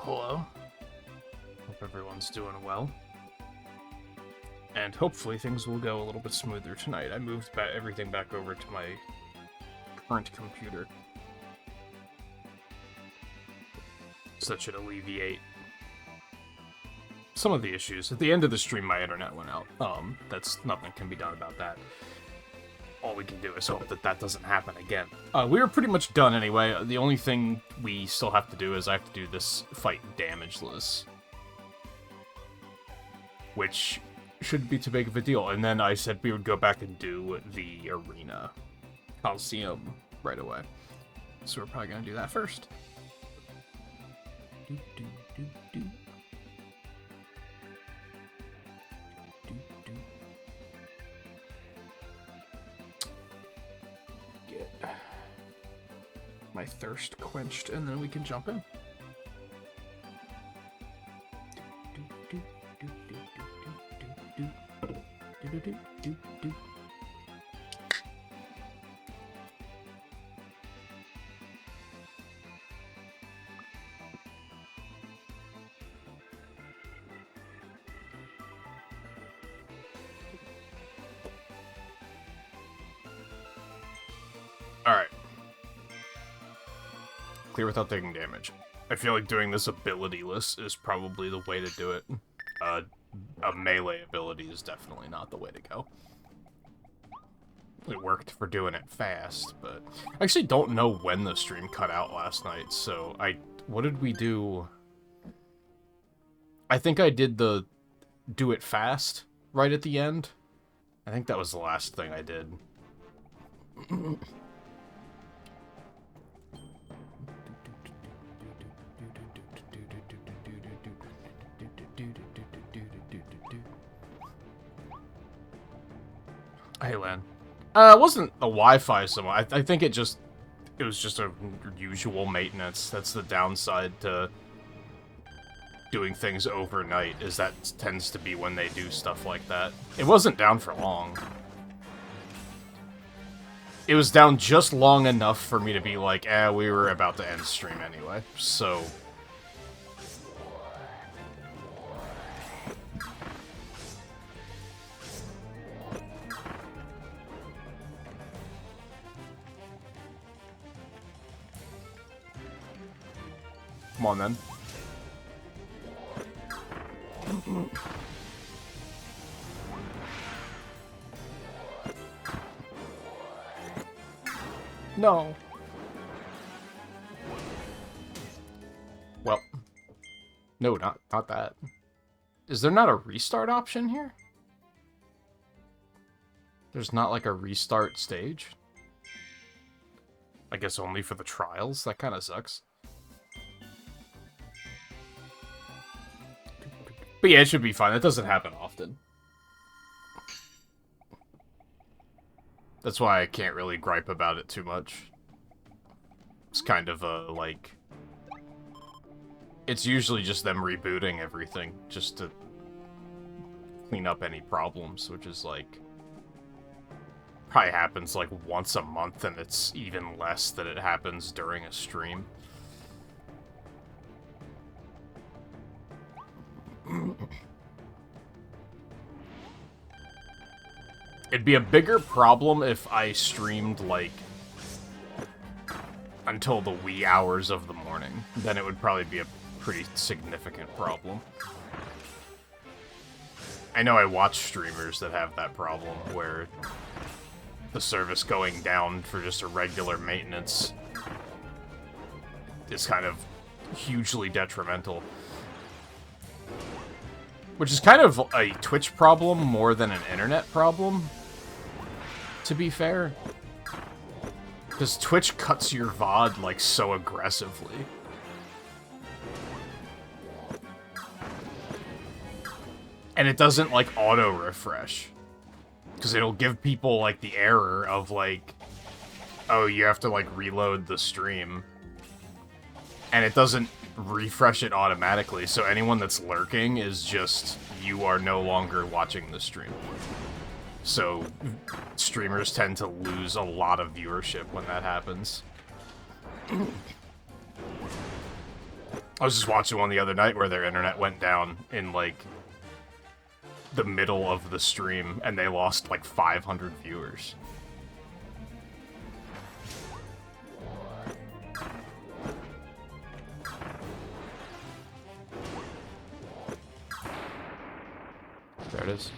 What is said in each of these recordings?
Hello. Hope everyone's doing well. And hopefully things will go a little bit smoother tonight. I moved everything back over to my current computer. So that should alleviate some of the issues. At the end of the stream, my internet went out. Nothing can be done about that. All we can do is hope that that doesn't happen again. We were pretty much done anyway. The only thing we still have to do is I have to do this fight damageless, which shouldn't be too big of a deal. And then I said we would go back and do the arena Coliseum right away. So we're probably gonna do that first. Get my thirst quenched, and then we can jump in. Alright. Clear without taking damage. I feel like doing this ability-less is probably the way to do it. A melee ability is definitely not the way to go. It worked for doing it fast, but... I actually don't know when the stream cut out last night, so what did we do? I think I did the do it fast right at the end. I think that was the last thing I did. Hey, Lan. It wasn't a Wi-Fi so much. I think it was just a usual maintenance. That's the downside to doing things overnight, is that tends to be when they do stuff like that. It wasn't down for long. It was down just long enough for me to be like, we were about to end stream anyway, so... Come on, then. No. Well. No, not that. Is there not a restart option here? There's not, like, a restart stage? I guess only for the trials? That kind of sucks. But yeah, it should be fine. That doesn't happen often. That's why I can't really gripe about it too much. It's kind of like... It's usually just them rebooting everything, just to clean up any problems, which is like... Probably happens like once a month, and it's even less that it happens during a stream. It'd be a bigger problem if I streamed, like, until the wee hours of the morning. Then it would probably be a pretty significant problem. I know I watch streamers that have that problem, where the service going down for just a regular maintenance is kind of hugely detrimental. Which is kind of a Twitch problem more than an internet problem, to be fair. Because Twitch cuts your VOD, like, so aggressively. And it doesn't, like, auto-refresh. Because it'll give people, like, the error of, like, oh, you have to, like, reload the stream. And it doesn't refresh it automatically, so anyone that's lurking is just, you are no longer watching the stream. So, streamers tend to lose a lot of viewership when that happens. I was just watching one the other night where their internet went down in, like, the middle of the stream, and they lost, like, 500 viewers. There it is.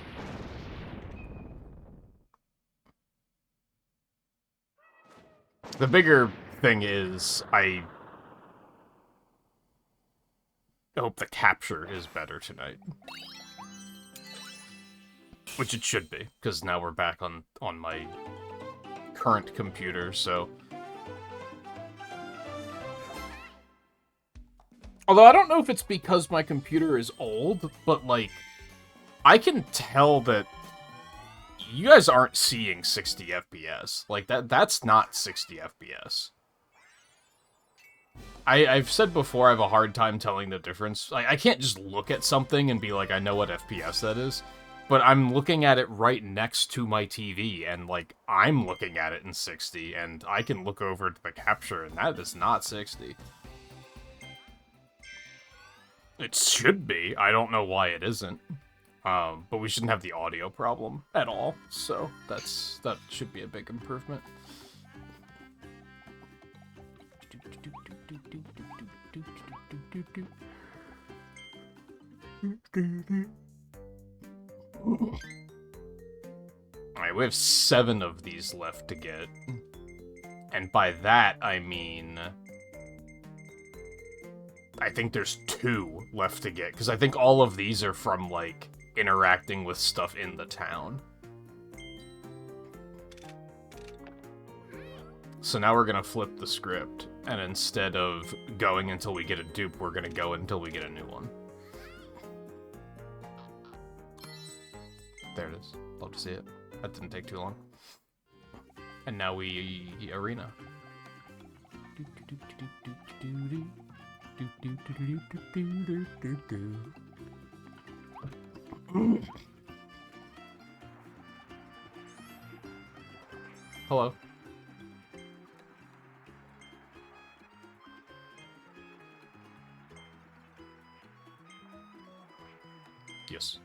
The bigger thing is, I hope the capture is better tonight. Which it should be, because now we're back on my current computer, so... Although I don't know if it's because my computer is old, but, like, I can tell that you guys aren't seeing 60 FPS. Like, that's not 60 FPS. I've said before I have a hard time telling the difference. Like, I can't just look at something and be like, I know what FPS that is. But I'm looking at it right next to my TV, and, like, I'm looking at it in 60, and I can look over to the capture, and that is not 60. It should be. I don't know why it isn't. But we shouldn't have the audio problem at all, so that should be a big improvement. Alright, we have 7 of these left to get. And by that, I mean... I think there's 2 left to get, because I think all of these are from, like, interacting with stuff in the town. So now we're gonna flip the script, and instead of going until we get a dupe, we're gonna go until we get a new one. There it is. Love to see it. That didn't take too long. And now we arena. Hello. Yes.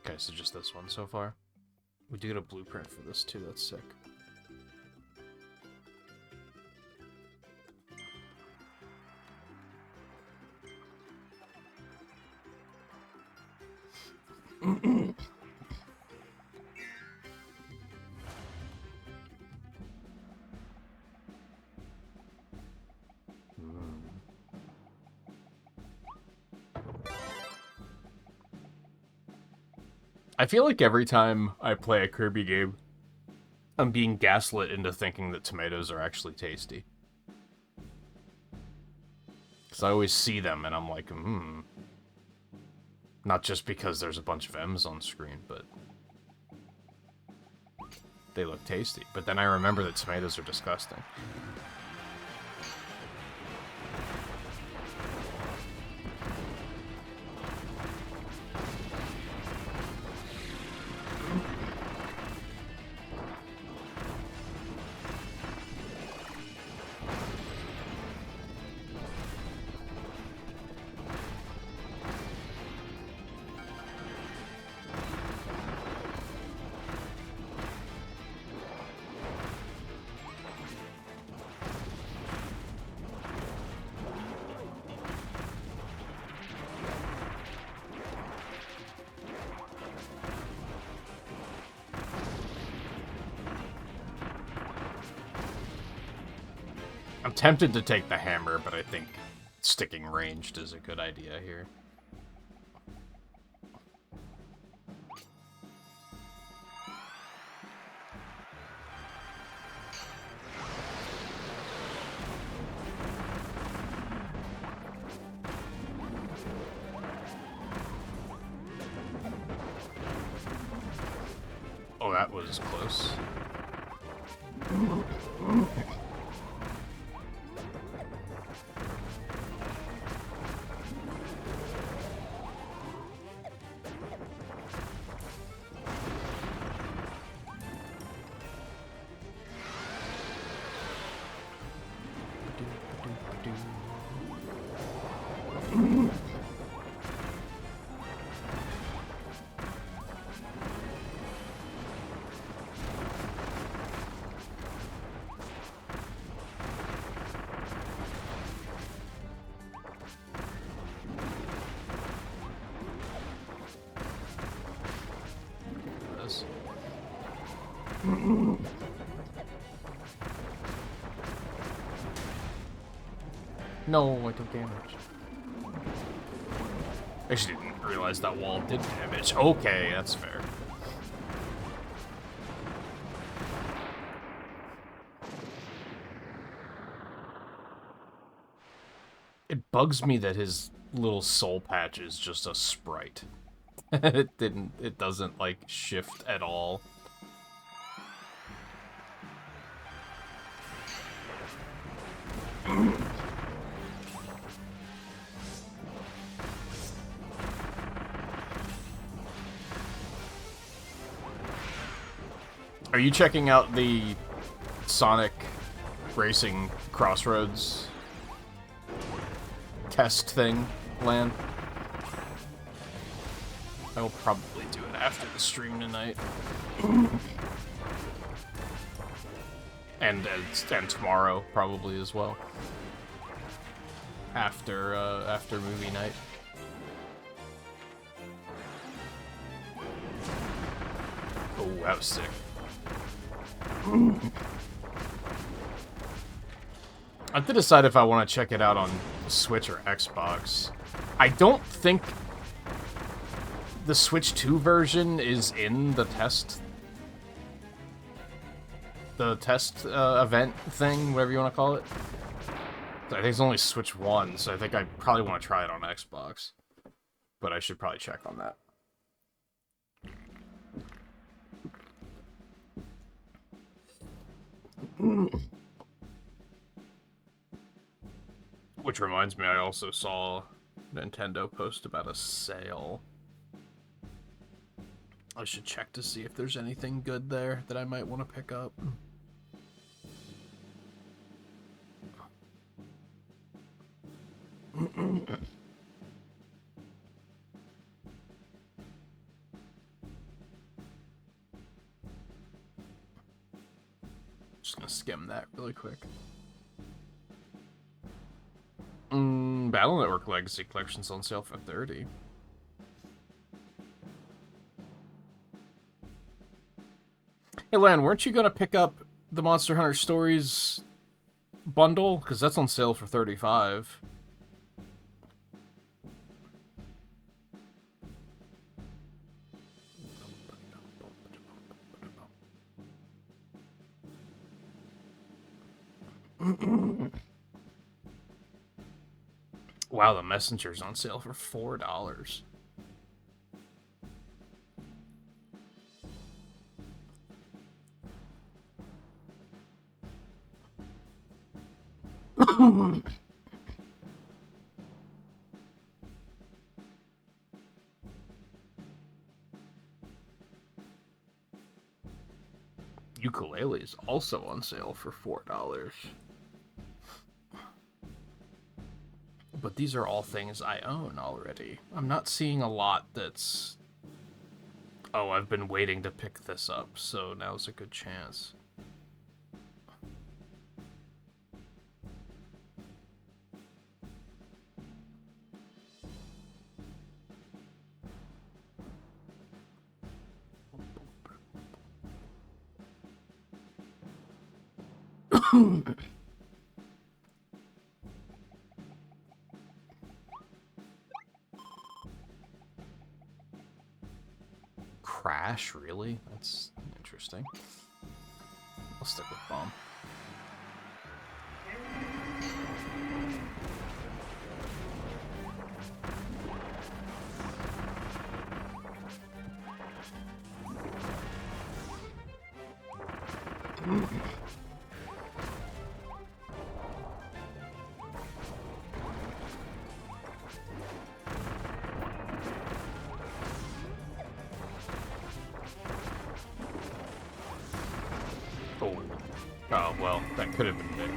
Okay, so just this one so far. We do get a blueprint for this too, that's sick. I feel like every time I play a Kirby game, I'm being gaslit into thinking that tomatoes are actually tasty. Because I always see them and I'm like, Not just because there's a bunch of M's on screen, but they look tasty. But then I remember that tomatoes are disgusting. I'm tempted to take the hammer, but I think sticking ranged is a good idea here. Oh, that was close. No, I took damage. I actually didn't realize that wall did damage. Okay, that's fair. It bugs me that his little soul patch is just a sprite. It doesn't, like, shift at all. Are you checking out the Sonic Racing Crossroads test thing, Lan? I will probably do it after the stream tonight. and tomorrow, probably, as well. After movie night. Oh, that was sick. I have to decide if I want to check it out on Switch or Xbox. I don't think the Switch 2 version is in the test event thing, whatever you want to call it. I think it's only Switch 1, so I think I probably want to try it on Xbox. But I should probably check on that. Which reminds me, I also saw Nintendo post about a sale. I should check to see if there's anything good there that I might want to pick up. Just gonna skim that really quick. Battle Network Legacy Collection's on sale for $30. Hey, Lan, weren't you gonna pick up the Monster Hunter Stories bundle? Because that's on sale for $35. Wow, the Messenger's on sale for $4. Ukulele is also on sale for $4. But these are all things I own already. I'm not seeing a lot that's... Oh, I've been waiting to pick this up, so now's a good chance. Crash, really? That's interesting. I'll stick with Bomb. Oh, well, that could have been big.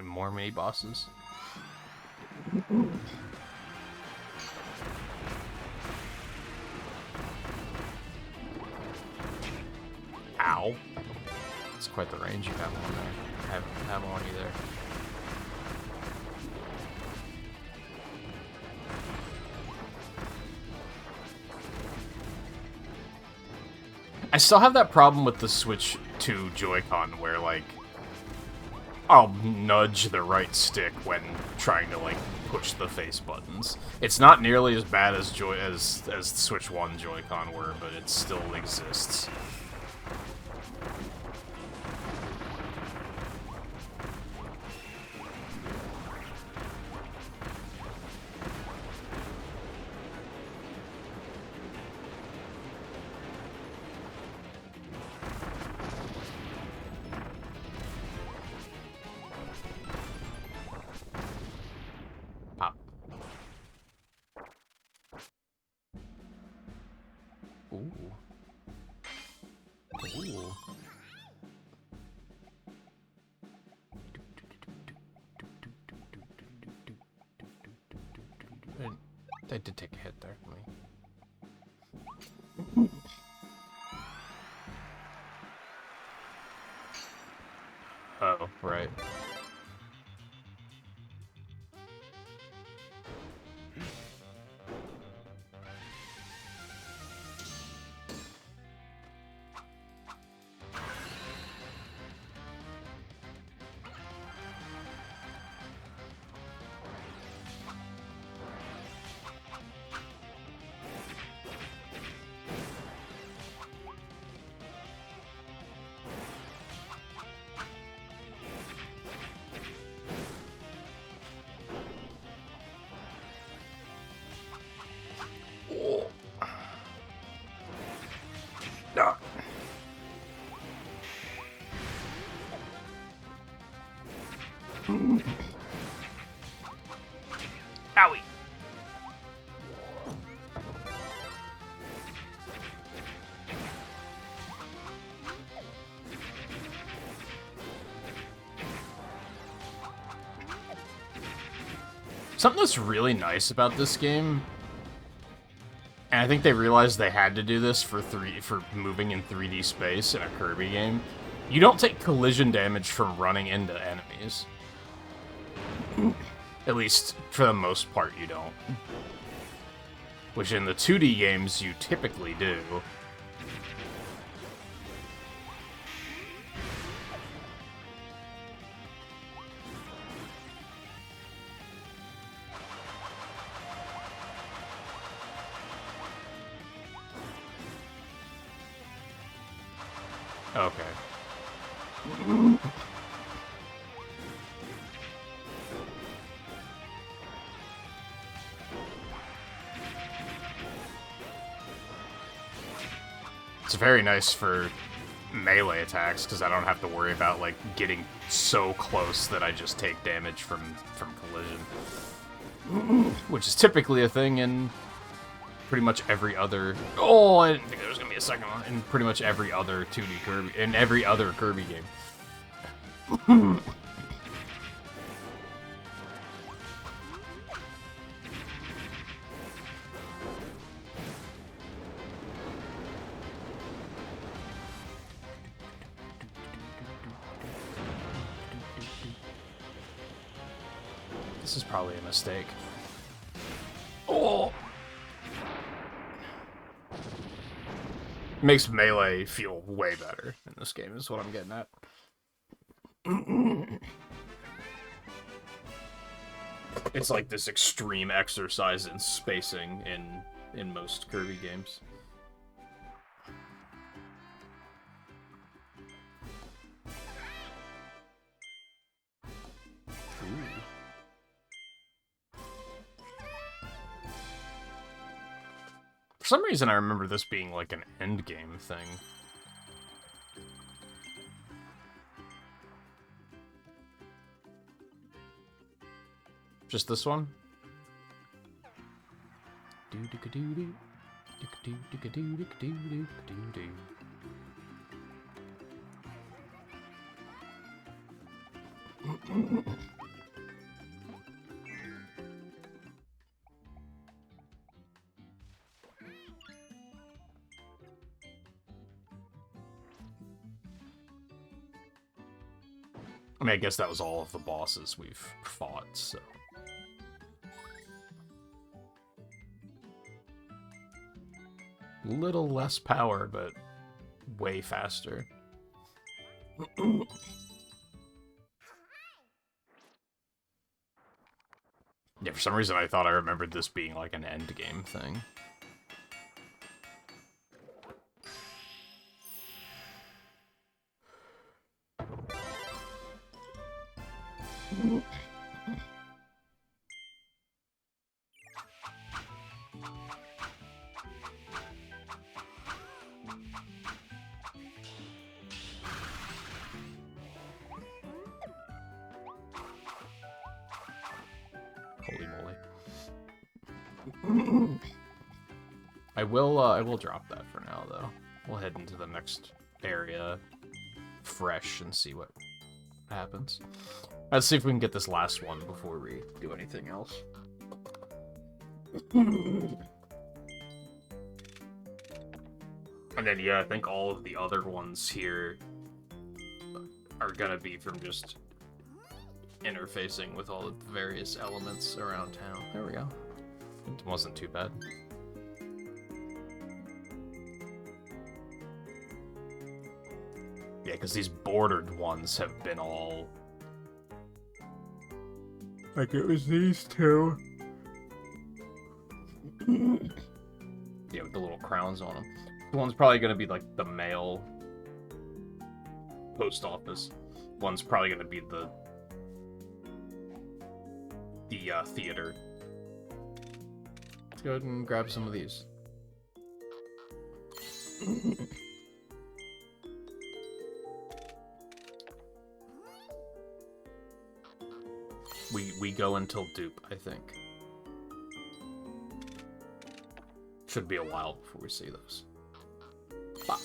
More mini bosses. Ow. That's quite the range you have on there. Have on you there. I still have that problem with the Switch 2 Joy-Con where, like, I'll nudge the right stick when trying to, like, push the face buttons. It's not nearly as bad as Switch 1 Joy-Con were, but it still exists. I did take a hit there. Oh, right. Owie! Something that's really nice about this game, and I think they realized they had to do this for moving in 3D space in a Kirby game, you don't take collision damage from running into enemies. At least, for the most part, you don't. Which in the 2D games, you typically do. Okay. It's very nice for melee attacks, because I don't have to worry about, like, getting so close that I just take damage from collision. Which is typically a thing in pretty much every other... Oh, I didn't think there was going to be a second one. In pretty much every other 2D Kirby... In every other Kirby game. This is probably a mistake. Oh! Makes melee feel way better in this game, is what I'm getting at. It's like this extreme exercise in spacing in most Kirby games. For some reason, I remember this being like an endgame thing. Just this one? I mean, I guess that was all of the bosses we've fought, so... Little less power, but way faster. Yeah, for some reason I thought I remembered this being like an endgame thing. Holy moly. I will drop that for now, though. We'll head into the next area fresh and see what happens. Let's see if we can get this last one before we do anything else. And then, yeah, I think all of the other ones here are gonna be from just interfacing with all the various elements around town. There we go. It wasn't too bad. Yeah, because these bordered ones have been all... Like, it was these two. Yeah, with the little crowns on them. The one's probably going to be, like, the male post office. One's probably going to be the theater. Let's go ahead and grab some of these. We go until dupe, I think. Should be a while before we see those. Bop.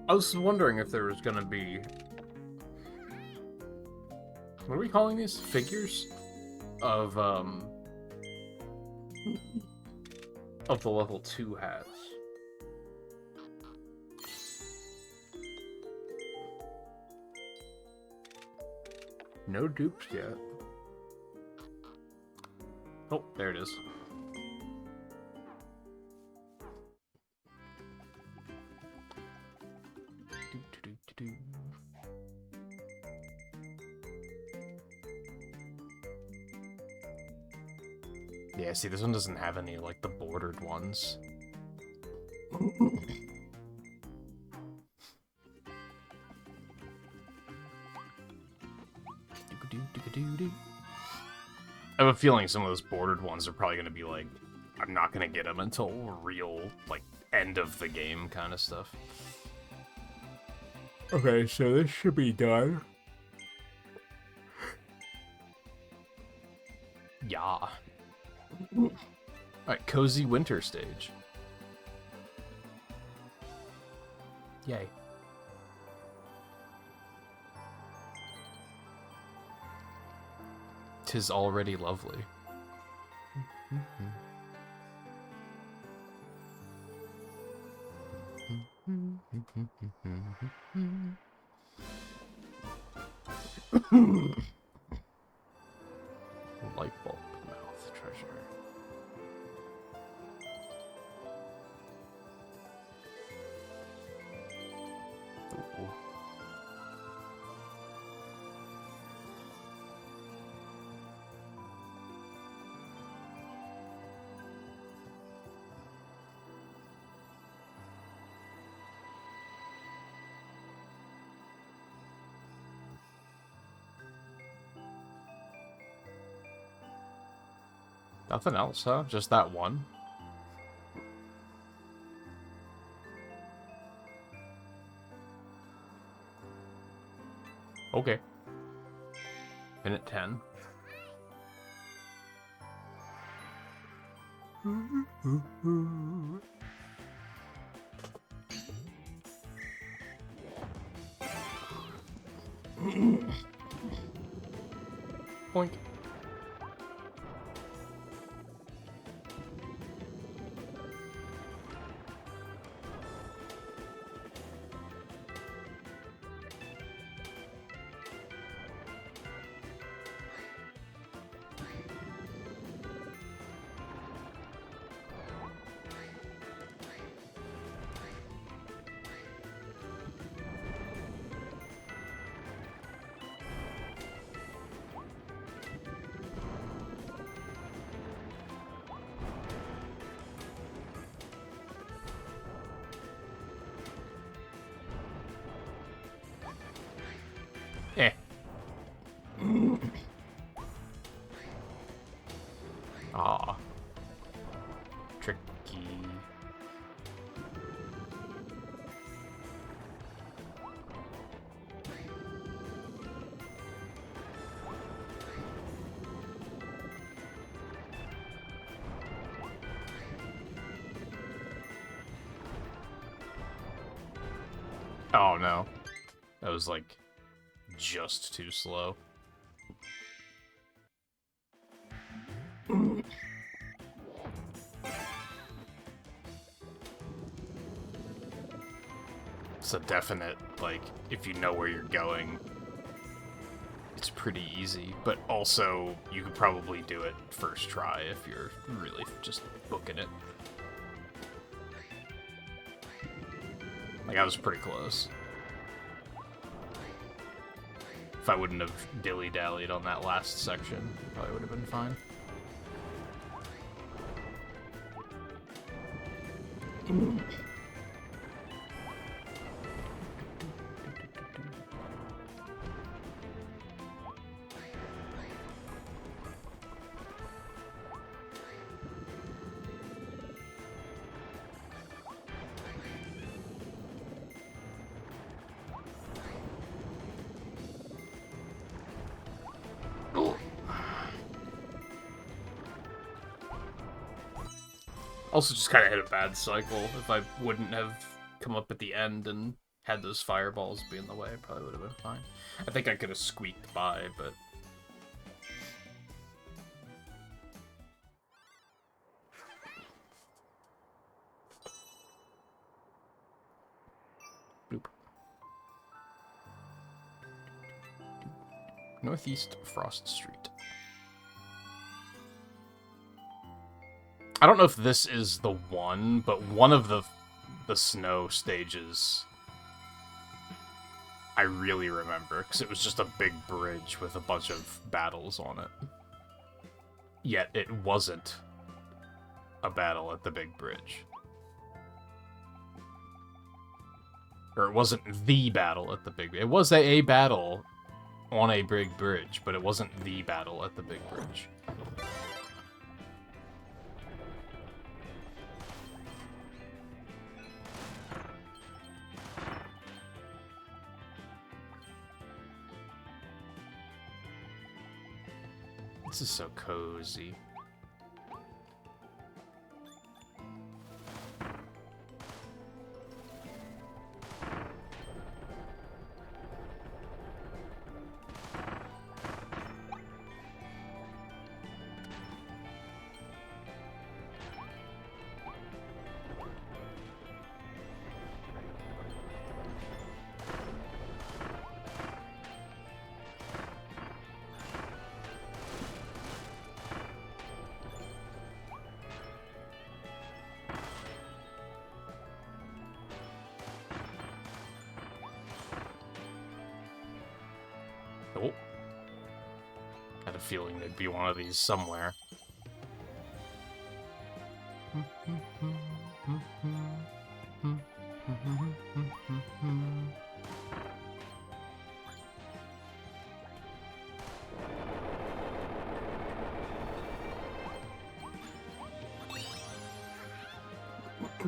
I was wondering if there was gonna be... What are we calling these? Figures? Of the level 2 hats. No dupes yet. Oh, there it is. Yeah, see, this one doesn't have any, like, the bordered ones. I have a feeling some of those bordered ones are probably going to be, like, I'm not going to get them until real, like, end of the game kind of stuff. Okay, so this should be done. Yeah. Alright, cozy winter stage. Yay. Tis already lovely. Light bulb mouth treasure. Nothing else, huh? Just that one? Okay. Minute 10. Boink. Eh. Aw. Tricky. Oh no. That was like just too slow. It's a definite, like, if you know where you're going, it's pretty easy. But also, you could probably do it first try if you're really just booking it. Like, I was pretty close. If I wouldn't have dilly-dallied on that last section, probably would have been fine. Also just kind of hit a bad cycle. If I wouldn't have come up at the end and had those fireballs be in the way, I probably would have been fine. I think I could have squeaked by, but... Boop. Northeast Frost Street. I don't know if this is the one, but one of the snow stages I really remember, because it was just a big bridge with a bunch of battles on it. Yet it wasn't a battle at the big bridge. Or it wasn't the battle at the big bridge. It was a battle on a big bridge, but it wasn't the battle at the big bridge. This is so cozy. Oh. Had a feeling there'd be one of these somewhere.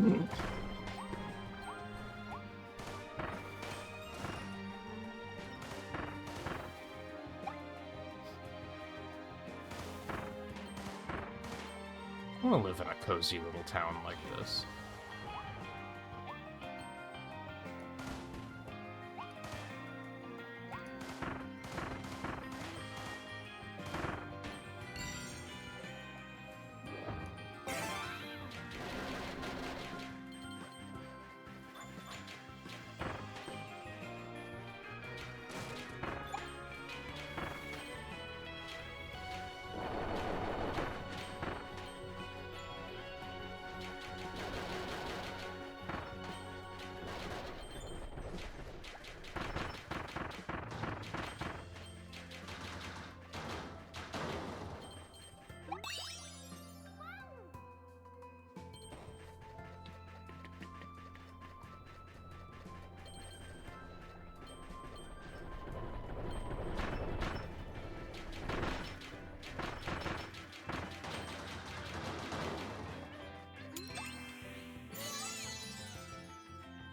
I want to live in a cozy little town like this.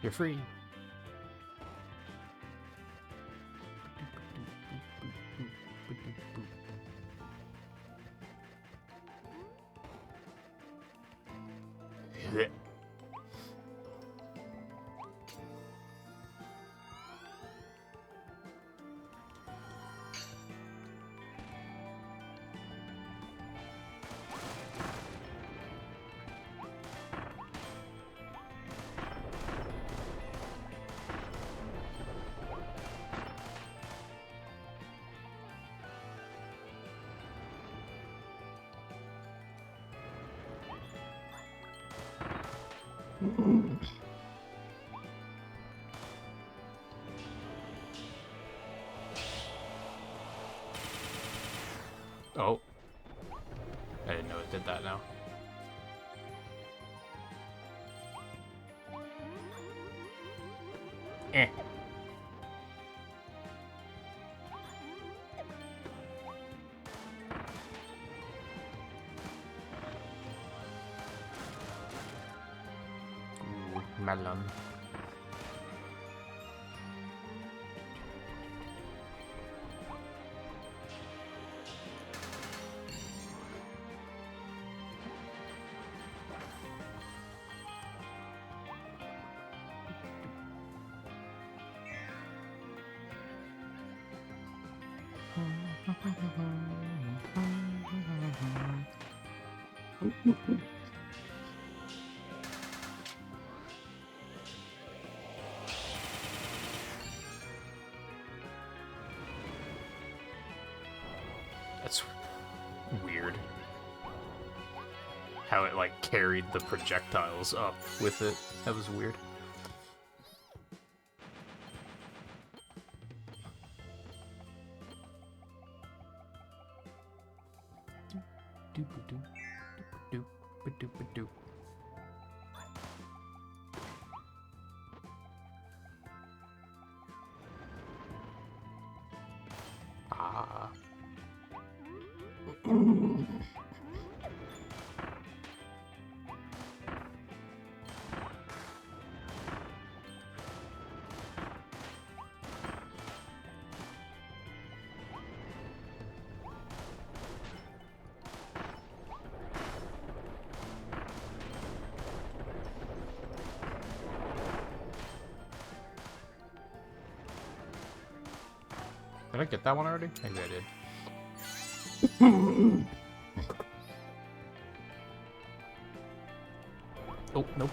You're free. Oh. I didn't know it did that now. Eh. Ooh, melon. That's weird. How it, like, carried the projectiles up with it. That was weird. Ah. Did I get that one already? Maybe I did. Oh, nope.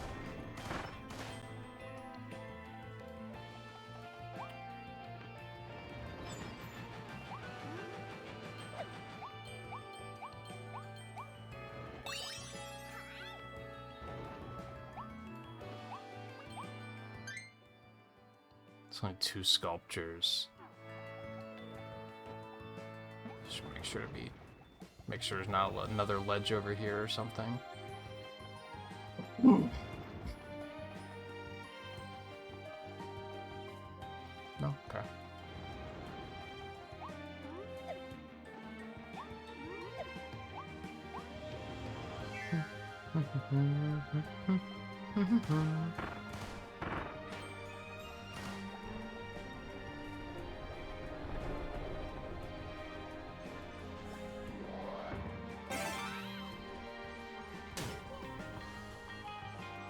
It's only 2 sculptures. Just make sure there's not another ledge over here or something. No? Okay.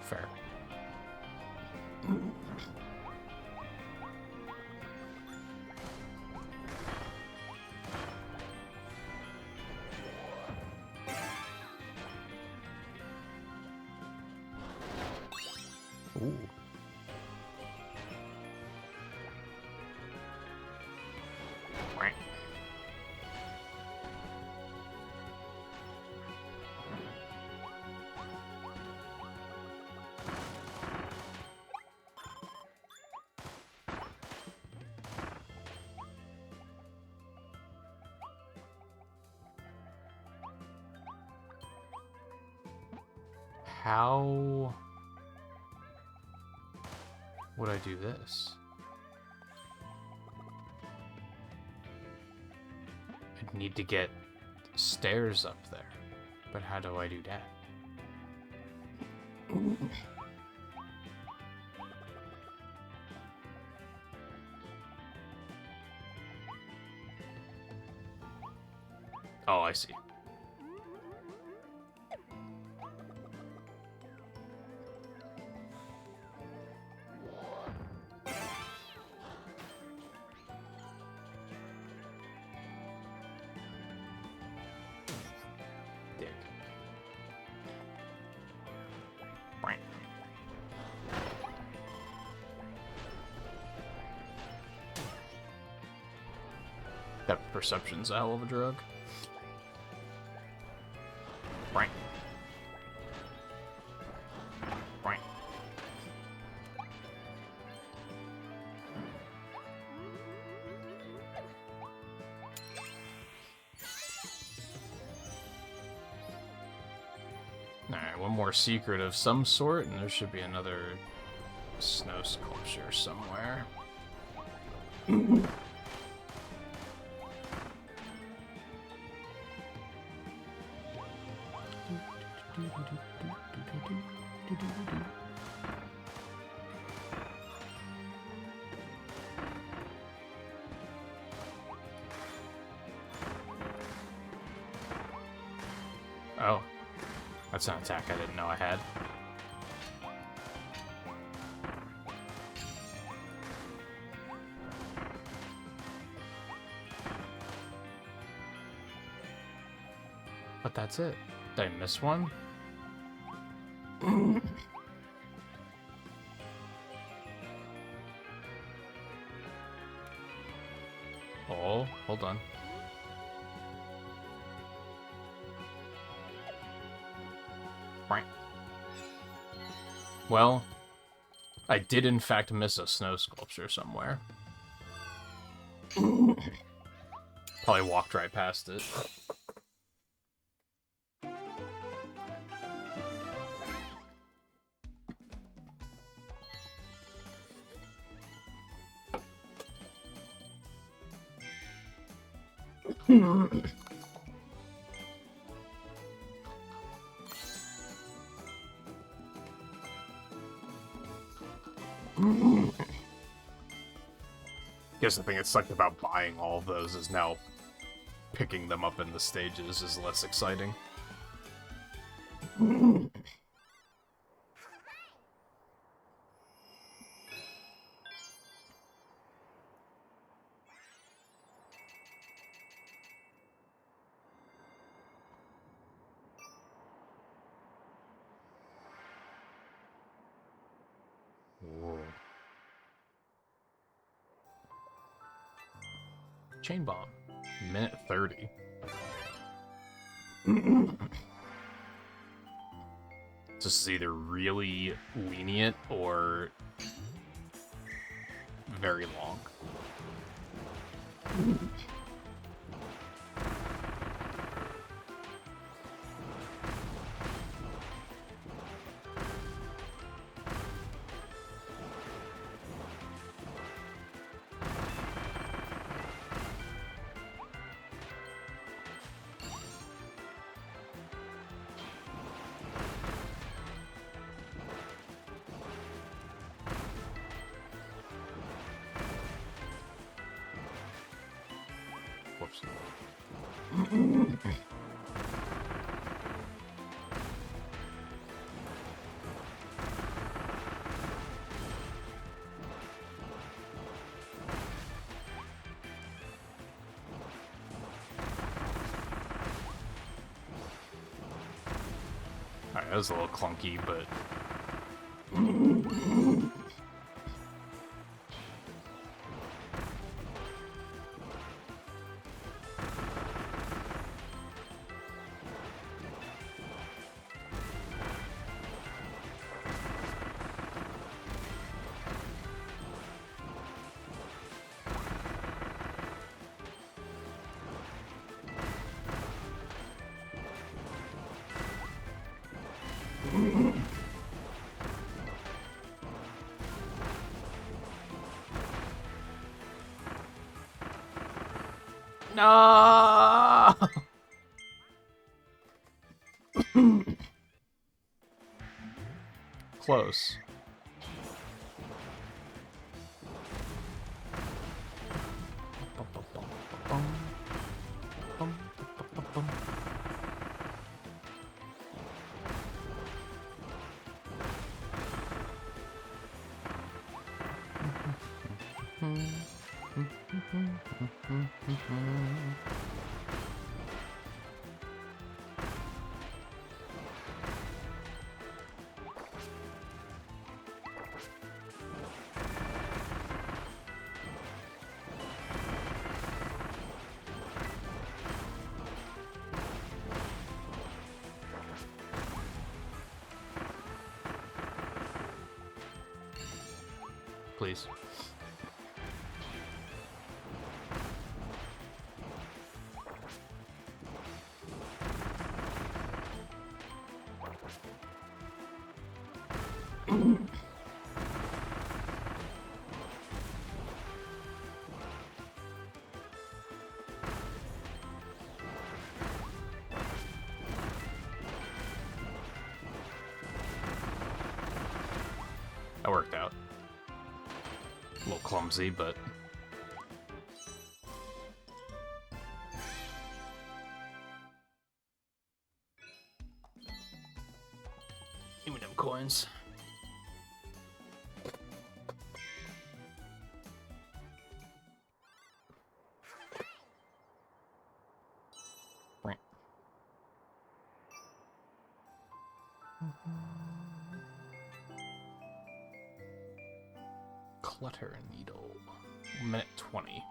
Fair. Ooh. Quack. How would I do this? I'd need to get stairs up there, but how do I do that? Oh, I see. Dick. Right. That perception's a hell of a drug. Right. Right. Alright, one more secret of some sort, and there should be another snow sculpture somewhere. Oh, that's an attack I didn't know I had. But that's it. Did I miss one? Oh, hold on. Right. Well, I did in fact miss a snow sculpture somewhere. Probably walked right past it. Guess the thing that sucked about buying all of those is now picking them up in the stages is less exciting. Whoa. Chain bomb. Minute 30. This is either really lenient or very long. Oops. Alright, that was a little clunky, but... No! Close. Please. That worked out. A little clumsy, but... Give me them coins. Right. Clutter needle. Minute 20.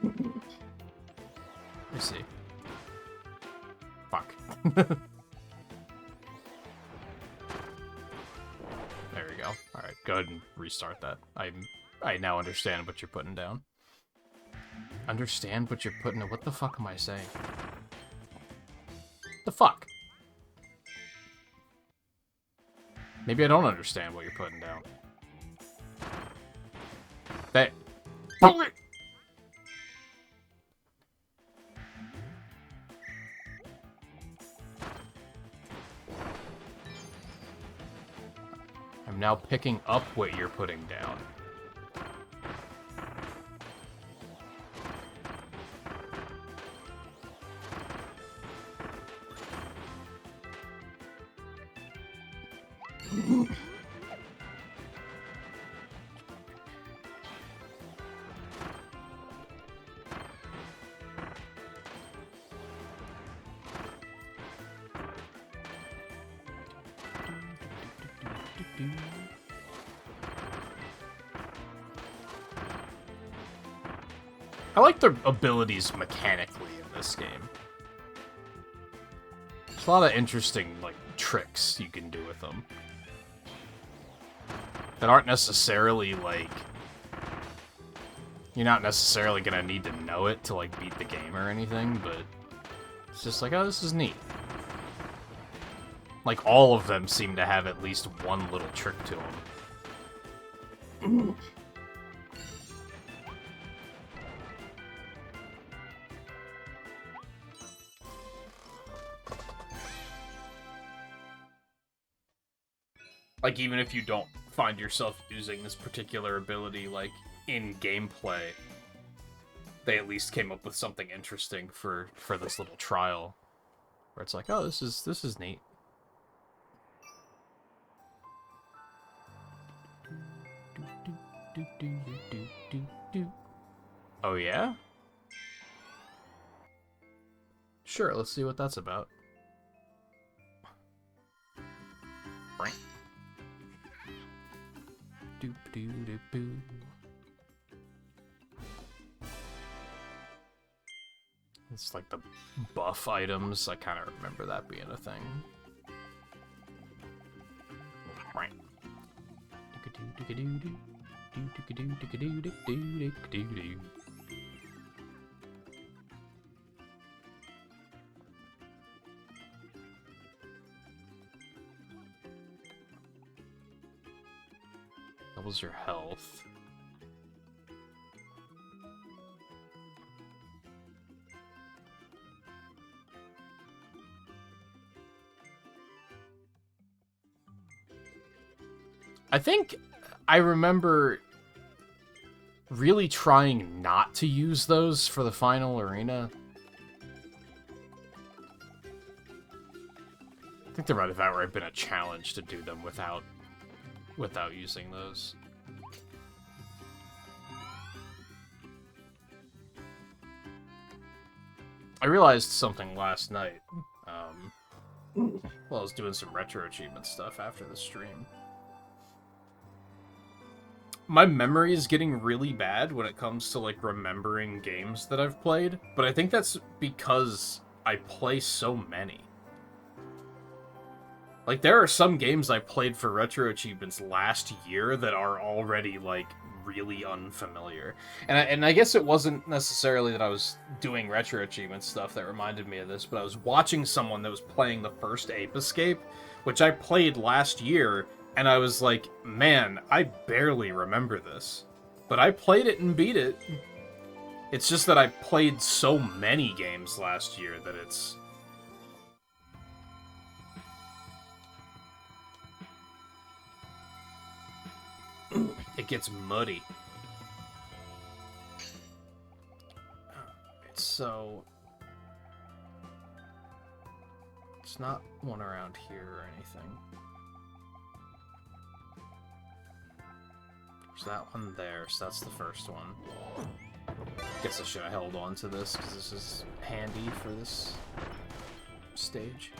Let me see. Fuck. There we go. Alright, go ahead and restart that. I now understand what you're putting down. Understand what you're putting... What the fuck am I saying? The fuck? Maybe I don't understand what you're putting down. That... I'm now picking up what you're putting down. I like their abilities mechanically in this game. There's a lot of interesting, like, tricks you can do with them. That aren't necessarily, like... You're not necessarily gonna need to know it to, like, beat the game or anything, but... It's just like, oh, this is neat. Like, all of them seem to have at least one little trick to them. Like, even if you don't find yourself using this particular ability, like, in gameplay, they at least came up with something interesting for this little trial. Where it's like, oh, this is neat. Oh, yeah? Sure, let's see what that's about. It's like the buff items. I kind of remember that being a thing. Doubles your health. I think I remember really trying not to use those for the final arena. I think there might have outright been a challenge to do them without using those. I realized something last night. Well, I was doing some retro achievement stuff after the stream. My memory is getting really bad when it comes to, like, remembering games that I've played, but I think that's because I play so many. Like, there are some games I played for retro achievements last year that are already, like, really unfamiliar. And I guess it wasn't necessarily that I was doing retro achievement stuff that reminded me of this, but I was watching someone that was playing the first Ape Escape, which I played last year, and I was like, man, I barely remember this. But I played it and beat it. It's just that I played so many games last year that it's... it gets muddy. It's so... it's not one around here or anything. There's that one there, so that's the first one. Guess I should have held on to this, because this is handy for this stage.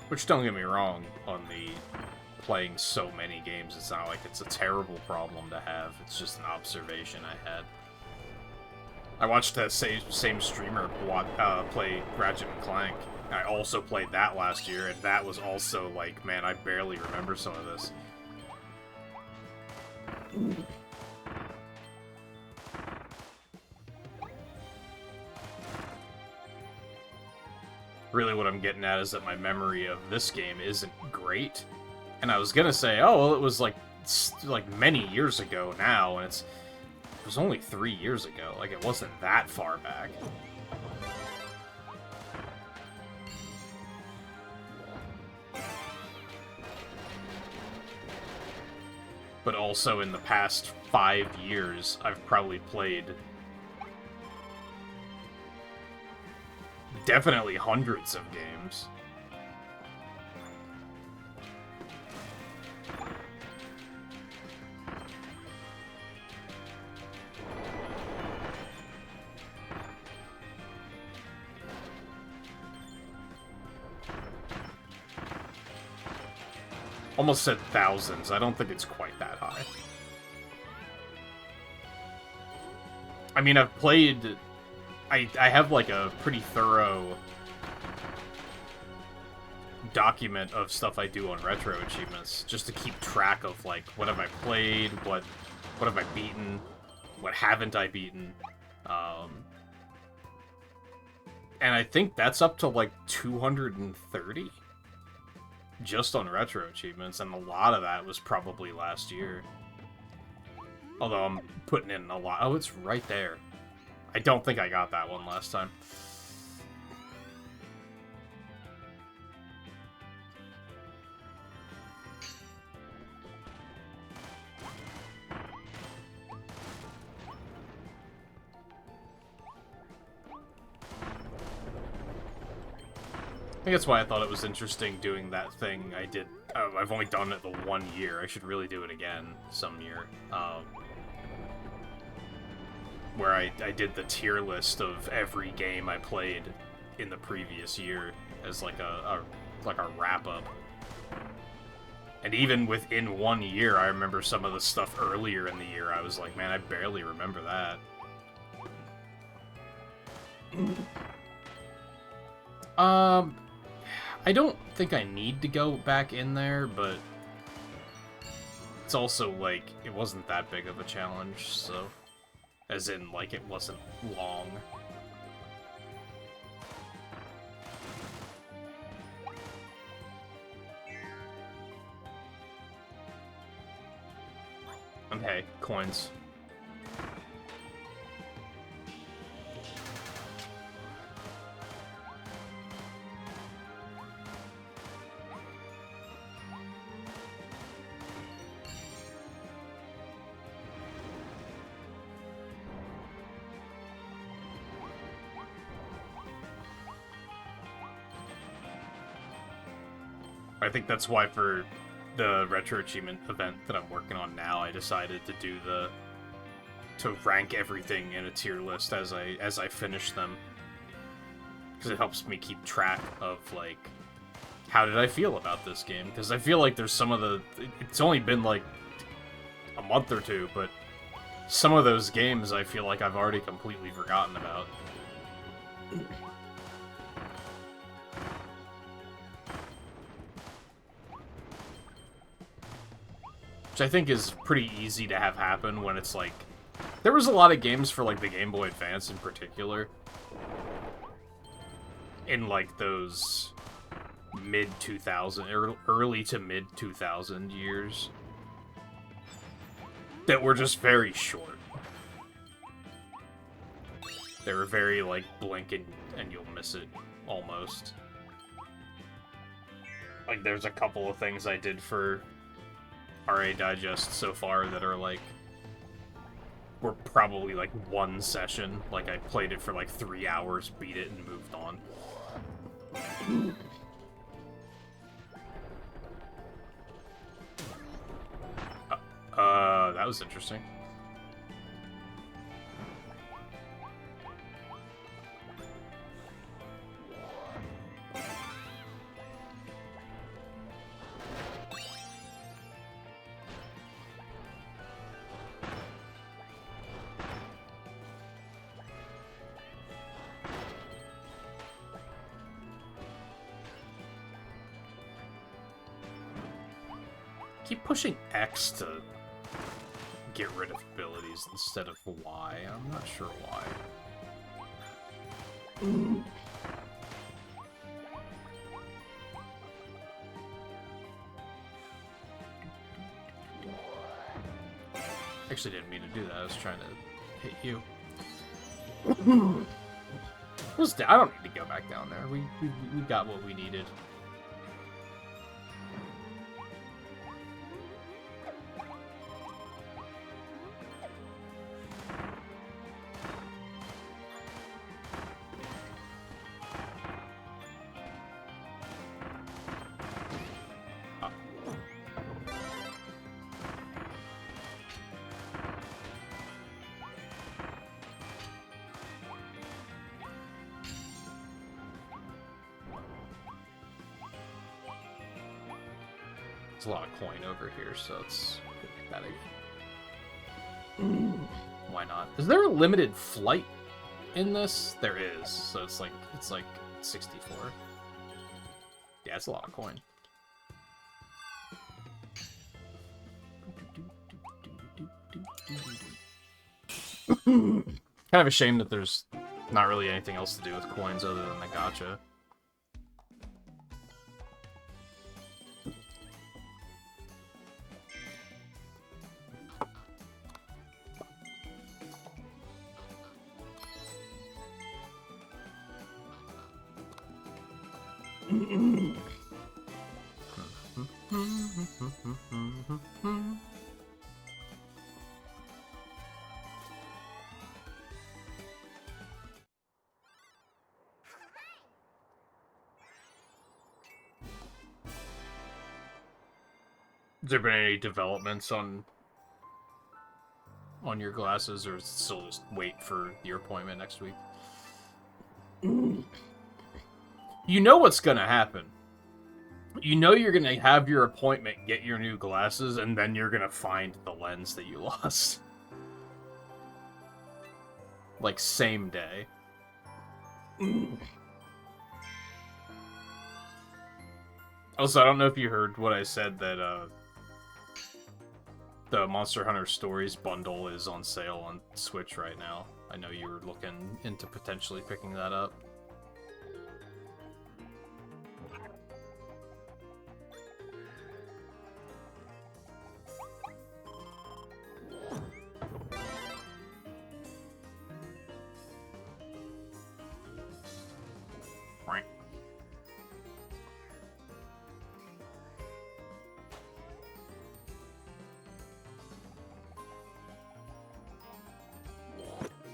Which, don't get me wrong, on the playing so many games, it's not like it's a terrible problem to have. It's just an observation I had. I watched that same streamer play Ratchet and Clank. I also played that last year, and that was also like, man, I barely remember some of this. Really what I'm getting at is that my memory of this game isn't great. And I was gonna say, oh, well, it was like many years ago now, and it was only 3 years ago. Like, it wasn't that far back. But also in the past 5 years, I've probably played definitely hundreds of games. Almost said thousands. I don't think it's quite that high. I mean, I've played... I have, like, a pretty thorough document of stuff I do on retro achievements, just to keep track of, like, what have I played, what have I beaten, what haven't I beaten. And I think that's up to, like, 230 just on retro achievements, and a lot of that was probably last year. Although I'm putting in a lot. Oh, it's right there. I don't think I got that one last time. I think that's why I thought it was interesting doing that thing I did. I've only done it the 1 year. I should really do it again some year. Where I did the tier list of every game I played in the previous year as like a wrap-up. And even within 1 year, I remember some of the stuff earlier in the year. I was like, man, I barely remember that. I don't think I need to go back in there, but it's also, like, it wasn't that big of a challenge, so... As in, like, it wasn't long. And hey, coins. I think that's why for the Retro Achievement event that I'm working on now, I decided to do to rank everything in a tier list as I finish them. Because it helps me keep track of, like, how did I feel about this game? Because I feel like there's some of the... It's only been, like, a month or two, but some of those games I feel like I've already completely forgotten about. Which I think is pretty easy to have happen when it's like... There was a lot of games for, like, the Game Boy Advance in particular. In, like, those mid-2000, or early to mid-2000 years. That were just very short. They were very, like, blink and you'll miss it, almost. Like, there's a couple of things I did for RA Digest so far that are, like, were probably, like, one session. Like, I played it for, like, 3 hours, beat it, and moved on. That was interesting. Keep pushing X to get rid of abilities instead of Y. I'm not sure why. Actually didn't mean to do that. I was trying to hit you. I don't need to go back down there. We got what we needed. A lot of coin over here, so it's that again. Why not? Is there a limited flight in this? There is, so it's like 64. Yeah, it's a lot of coin. Kind of a shame that there's not really anything else to do with coins other than the gacha. Has there been any developments on your glasses, or still just wait for your appointment next week? You know what's gonna happen. You know you're gonna have your appointment, get your new glasses, and then you're gonna find the lens that you lost. Like, same day. Also, I don't know if you heard what I said, that the Monster Hunter Stories bundle is on sale on Switch right now. I know you were looking into potentially picking that up.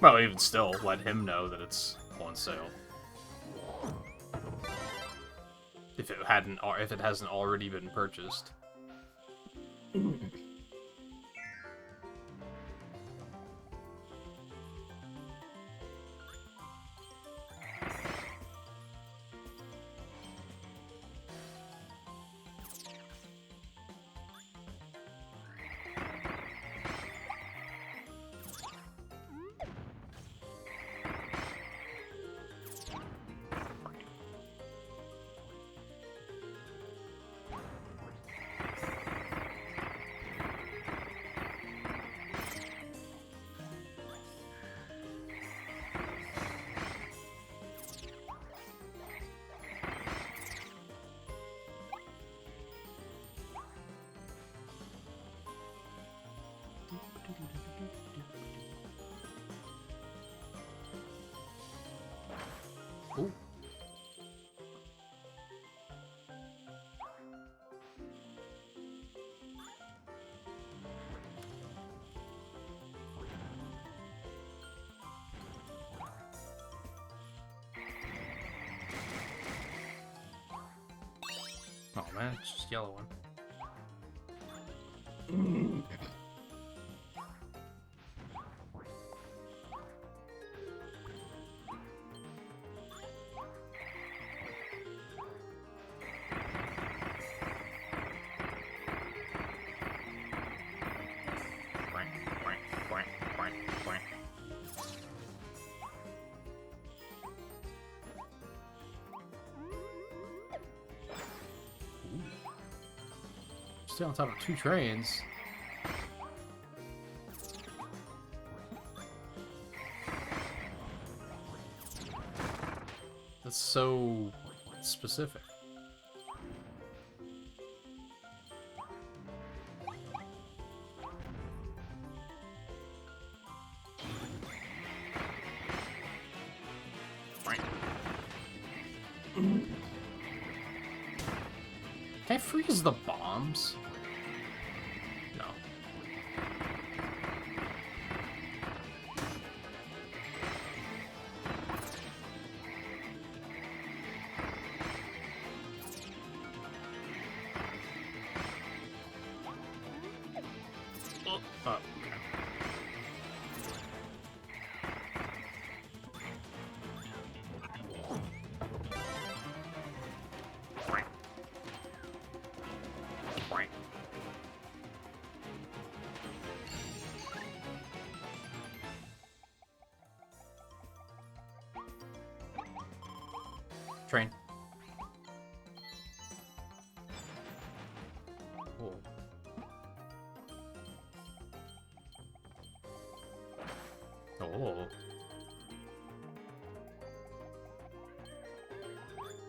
Well, even still, let him know that it's on sale. If it hasn't already been purchased. Ooh. Oh man, it's just yellow one. Stay on top of 2 trains. That's so specific. Can I freeze the bombs? No. Oh, okay. Train.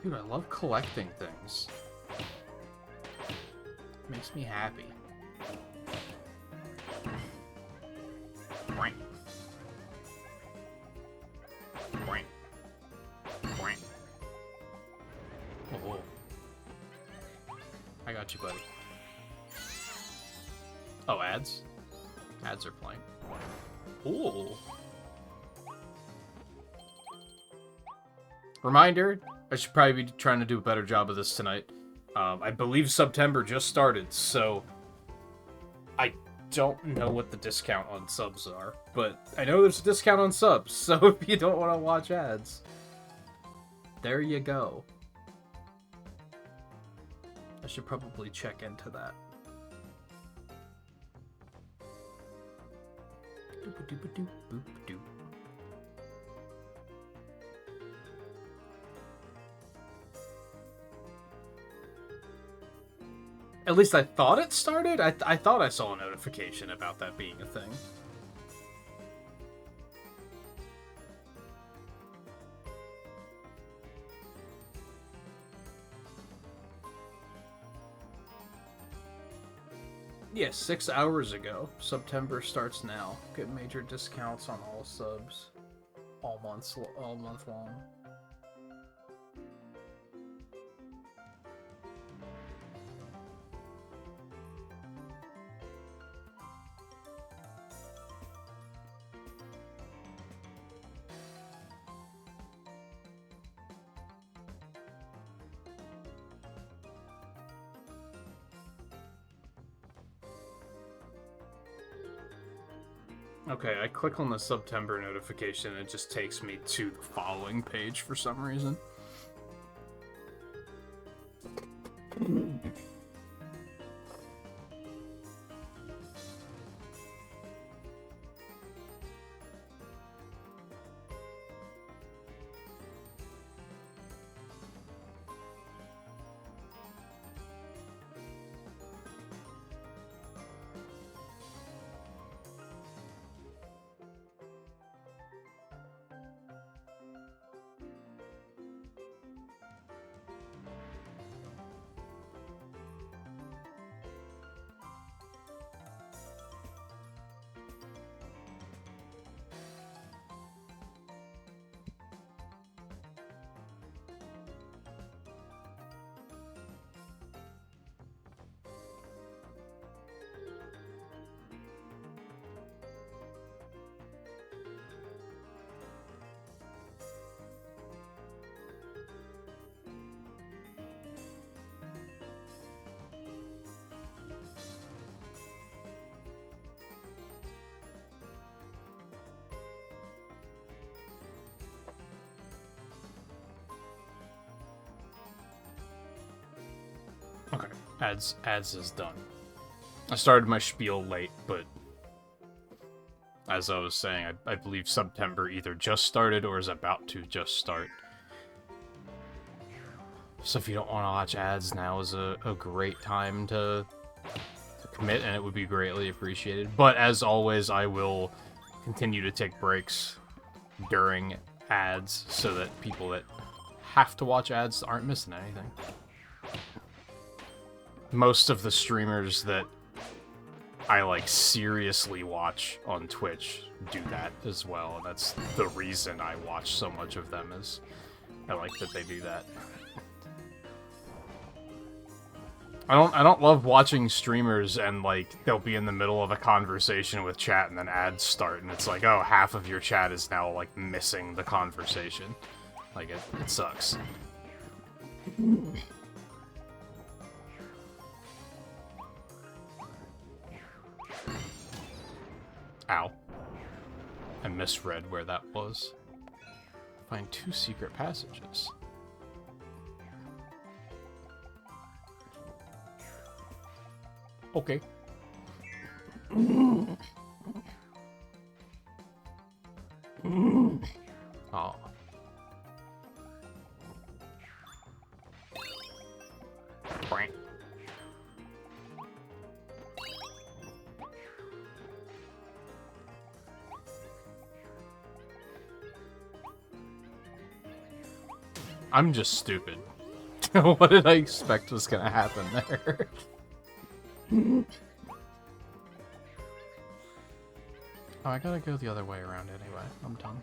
Dude, I love collecting things. Makes me happy. Boing. Boing. Boing. Oh. I got you, buddy. Oh, ads? Ads are playing. Ooh. Reminder, I should probably be trying to do a better job of this tonight. I believe September just started, so I don't know what the discount on subs are, but I know there's a discount on subs, so if you don't want to watch ads, there you go. I should probably check into that. Doop-a-doop-a-doop-boop-a-doop. At least I thought it started? I thought I saw a notification about that being a thing. Yeah, 6 hours ago. September starts now. Get major discounts on all subs. All month long. Okay, I click on the September notification and it just takes me to the following page for some reason. Okay, ads is done. I started my spiel late, but as I was saying, I believe September either just started or is about to just start. So if you don't want to watch ads, now is a great time to commit, and it would be greatly appreciated. But as always, I will continue to take breaks during ads so that people that have to watch ads aren't missing anything. Most of the streamers that I like seriously watch on Twitch do that as well, and that's the reason I watch so much of them, is I like that they do that. I don't love watching streamers and like they'll be in the middle of a conversation with chat and then ads start and it's like, oh, half of your chat is now like missing the conversation. Like it sucks. Ow. I misread where that was. Find 2 secret passages. Okay. Oh. Frank. I'm just stupid. What did I expect was gonna happen there? Oh, I gotta go the other way around anyway. I'm done.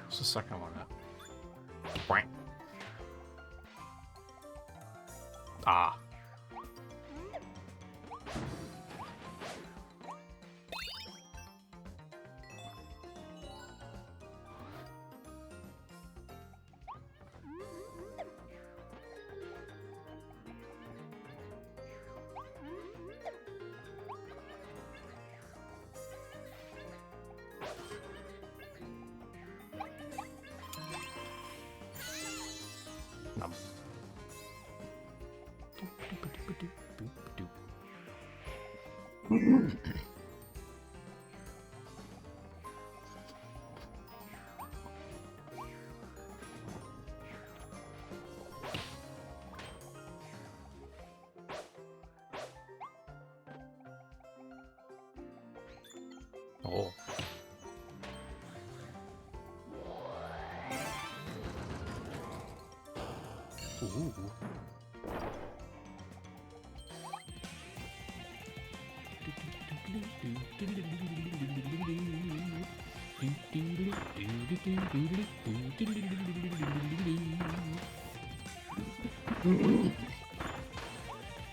What's the second one at? Bwank. Ah. Nom. Oh. Ooh.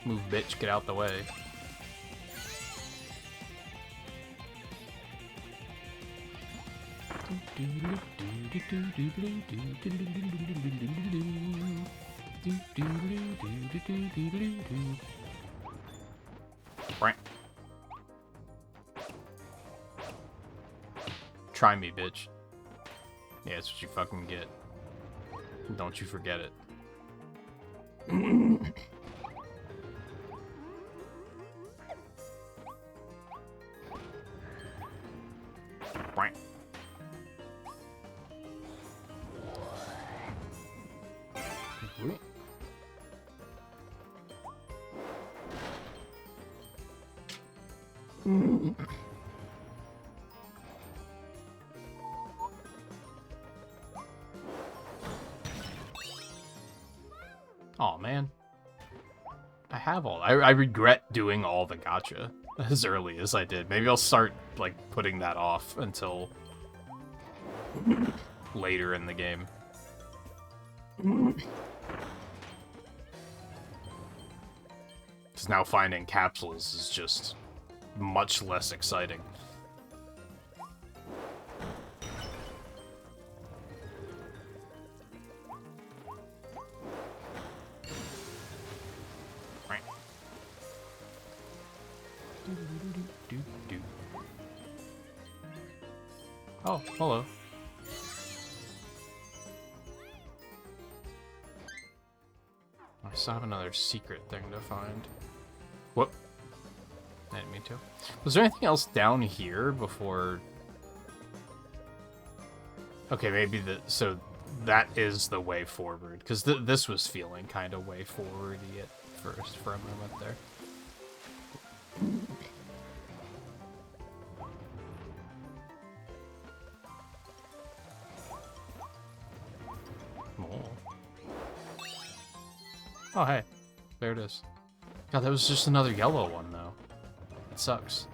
Move, bitch, get out the way. Try me, bitch. Yeah, that's what you fucking get. Don't you forget it. Oh man, I have all. I regret doing all the gacha as early as I did. Maybe I'll start like putting that off until later in the game. Because now finding capsules is just much less exciting. Oh, hello. I still have another secret thing to find. Whoop. I didn't mean to. Was there anything else down here before? Okay, maybe so that is the way forward. Because this was feeling kind of way forward-y at first for a moment there. Oh, hey. There it is. God, that was just another yellow one, though. It sucks.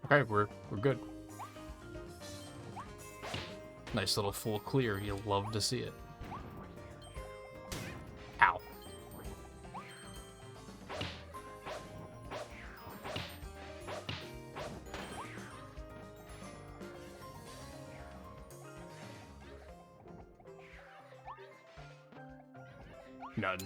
Okay, we're good. Nice little full clear. You'll love to see it. Ow. None.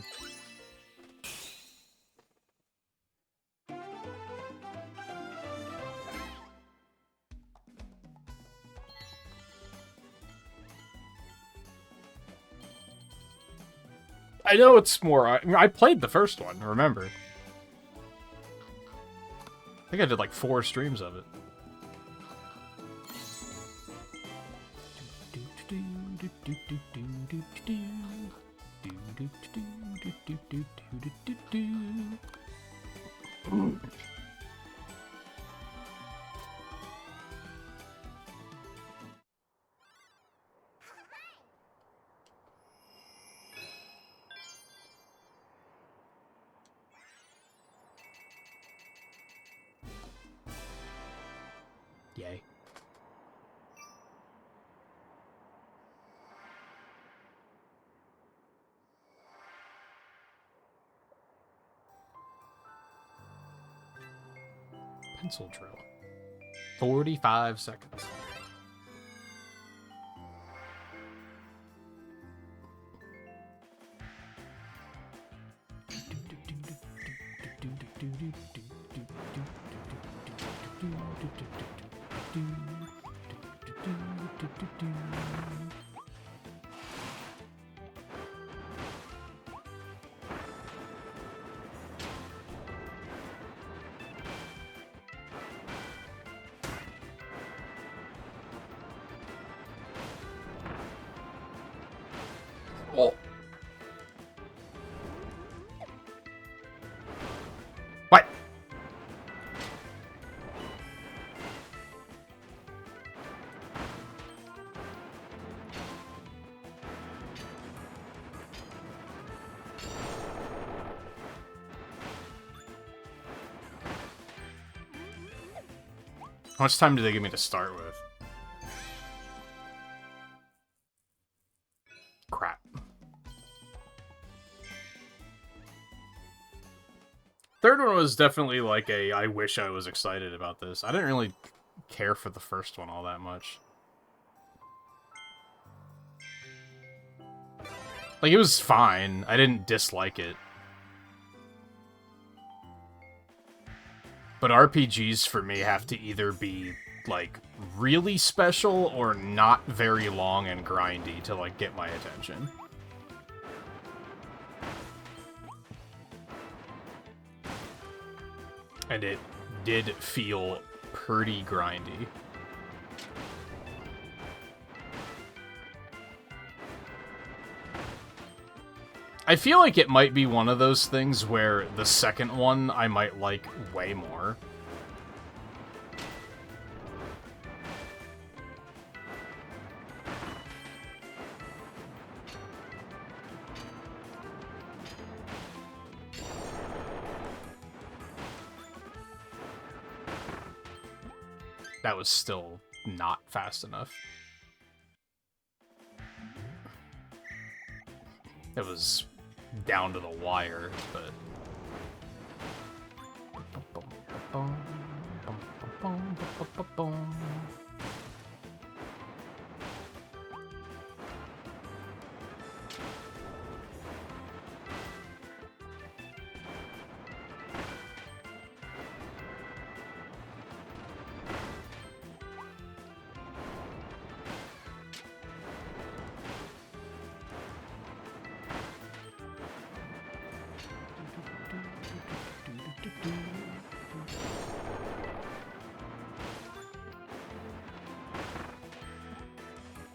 I know it's more... I played the first one, remember. I think I did like 4 streams of it. Yay. Pencil drill. 45 seconds. Oh. What? How much time do they give me to start with? Crap. Third one was definitely like a, I wish I was excited about this. I didn't really care for the first one all that much. Like, it was fine. I didn't dislike it. But RPGs for me have to either be, like, really special or not very long and grindy to, like, get my attention. And it did feel pretty grindy. I feel like it might be one of those things where the second one I might like way more. That was still not fast enough. It was down to the wire, but...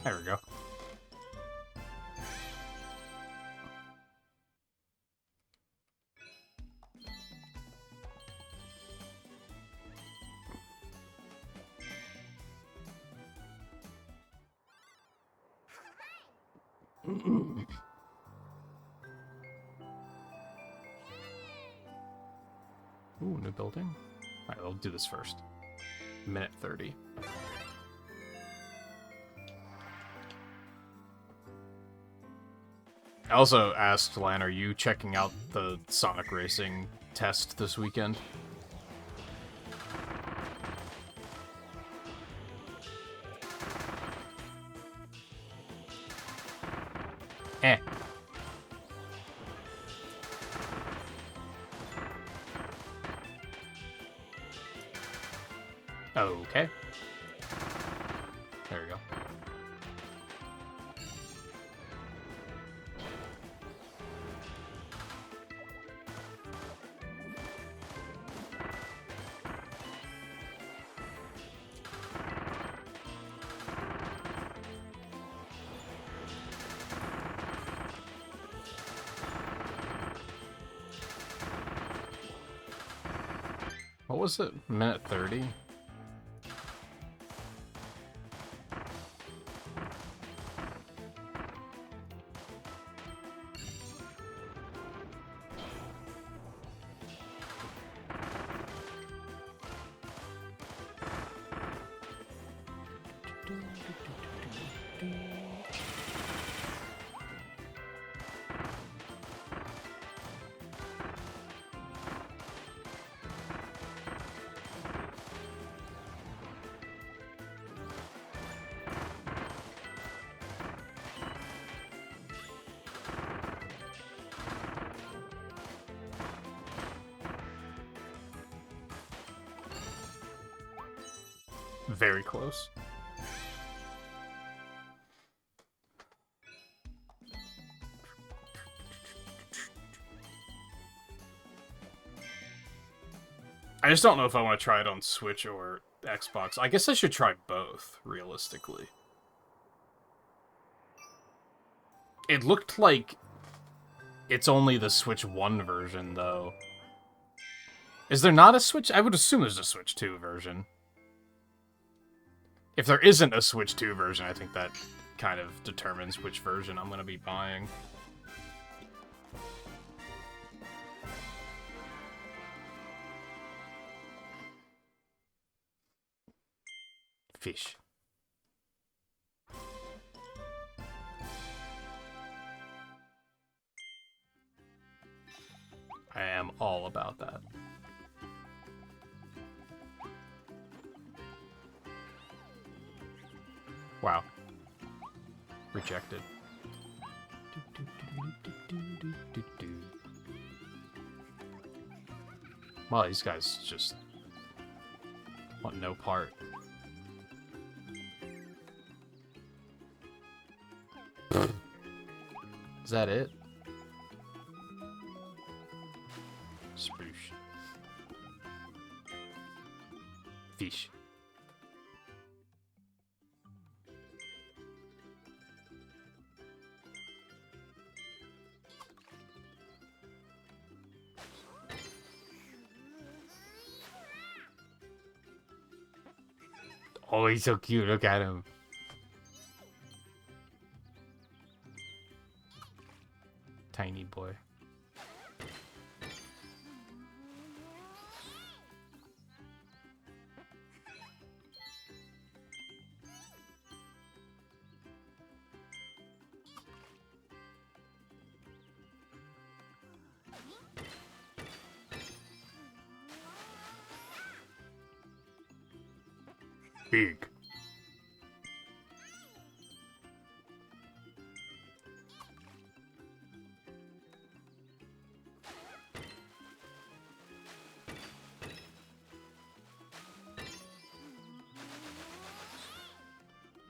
There we go. Ooh, new building. Alright, I'll do this first. Minute 30. I also asked Lan, are you checking out the Sonic Racing test this weekend? Eh. Okay. There we go. What was it? Minute 30? Very close. I just don't know if I want to try it on Switch or Xbox. I guess I should try both, realistically. It looked like it's only the Switch 1 version, though. Is there not a Switch? I would assume there's a Switch 2 version. If there isn't a Switch 2 version, I think that kind of determines which version I'm going to be buying. Fish. I am all about that. Wow. Rejected. Wow, these guys just want no part. Is that it? Spruce. Fish. Oh, he's so cute. Look at him. Tiny boy. Big.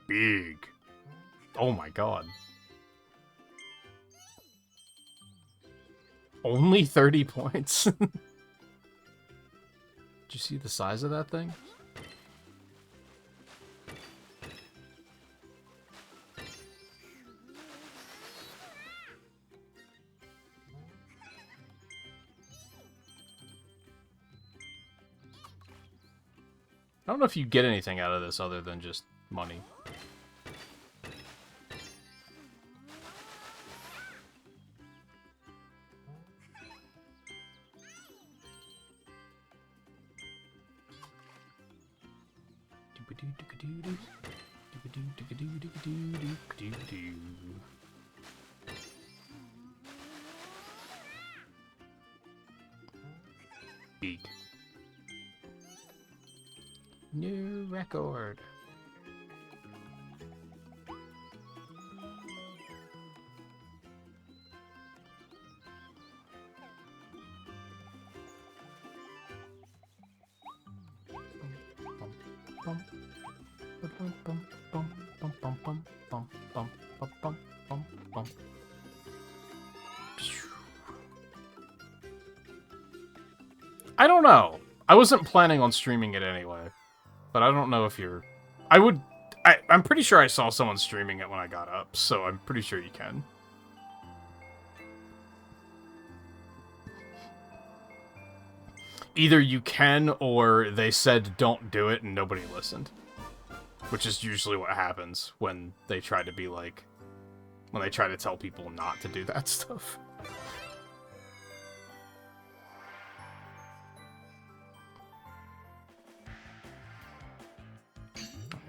Big. Oh my god. Only 30 points? Did you see the size of that thing? I don't know if you get anything out of this other than just money. Big. New record. I don't know. I wasn't planning on streaming it anyway. But I don't know if you're... I'm pretty sure I saw someone streaming it when I got up, so I'm pretty sure you can. Either you can, or they said don't do it and nobody listened. Which is usually what happens when they try to be like... when they try to tell people not to do that stuff.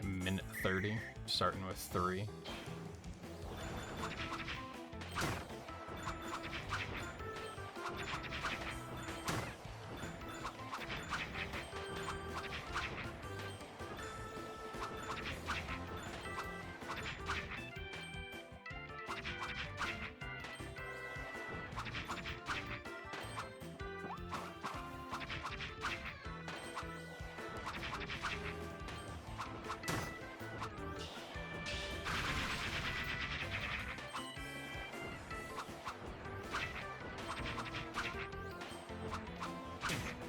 Minute 30, starting with 3.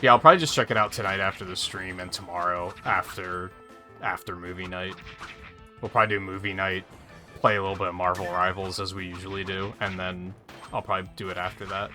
Yeah, I'll probably just check it out tonight after the stream and tomorrow after movie night. We'll probably do movie night, play a little bit of Marvel Rivals as we usually do, and then I'll probably do it after that.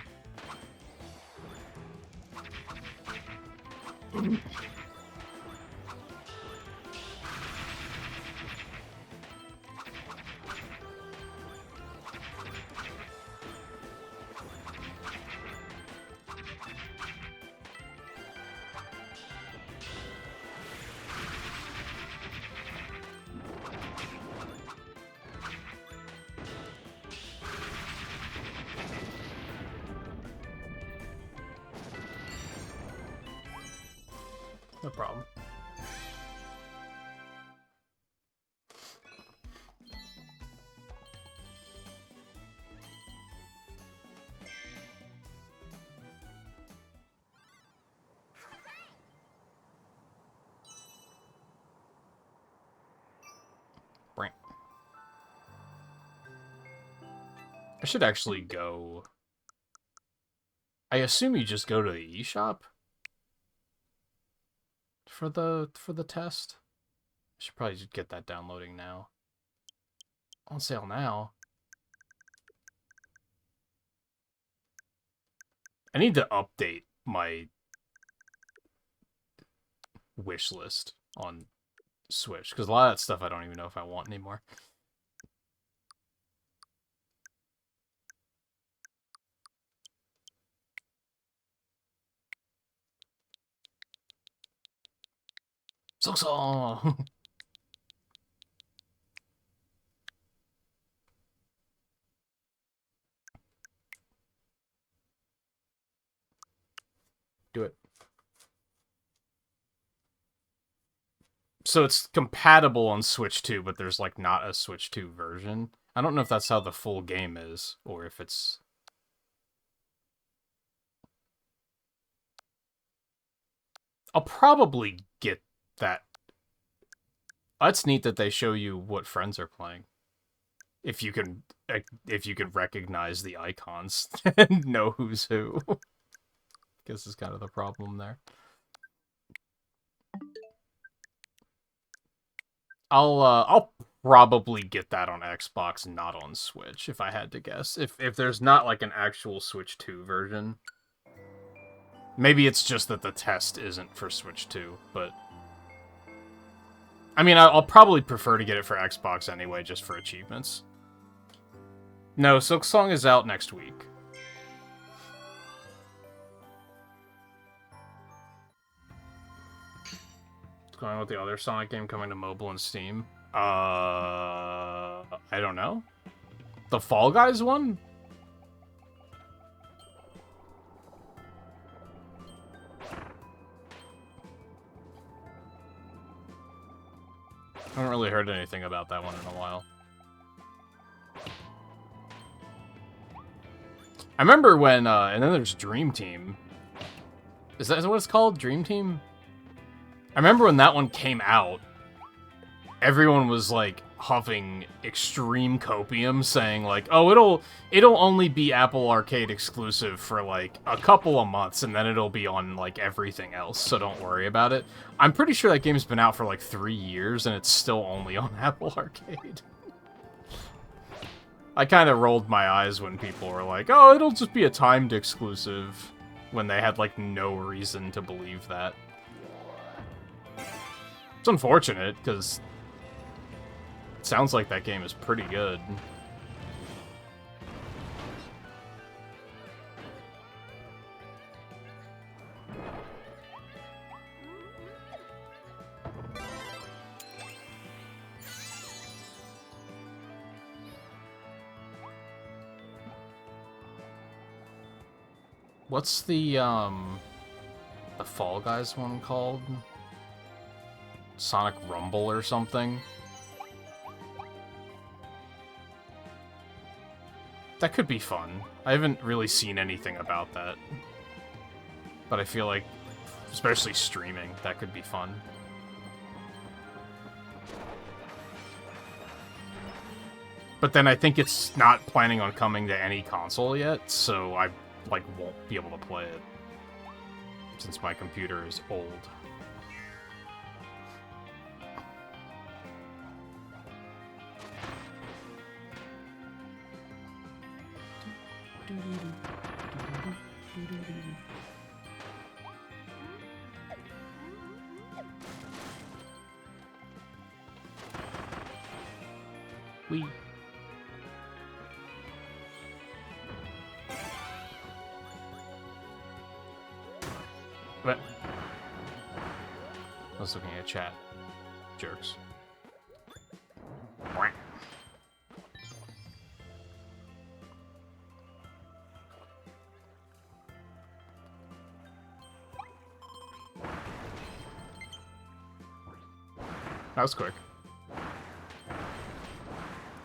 No problem. I should actually go... I assume you just go to the eShop for the test. I should probably just get that downloading now. On sale now. I need to update my wish list on Switch, because a lot of that stuff I don't even know if I want anymore. So. Do it. So it's compatible on Switch 2, but there's like not a Switch 2 version. I don't know if that's how the full game is, or if it's... I'll probably get that. That's neat that they show you what friends are playing. If you can recognize the icons and know who's who. Guess is kind of the problem there. I'll probably get that on Xbox, not on Switch, if I had to guess. If there's not like an actual Switch 2 version. Maybe it's just that the test isn't for Switch 2, but... I mean, I'll probably prefer to get it for Xbox anyway, just for achievements. No, Silksong is out next week. What's going on with the other Sonic game coming to mobile and Steam? I don't know. The Fall Guys one? I haven't really heard anything about that one in a while. I remember when, and then there's Dream Team. Is that what it's called? Dream Team? I remember when that one came out, everyone was, like, huffing extreme copium, saying, like, oh, it'll only be Apple Arcade exclusive for, like, a couple of months, and then it'll be on, like, everything else, so don't worry about it. I'm pretty sure that game's been out for, like, 3 years, and it's still only on Apple Arcade. I kind of rolled my eyes when people were like, oh, it'll just be a timed exclusive. when they had, like, no reason to believe that. It's unfortunate, because it sounds like that game is pretty good. What's the Fall Guys one called? Sonic Rumble or something? That could be fun. I haven't really seen anything about that. But I feel like, especially streaming, that could be fun. But then I think it's not planning on coming to any console yet, so I, like, won't be able to play it. Since my computer is old. Wee. What? I was looking at chat. Jerks. That was quick.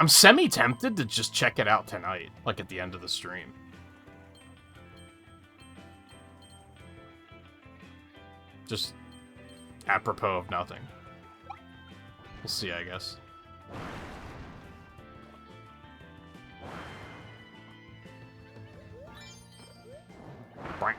I'm semi-tempted to just check it out tonight, like at the end of the stream. Just apropos of nothing. We'll see, I guess. Boing.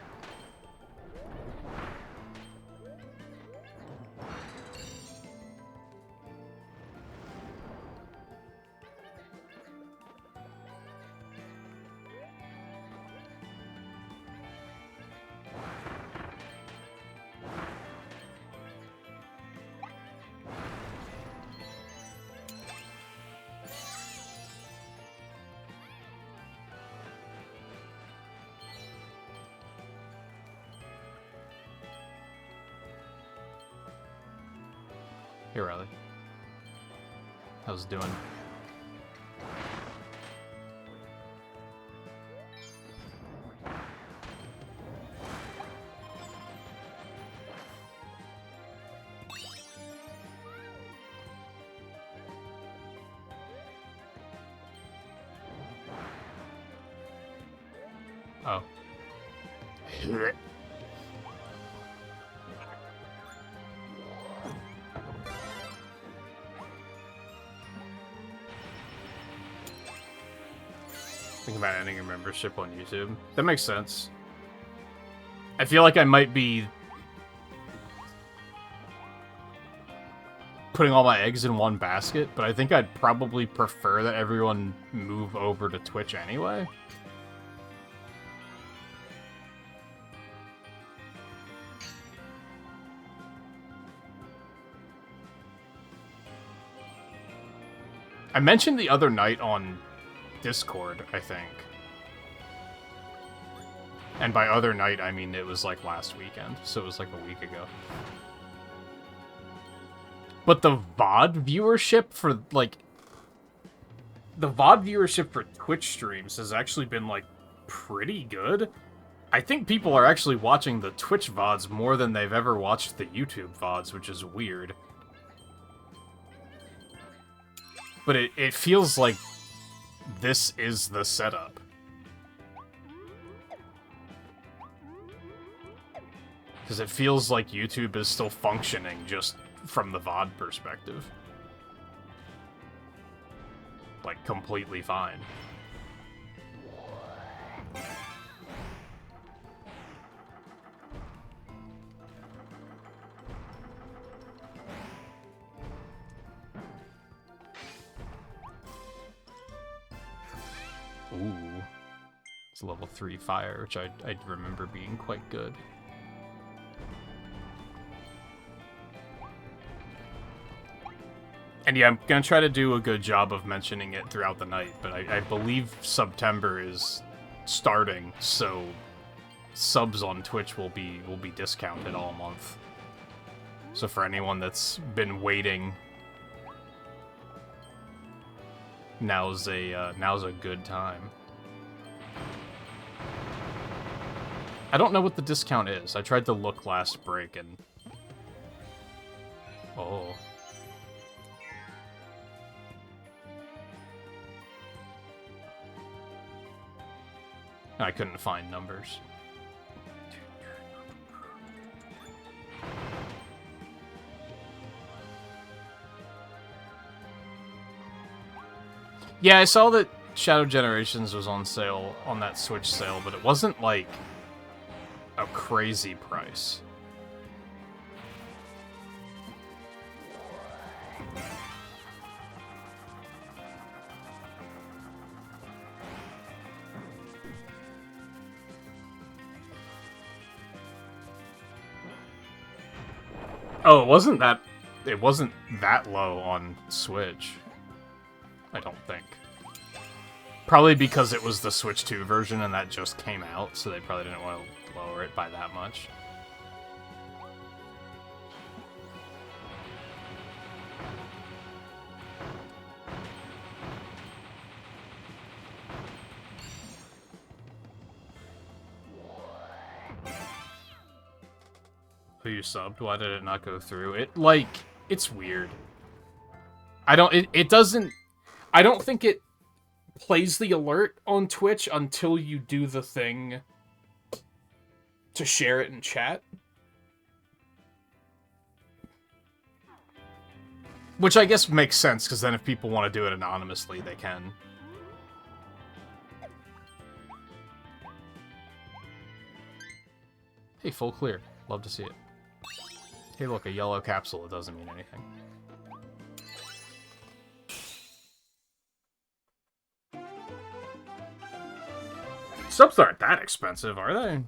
Hey, Riley. How's it doing? Oh. Thinking about ending a membership on YouTube. That makes sense. I feel like I might be putting all my eggs in one basket, but I think I'd probably prefer that everyone move over to Twitch anyway. I mentioned the other night on Discord, I think. And by other night, I mean it was like last weekend, so it was like a week ago. But the VOD viewership for, like... The VOD viewership for Twitch streams has actually been, like, pretty good. I think people are actually watching the Twitch VODs more than they've ever watched the YouTube VODs, which is weird. But it feels like this is the setup. Because it feels like YouTube is still functioning just from the VOD perspective. Like, completely fine. Ooh. It's a level 3 fire, which I remember being quite good. And yeah, I'm gonna try to do a good job of mentioning it throughout the night, but I believe September is starting, so subs on Twitch will be discounted all month. So for anyone that's been waiting, now's a good time. I don't know what the discount is. I tried to look last break and... Oh. I couldn't find numbers. Yeah, I saw that Shadow Generations was on sale on that Switch sale, but it wasn't like a crazy price. Oh, it wasn't that low on Switch. I don't think. Probably because it was the Switch 2 version and that just came out, so they probably didn't want to lower it by that much. Who you subbed? Why did it not go through? It's weird. I don't think it plays the alert on Twitch until you do the thing to share it in chat. Which I guess makes sense, because then if people want to do it anonymously, they can. Hey, full clear. Love to see it. Hey, look, a yellow capsule. It doesn't mean anything. Subs aren't that expensive, are they?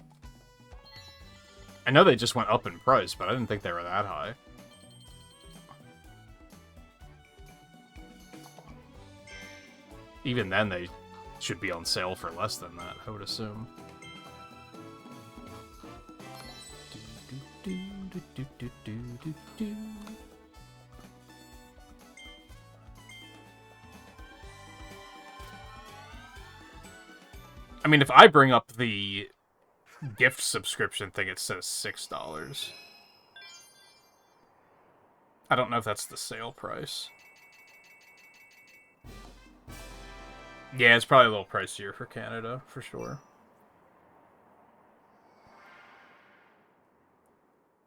I know they just went up in price, but I didn't think they were that high. Even then, they should be on sale for less than that, I would assume. I mean, if I bring up the gift subscription thing, it says $6. I don't know if that's the sale price. Yeah, it's probably a little pricier for Canada, for sure.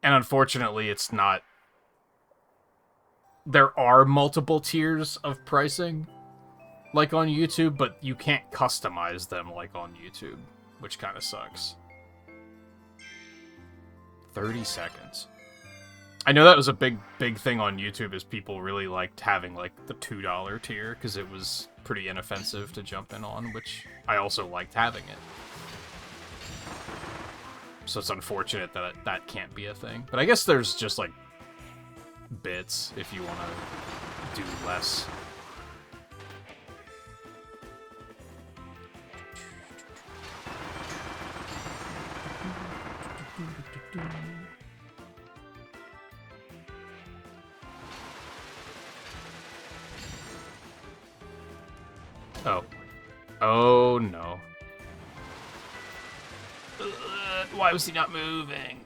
And unfortunately, it's not... There are multiple tiers of pricing, like on YouTube, but you can't customize them like on YouTube, which kind of sucks. 30 seconds. I know that was a big thing on YouTube, is people really liked having, like, the $2 tier, because it was pretty inoffensive to jump in on, which I also liked having it. So it's unfortunate that that can't be a thing. But I guess there's just, like, bits if you want to do less. Oh. Oh, no. Why was he not moving?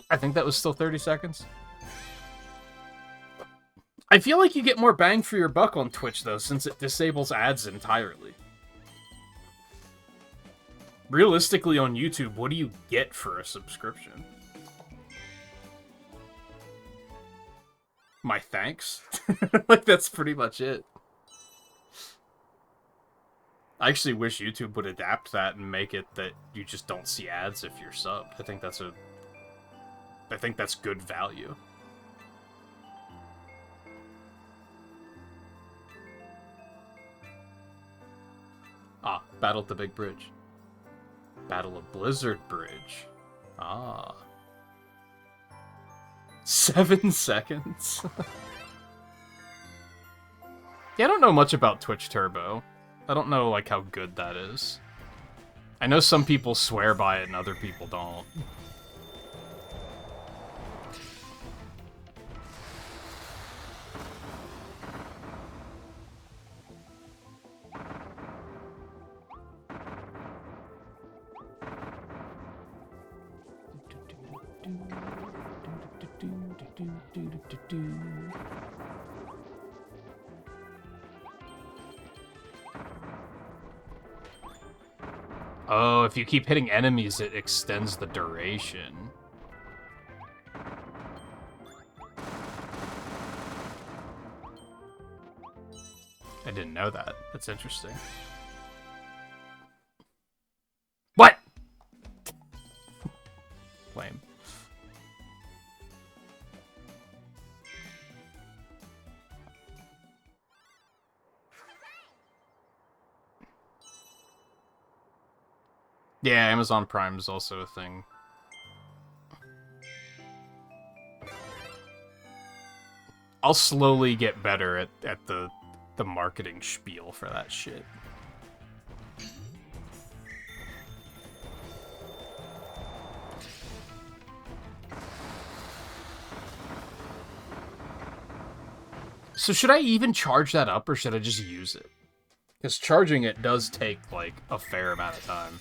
I think that was still 30 seconds. I feel like you get more bang for your buck on Twitch, though, since it disables ads entirely. Realistically, on YouTube, what do you get for a subscription? My thanks? Like, that's pretty much it. I actually wish YouTube would adapt that and make it that you just don't see ads if you're subbed. I think that's good value. Ah, Battle at the Big Bridge. Battle of Blizzard Bridge. Ah. 7 seconds? Yeah, I don't know much about Twitch Turbo. I don't know, like, how good that is. I know some people swear by it and other people don't. Oh, if you keep hitting enemies, it extends the duration. I didn't know that. That's interesting. What? Lame. Yeah, Amazon Prime is also a thing. I'll slowly get better at the marketing spiel for that shit. So should I even charge that up, or should I just use it? Because charging it does take, like, a fair amount of time.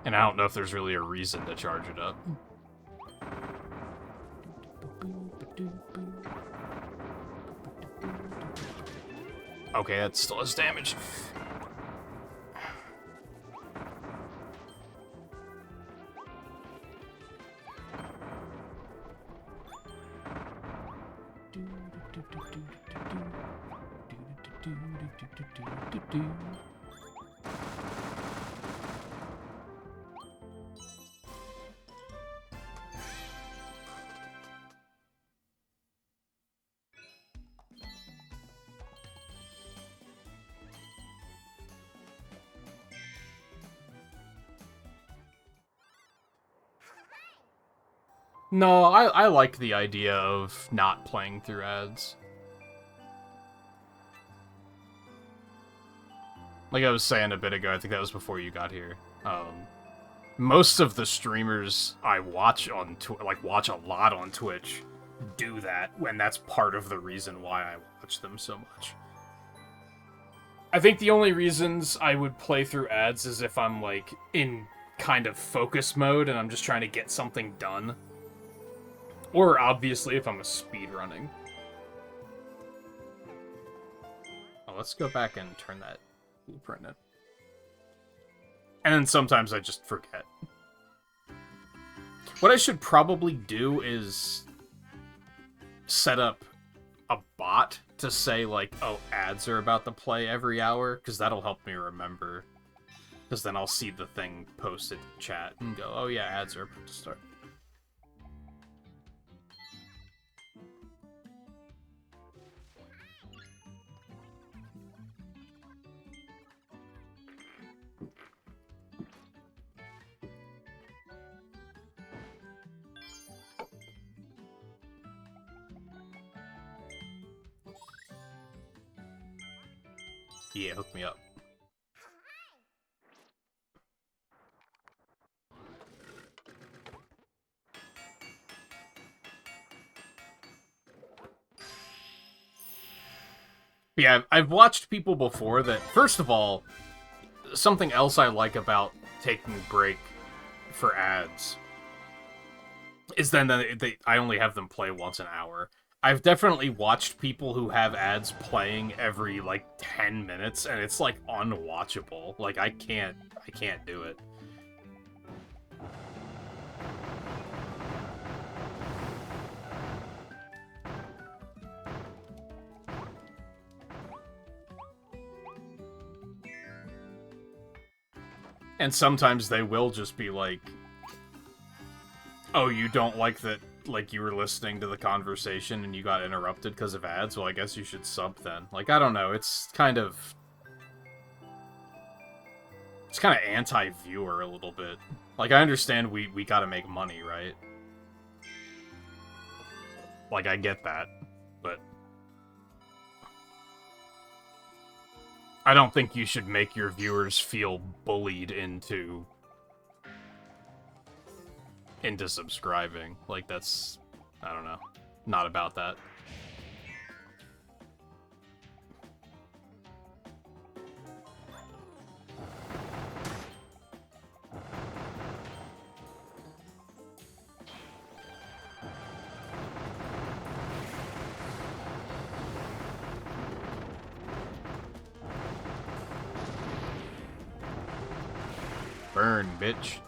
And I don't know if there's really a reason to charge it up. Okay, that still has damage. No, I like the idea of not playing through ads. Like I was saying a bit ago, I think that was before you got here. Most of the streamers I watch on watch a lot on Twitch do that, when that's part of the reason why I watch them so much. I think the only reasons I would play through ads is if I'm like in kind of focus mode and I'm just trying to get something done. Or, obviously, if I'm a speedrunning. Oh, let's go back and turn that blueprint in. And then sometimes I just forget. What I should probably do is set up a bot to say, like, oh, ads are about to play every hour, because that'll help me remember. Because then I'll see the thing posted in chat and go, oh yeah, ads are about to start. Yeah, hook me up. Yeah, I've watched people before that, first of all, something else I like about taking a break for ads is then I only have them play once an hour. I've definitely watched people who have ads playing every, like, 10 minutes, and it's, like, unwatchable. Like, I can't do it. And sometimes they will just be like, oh, you don't like that like, you were listening to the conversation and you got interrupted because of ads, well, I guess you should sub then. Like, I don't know, it's kind of anti-viewer a little bit. Like, I understand we gotta make money, right? Like, I get that, but I don't think you should make your viewers feel bullied into subscribing. Like, that's, I don't know, not about that. Burn, bitch.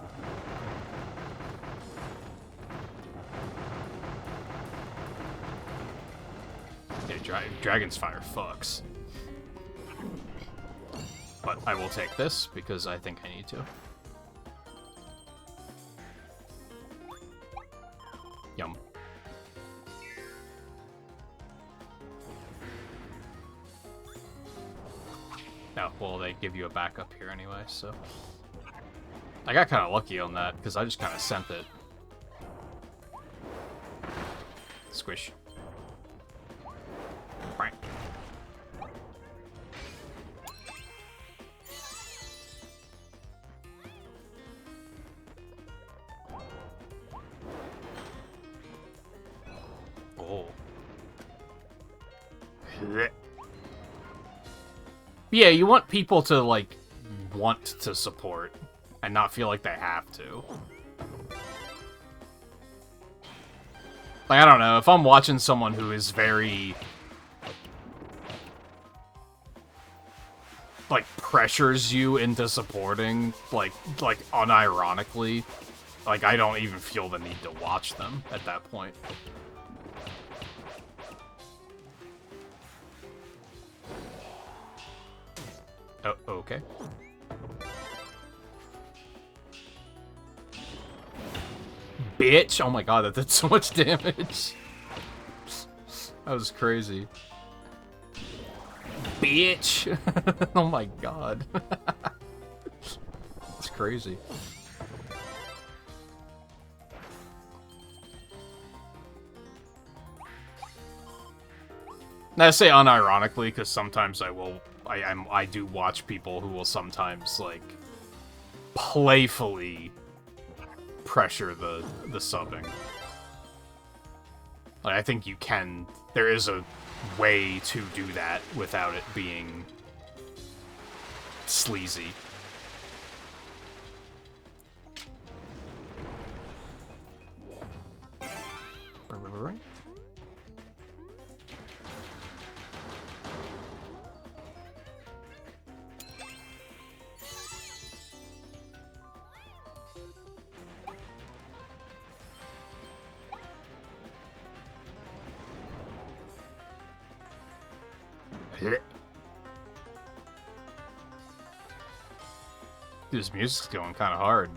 Yeah, Dragon's Fire fucks. But I will take this, because I think I need to. Yum. Oh, well, they give you a backup here anyway, so... I got kind of lucky on that, because I just kind of sent it. Squish. Right. Oh. Yeah, you want people to, like, want to support. And not feel like they have to. Like, I don't know, if I'm watching someone who is very... like, pressures you into supporting, like unironically, like, I don't even feel the need to watch them at that point. Oh, okay. Bitch! Oh my god, that did so much damage. That was crazy. Bitch! Oh my god. It's crazy. Now, I say unironically, because sometimes I do watch people who will sometimes, like, playfully pressure the subbing. Like, I think you can... There is a way to do that without it being sleazy. Dude, this music's going kind of hard.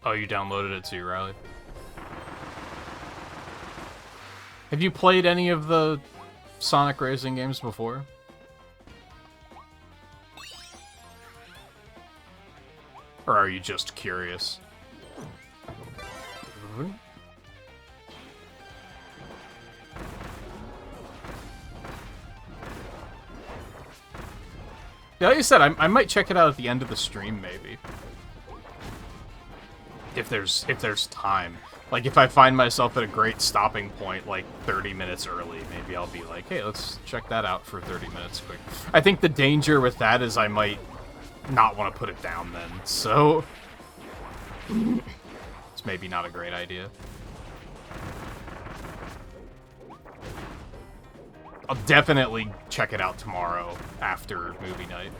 Oh, you downloaded it too, Riley? Have you played any of the Sonic racing games before? Or are you just curious? Yeah, like I said, I might check it out at the end of the stream, maybe. If there's time. Like, if I find myself at a great stopping point, like, 30 minutes early, maybe I'll be like, hey, let's check that out for 30 minutes quick. I think the danger with that is I might not want to put it down then, so... It's maybe not a great idea. I'll definitely check it out tomorrow after movie night.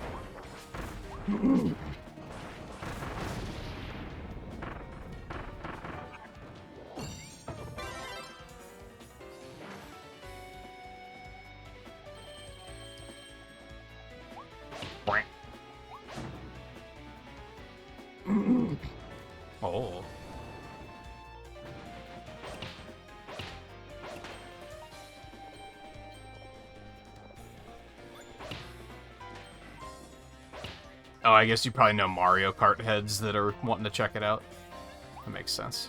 Oh, I guess you probably know Mario Kart heads that are wanting to check it out. That makes sense.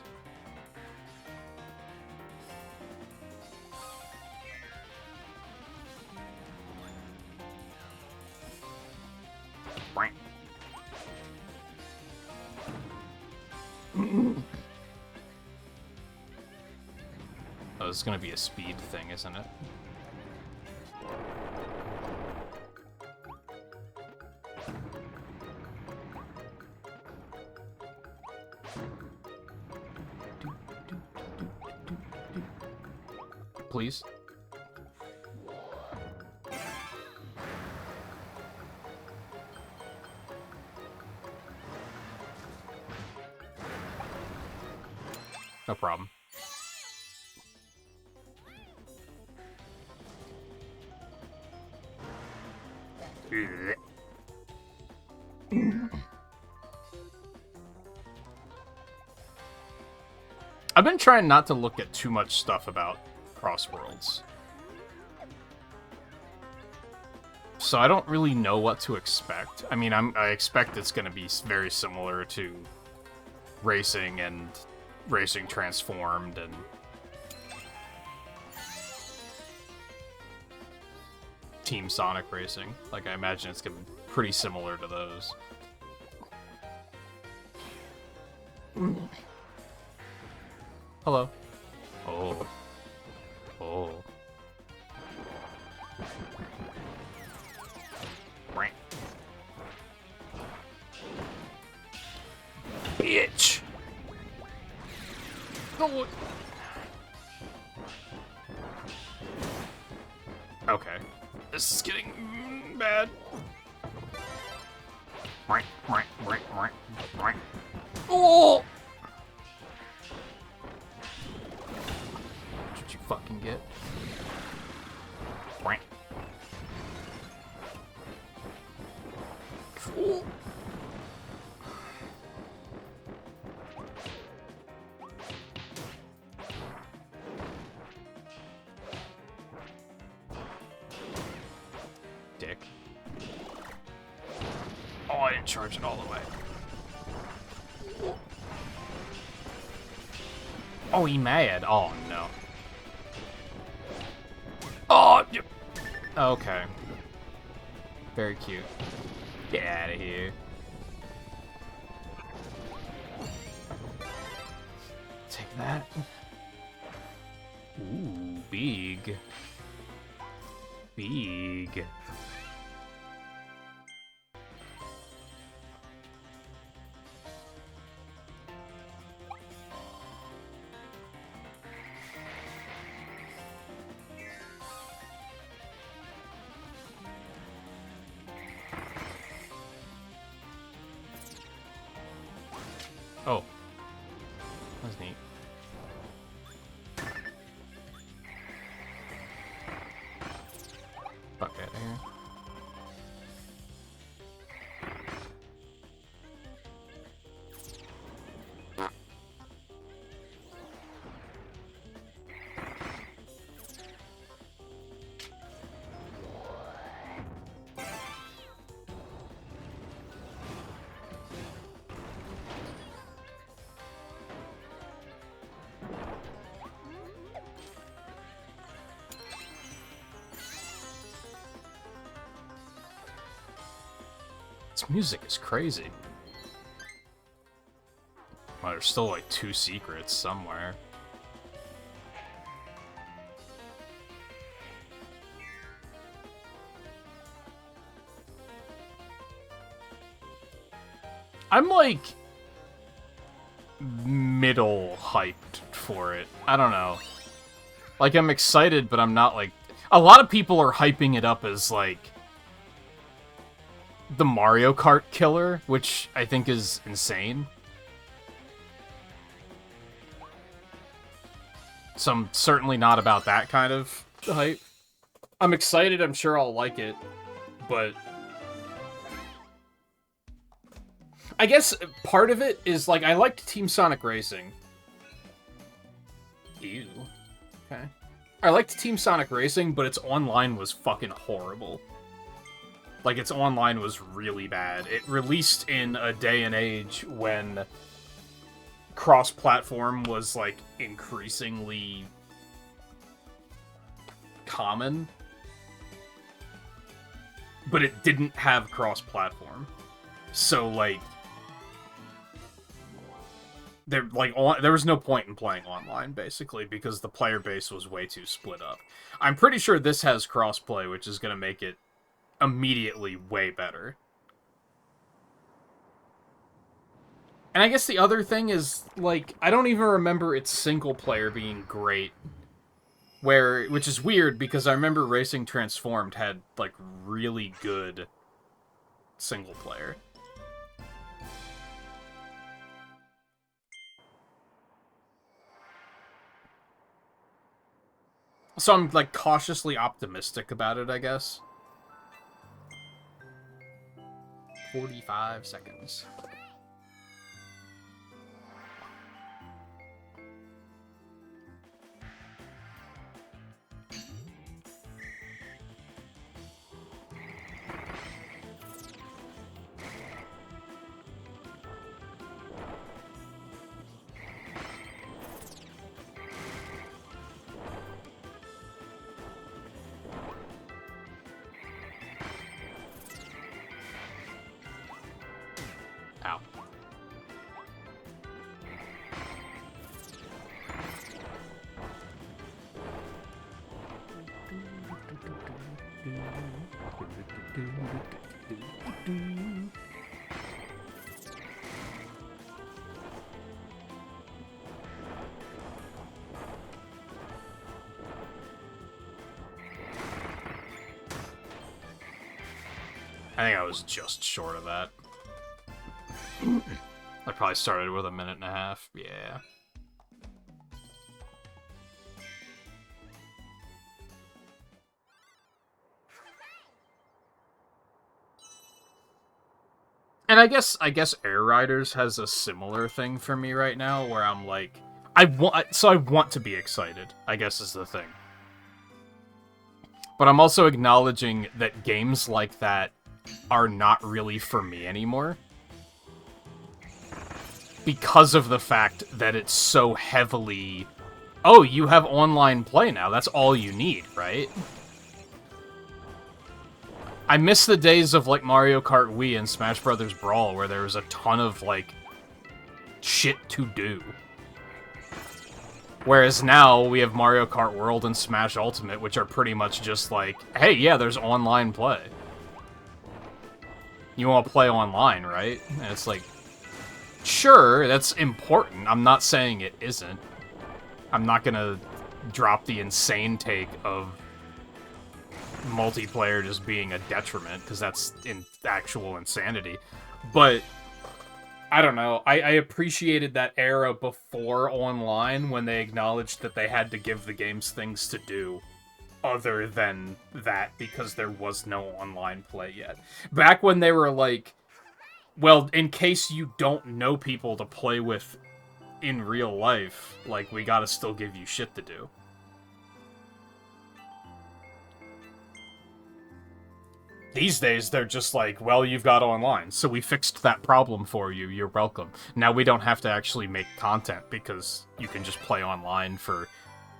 Oh, it's gonna be a speed thing, isn't it? Please. No problem. I've been trying not to look at too much stuff about Crossworlds. So I don't really know what to expect. I mean, I expect it's going to be very similar to Racing and Racing Transformed and Team Sonic Racing. Like, I imagine it's going to be pretty similar to those. Hello. Oh. Oh. Bitch. Oh. Okay. This is getting bad. Oh. What you fucking get? Oh. Dick. Oh, I didn't charge it all the way. Oh, he mad. Oh, no. Oh, okay. Very cute. Get out of here. Take that. Ooh, big. Big. Oh. That's neat. Fuck out of here. This music is crazy. Well, there's still like 2 secrets somewhere. I'm like middle hyped for it. I don't know. Like, I'm excited, but I'm not like... A lot of people are hyping it up as like the Mario Kart killer, which I think is insane. So I'm certainly not about that kind of hype. I'm excited, I'm sure I'll like it, but... I guess part of it is, like, I liked Team Sonic Racing. Ew. Okay. I liked Team Sonic Racing, but its online was fucking horrible. Like, its online was really bad. It released in a day and age when cross-platform was, like, increasingly common. But it didn't have cross-platform. So, like, there was no point in playing online, basically, because the player base was way too split up. I'm pretty sure this has crossplay, which is going to make it immediately way better. And I guess the other thing is, like, I don't even remember its single player being great. Which is weird, because I remember Racing Transformed had, like, really good single player. So I'm, like, cautiously optimistic about it, I guess. 45 seconds. Ow. I think I was just short of that. I probably started with a minute and a half. Yeah. And I guess Air Riders has a similar thing for me right now, where I'm like, I want to be excited, I guess is the thing. But I'm also acknowledging that games like that are not really for me anymore. Because of the fact that it's so heavily, oh, you have online play now, that's all you need, right? I miss the days of, like, Mario Kart Wii and Smash Bros. Brawl, where there was a ton of, like, shit to do. Whereas now, we have Mario Kart World and Smash Ultimate, which are pretty much just like, hey, yeah, there's online play. You want to play online, right? And it's like, sure, that's important. I'm not saying it isn't. I'm not gonna drop the insane take of multiplayer just being a detriment, because that's actual insanity. But I don't know. I appreciated that era before online, when they acknowledged that they had to give the games things to do other than that, because there was no online play yet. Back when they were like, well, in case you don't know people to play with in real life, like, we gotta still give you shit to do. These days, they're just like, well, you've got online, so we fixed that problem for you, you're welcome. Now we don't have to actually make content, because you can just play online for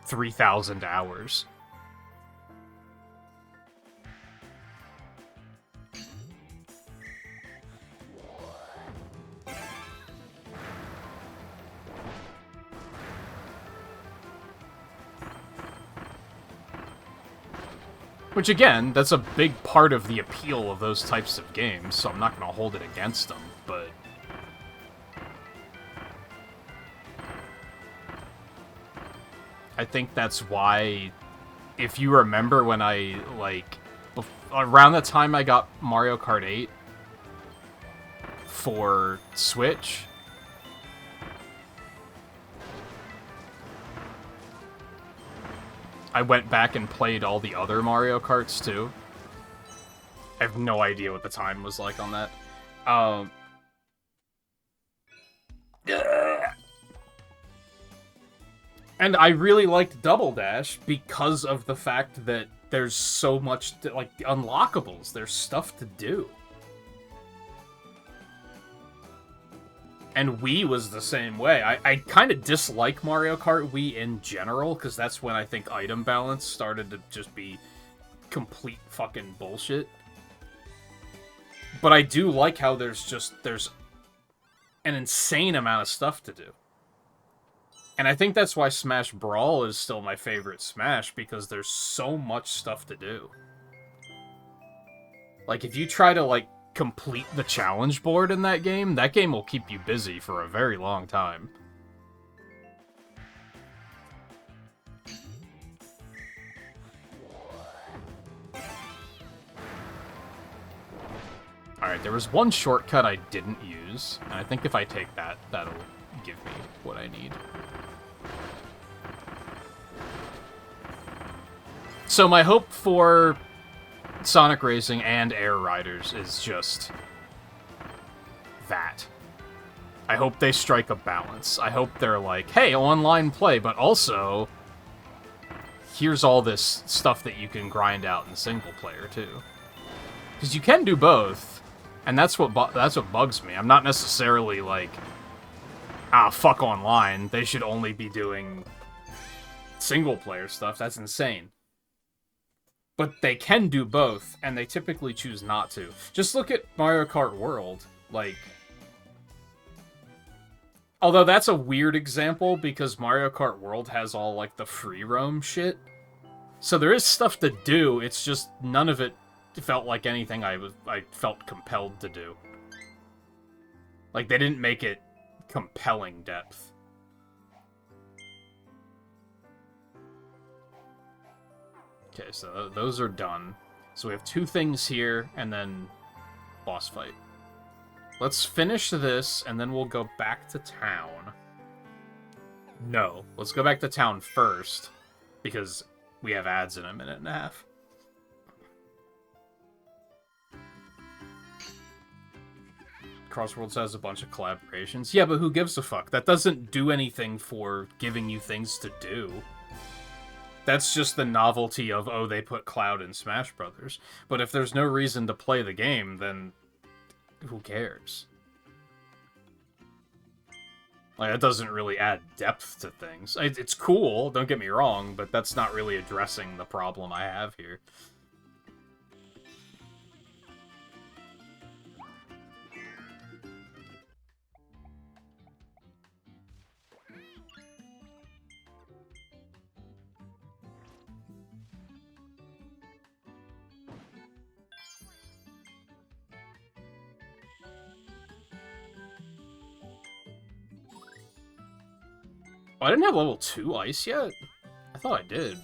3,000 hours. Which, again, that's a big part of the appeal of those types of games, so I'm not going to hold it against them, but I think that's why, if you remember when I, like, around the time I got Mario Kart 8 for Switch, I went back and played all the other Mario Karts, too. I have no idea what the time was like on that. And I really liked Double Dash because of the fact that there's so much, like, the unlockables. There's stuff to do. And Wii was the same way. I kind of dislike Mario Kart Wii in general, because that's when I think item balance started to just be complete fucking bullshit. But I do like how there's an insane amount of stuff to do. And I think that's why Smash Brawl is still my favorite Smash, because there's so much stuff to do. Like, if you try to, like, complete the challenge board in that game will keep you busy for a very long time. Alright, there was one shortcut I didn't use, and I think if I take that, that'll give me what I need. So my hope for Sonic Racing and Air Riders is just that. I hope they strike a balance. I hope they're like, hey, online play, but also here's all this stuff that you can grind out in single player too. Because you can do both, and that's what bugs me. I'm not necessarily like, fuck online. They should only be doing single player stuff. That's insane. But they can do both, and they typically choose not to. Just look at Mario Kart World. Like, although that's a weird example, because Mario Kart World has all, like, the free roam shit. So there is stuff to do, it's just none of it felt like anything I felt compelled to do. Like, they didn't make it compelling depth. Okay, so those are done. So we have 2 things here, and then boss fight. Let's finish this, and then we'll go back to town. No, let's go back to town first, because we have ads in a minute and a half. Crossworlds has a bunch of collaborations. Yeah, but who gives a fuck? That doesn't do anything for giving you things to do. That's just the novelty of, oh, they put Cloud in Smash Brothers. But if there's no reason to play the game, then who cares? Like, that doesn't really add depth to things. It's cool, don't get me wrong, but that's not really addressing the problem I have here. Oh, I didn't have level 2 ice yet? I thought I did.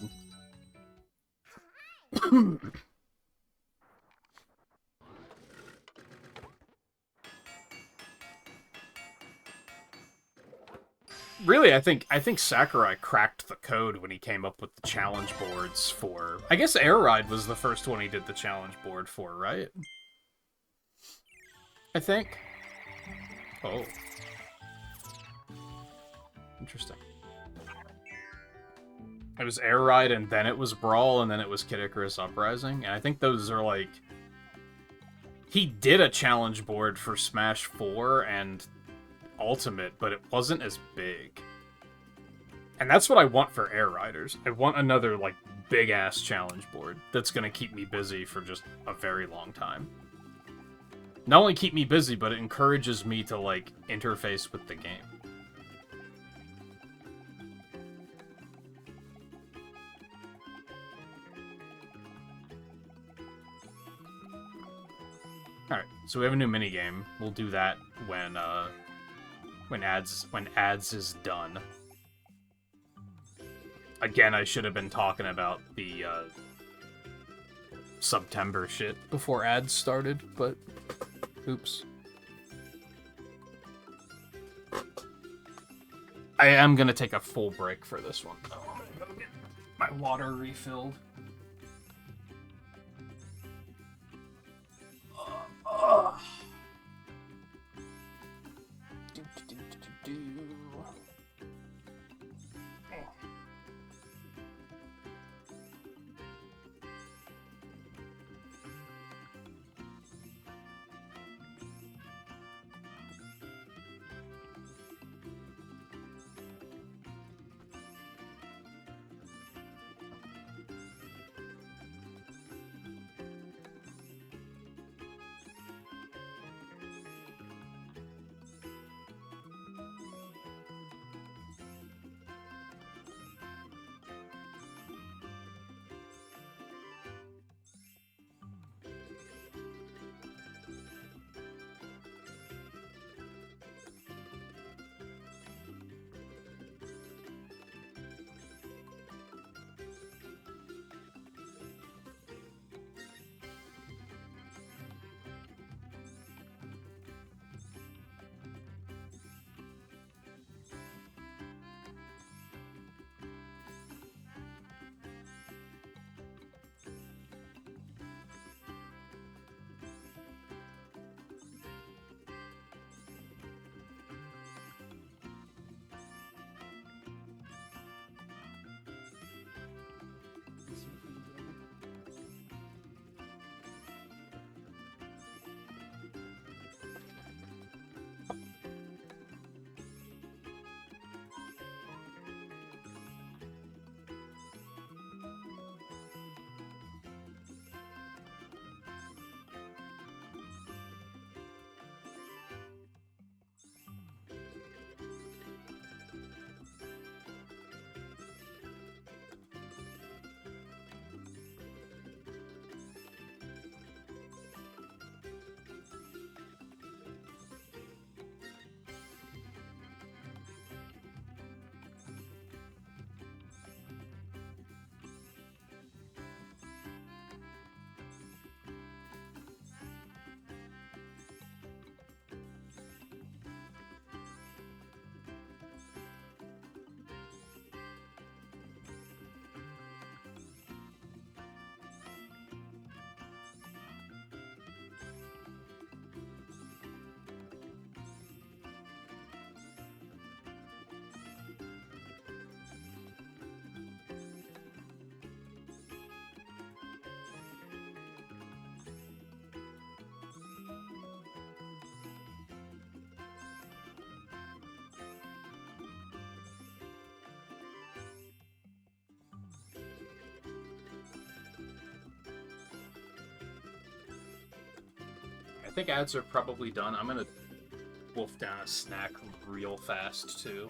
Really, I think Sakurai cracked the code when he came up with the challenge boards for... I guess Air Ride was the first one he did the challenge board for, right? I think. Oh. Interesting. It was Air Ride, and then it was Brawl, and then it was Kid Icarus Uprising. And I think those are, like... He did a challenge board for Smash 4 and Ultimate, but it wasn't as big. And that's what I want for Air Riders. I want another, like, big-ass challenge board that's gonna keep me busy for just a very long time. Not only keep me busy, but it encourages me to, like, interface with the game. Alright, so we have a new minigame. We'll do that when ads is done. Again, I should have been talking about the September shit before ads started, but oops. I am gonna take a full break for this one, though. I'm gonna go get my water refilled. I think ads are probably done. I'm gonna wolf down a snack real fast, too.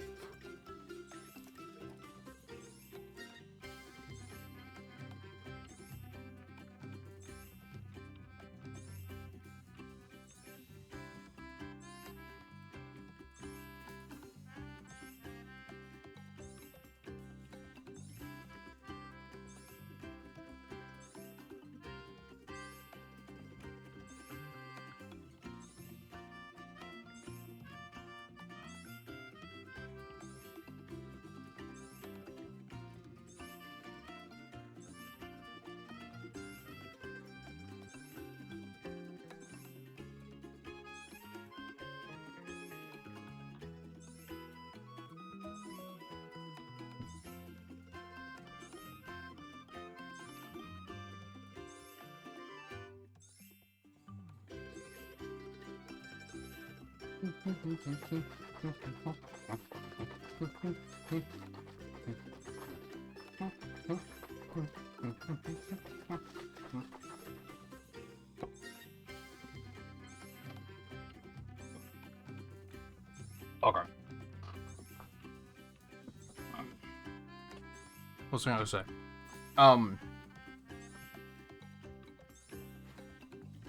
Okay. What's I gonna say?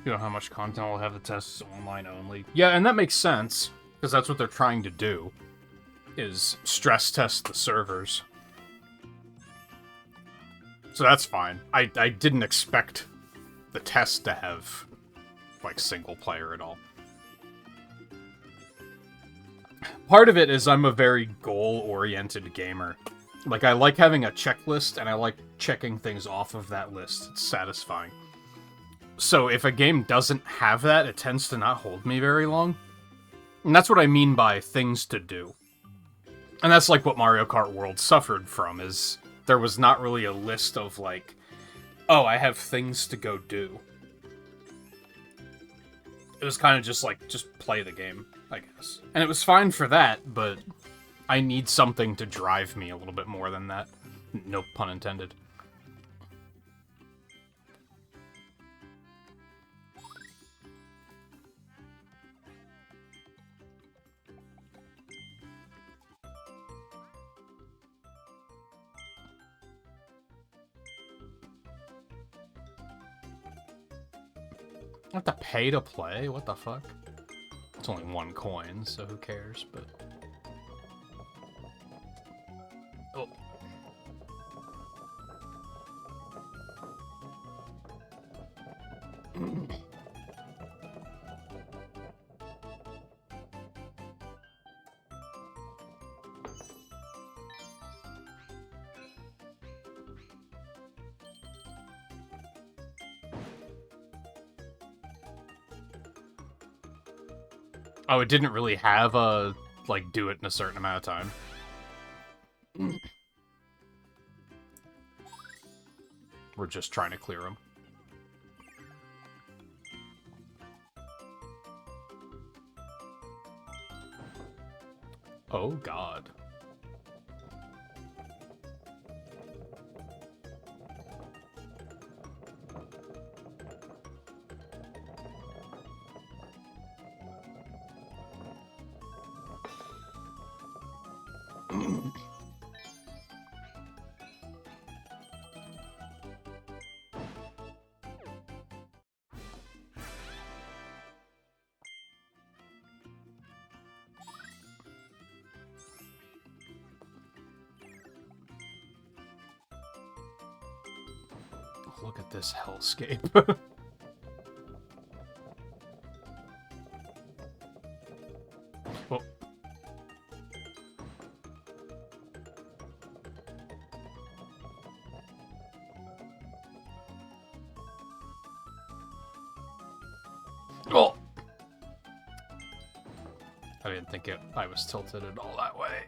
You know how much content will have the tests online only. Yeah, and that makes sense, because that's what they're trying to do, is stress test the servers. So that's fine. I didn't expect the test to have, like, single player at all. Part of it is I'm a very goal-oriented gamer. Like, I like having a checklist, and I like checking things off of that list. It's satisfying. So if a game doesn't have that, it tends to not hold me very long. And that's what I mean by things to do. And that's like what Mario Kart World suffered from, is there was not really a list of like, oh, I have things to go do. It was kind of just like, just play the game, I guess. And it was fine for that, but I need something to drive me a little bit more than that. No pun intended. I have to pay to play? What the fuck? It's only 1 coin, so who cares, but... Oh. Oh, it didn't really have a, like, do it in a certain amount of time. We're just trying to clear them. Oh, God. Look at this hellscape. Oh. Oh! I didn't think I was tilted at all that way.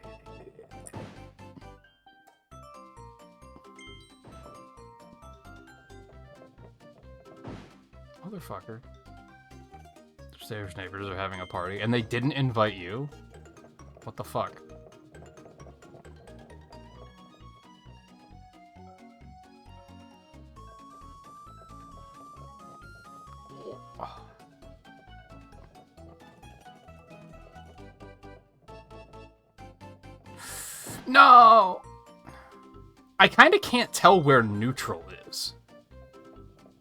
Motherfucker. Upstairs neighbors are having a party, and they didn't invite you? What the fuck? No! I kind of can't tell where neutral is.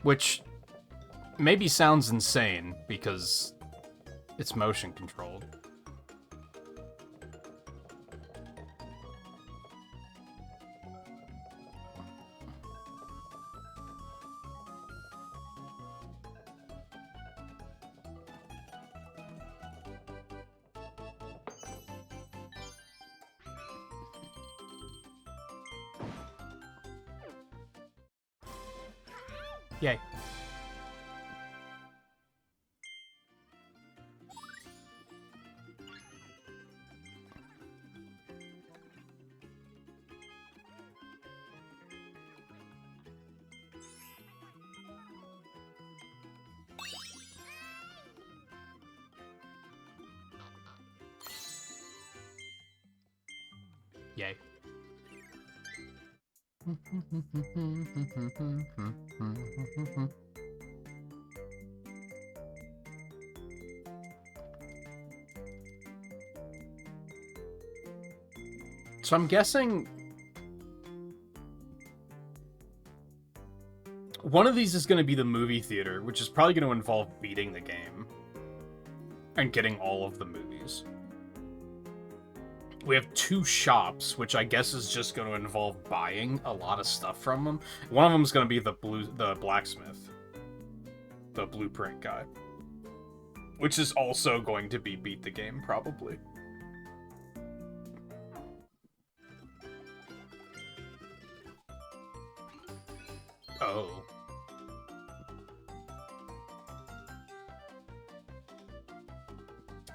Which maybe sounds insane, because it's motion controlled. Yay. Yay. So I'm guessing one of these is going to be the movie theater, which is probably going to involve beating the game and getting all of the movies. We have 2 shops, which I guess is just going to involve buying a lot of stuff from them. One of them is going to be the blacksmith, the blueprint guy, which is also going to be beat the game, probably. Oh.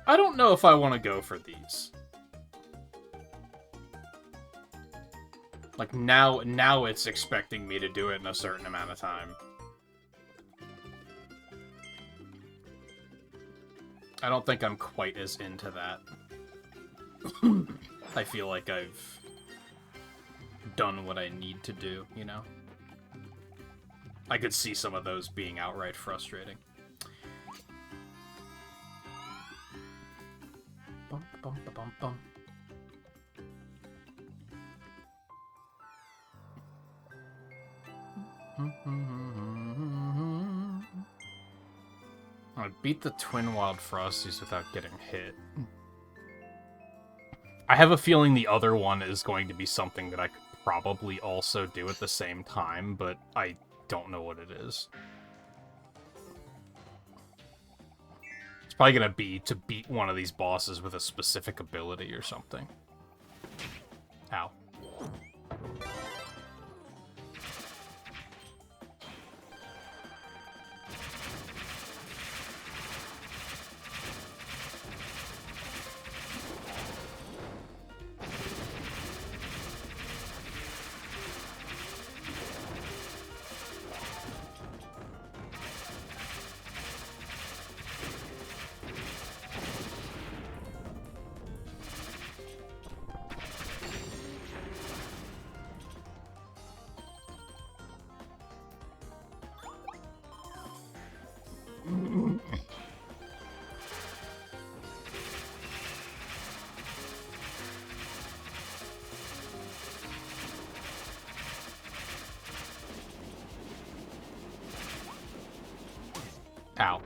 I don't know if I want to go for these. Like, now it's expecting me to do it in a certain amount of time. I don't think I'm quite as into that. I feel like I've done what I need to do, you know? I could see some of those being outright frustrating. Bum, bum, bum, bum. I beat the Twin Wild Frosties without getting hit. I have a feeling the other one is going to be something that I could probably also do at the same time, but I don't know what it is. It's probably going to be to beat one of these bosses with a specific ability or something. Ow. Ow.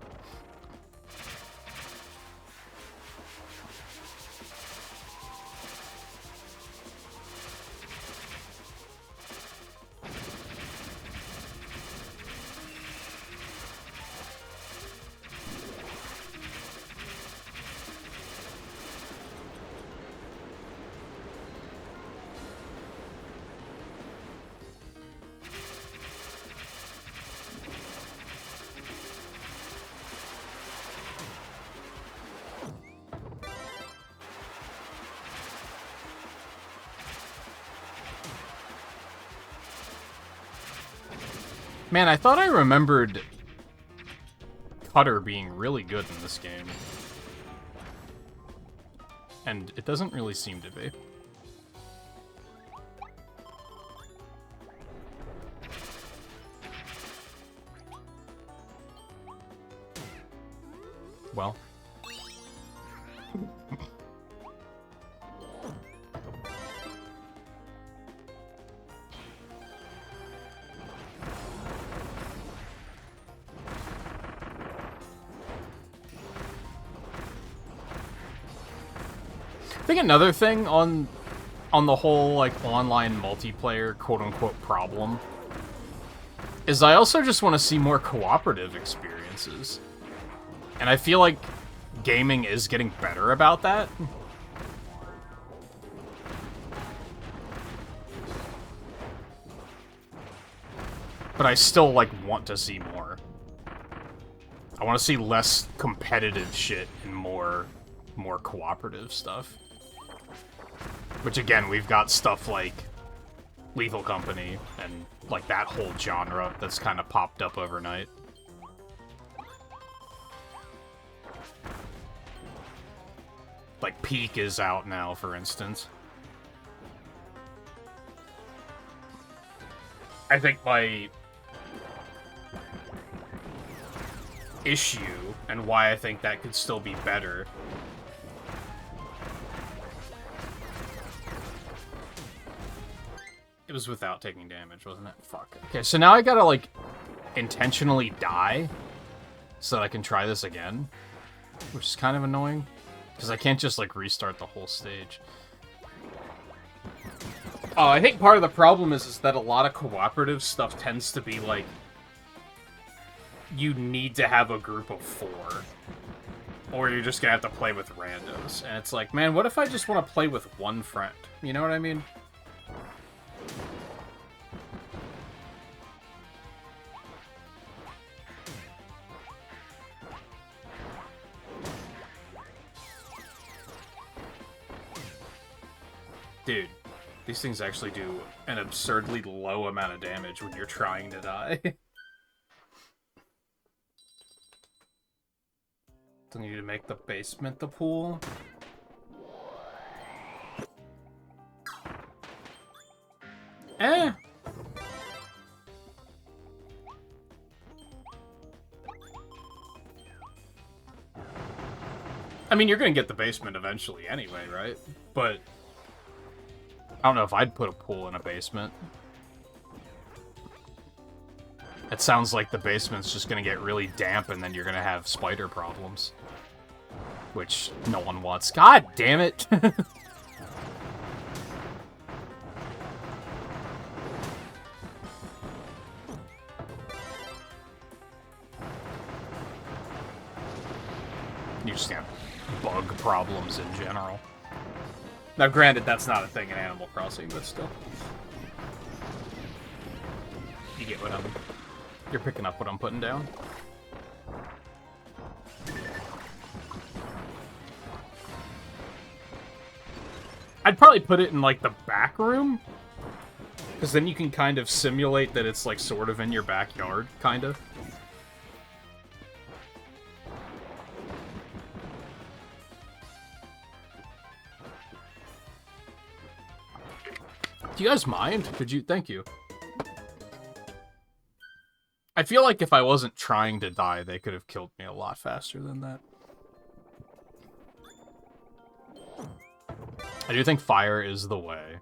Man, I thought I remembered Cutter being really good in this game. And it doesn't really seem to be. Well. think another thing on the whole, like, online multiplayer quote-unquote problem is I also just want to see more cooperative experiences. And I feel like gaming is getting better about that. But I still, like, want to see more. I want to see less competitive shit and more cooperative stuff. Which, again, we've got stuff like Lethal Company and, like, that whole genre that's kind of popped up overnight. Like, Peak is out now, for instance. I think my issue, and why I think that could still be better, it was without taking damage, wasn't it? Fuck. Okay, so now I gotta, like, intentionally die so that I can try this again, which is kind of annoying, because I can't just, like, restart the whole stage. I think part of the problem is that a lot of cooperative stuff tends to be, like, you need to have a group of 4. Or you're just gonna have to play with randos. And it's like, man, what if I just want to play with one friend? You know what I mean? Dude, these things actually do an absurdly low amount of damage when you're trying to die. Do I need to make the basement the pool? Eh! I mean, you're gonna get the basement eventually anyway, right? But I don't know if I'd put a pool in a basement. It sounds like the basement's just gonna get really damp and then you're gonna have spider problems. Which no one wants. God damn it! You just have bug problems in general. Now, granted, that's not a thing in Animal Crossing, but still. You get what you're picking up what I'm putting down. I'd probably put it in, like, the back room. Because then you can kind of simulate that it's, like, sort of in your backyard, kind of. Do you guys mind? Could you? Thank you. I feel like if I wasn't trying to die, they could have killed me a lot faster than that. I do think fire is the way.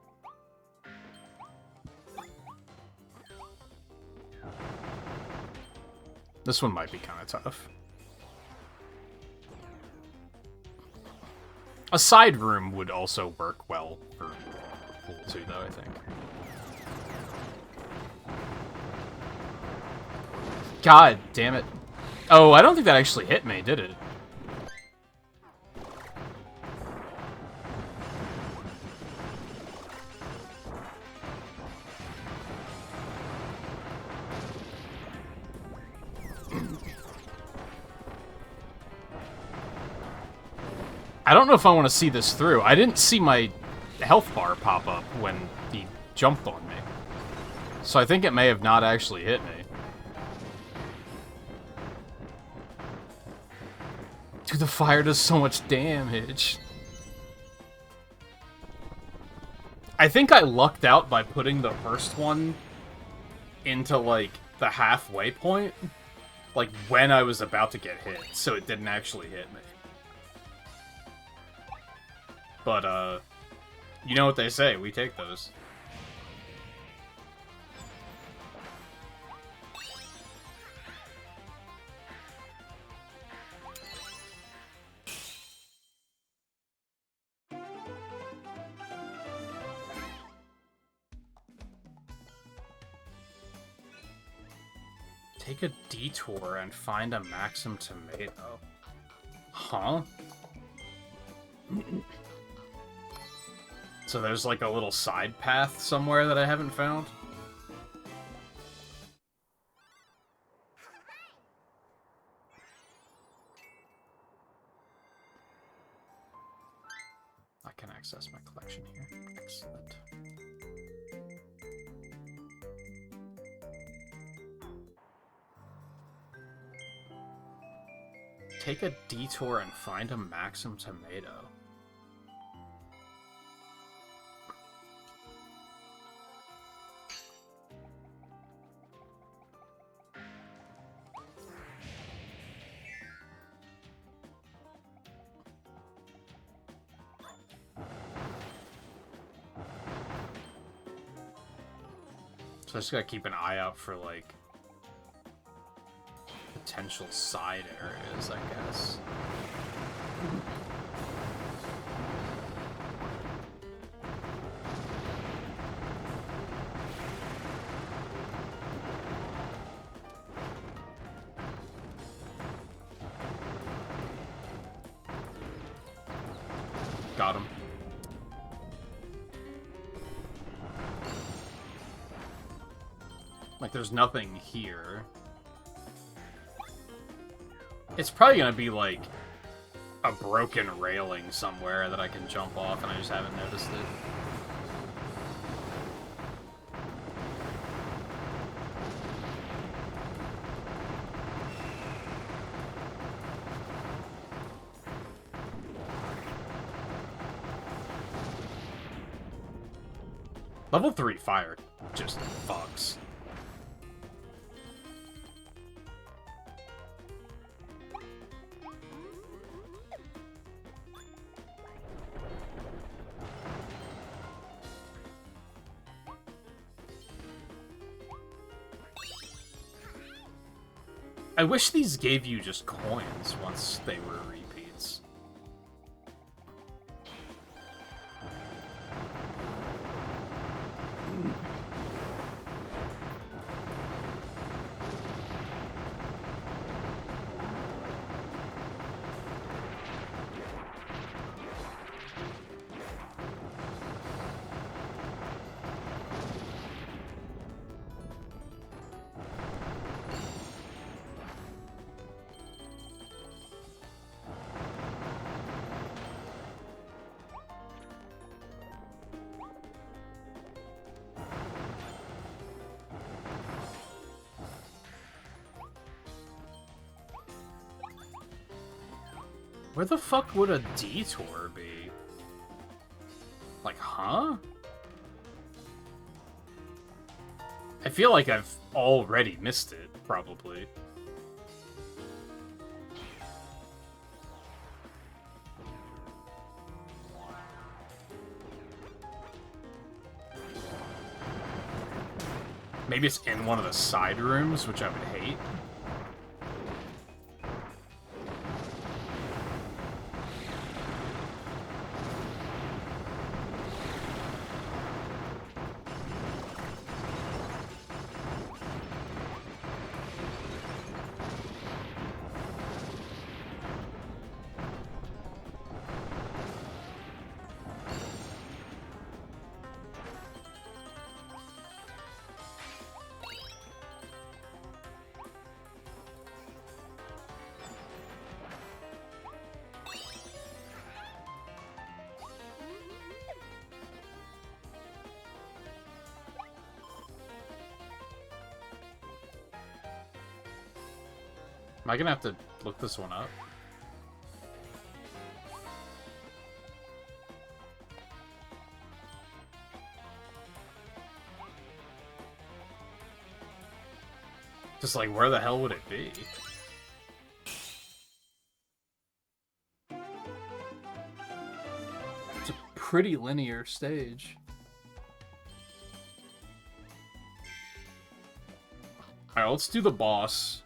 This one might be kind of tough. A side room would also work well for pool too, though, I think. God damn it. Oh, I don't think that actually hit me, did it? I don't know if I want to see this through. I didn't see my health bar pop up when he jumped on me. So I think it may have not actually hit me. Dude, the fire does so much damage. I think I lucked out by putting the first one into, like, the halfway point. Like, when I was about to get hit, so it didn't actually hit me. But, you know what they say, we take those. Take a detour and find a Maxim tomato. Huh? So there's like a little side path somewhere that I haven't found? I can access my collection here. Excellent. Take a detour and find a Maxim tomato. So I just gotta keep an eye out for, like, potential side areas, I guess. Got him. Like, there's nothing here. It's probably gonna be, like, a broken railing somewhere that I can jump off, and I just haven't noticed it. Level 3 fire just fucks. I wish these gave you just coins once they were repeats. Where the fuck would a detour be? Like, huh? I feel like I've already missed it, probably. Maybe it's in one of the side rooms, which I would hate. Am I gonna have to look this one up? Just like, where the hell would it be? It's a pretty linear stage. Alright, let's do the boss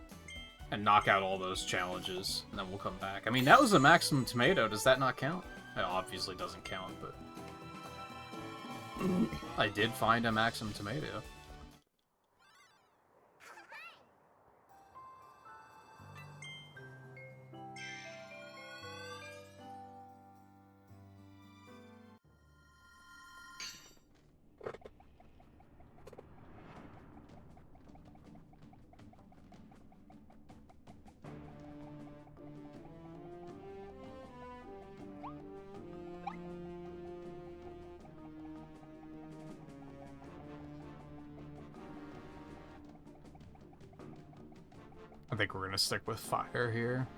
and knock out all those challenges, and then we'll come back. I mean, that was a Maximum Tomato. Does that not count? It obviously doesn't count, but... I did find a Maximum Tomato. I think we're gonna stick with fire here.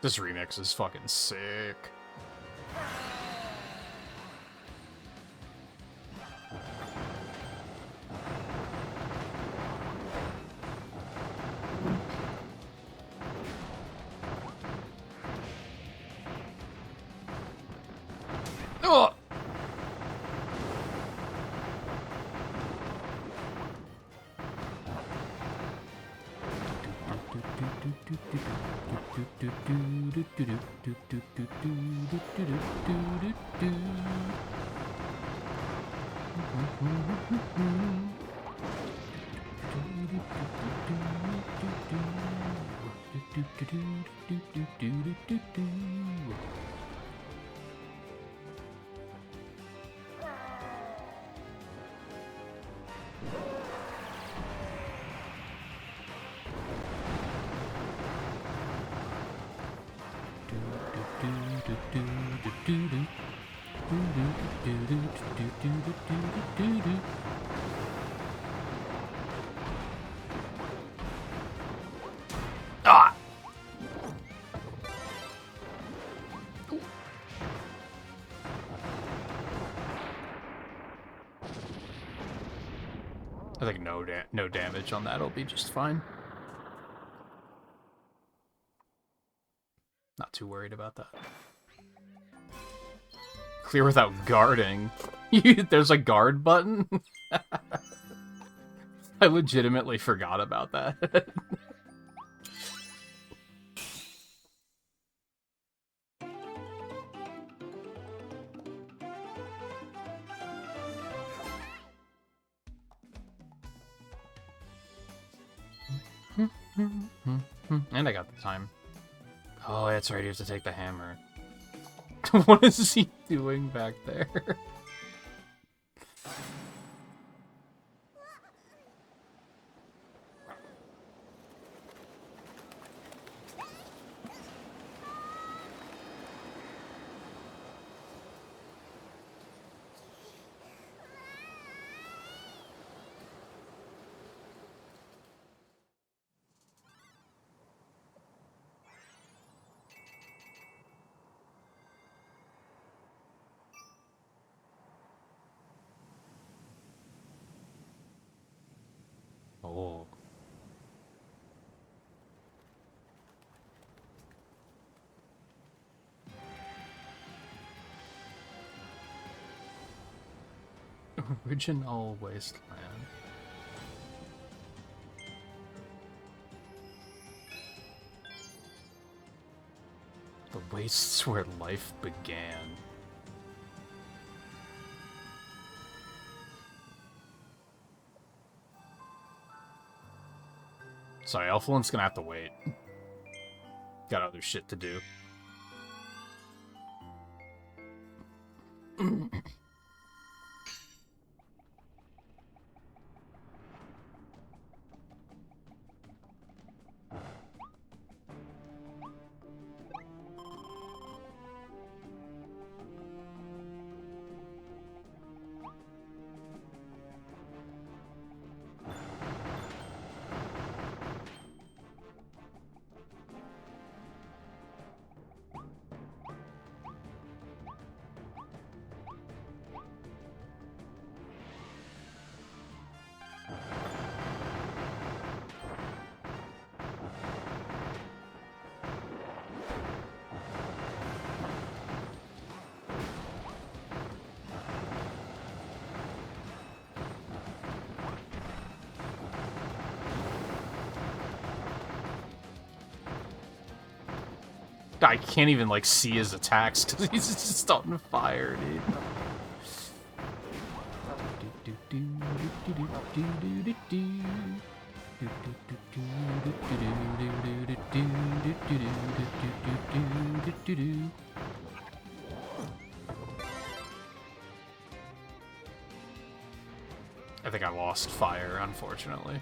This remix is fucking sick. Oh! Ah! I think no damage on that'll be just fine. Not too worried about that. Clear without guarding. There's a guard button? I legitimately forgot about that. And I got the time. Oh, that's right, you have to take the hammer. What is he doing back there? Oh. Original wasteland. The wastes where life began. Sorry, Elflin's gonna have to wait. Got other shit to do. I can't even, like, see his attacks because he's just on fire, dude. I think I lost fire, unfortunately.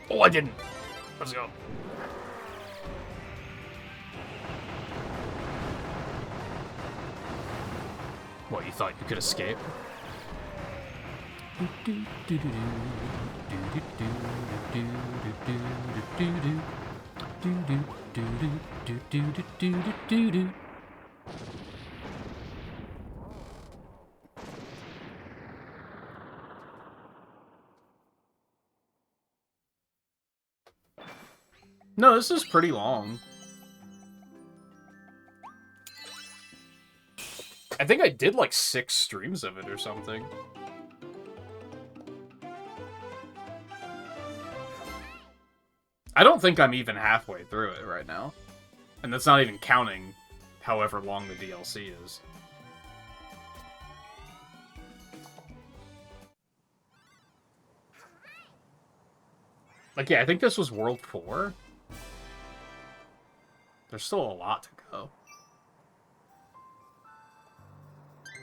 Oh, I didn't. Let's go. What, you thought you could escape? No, this is pretty long. I think I did like 6 streams of it or something. I don't think I'm even halfway through it right now. And that's not even counting however long the DLC is. Like, yeah, I think this was World 4. There's still a lot to go.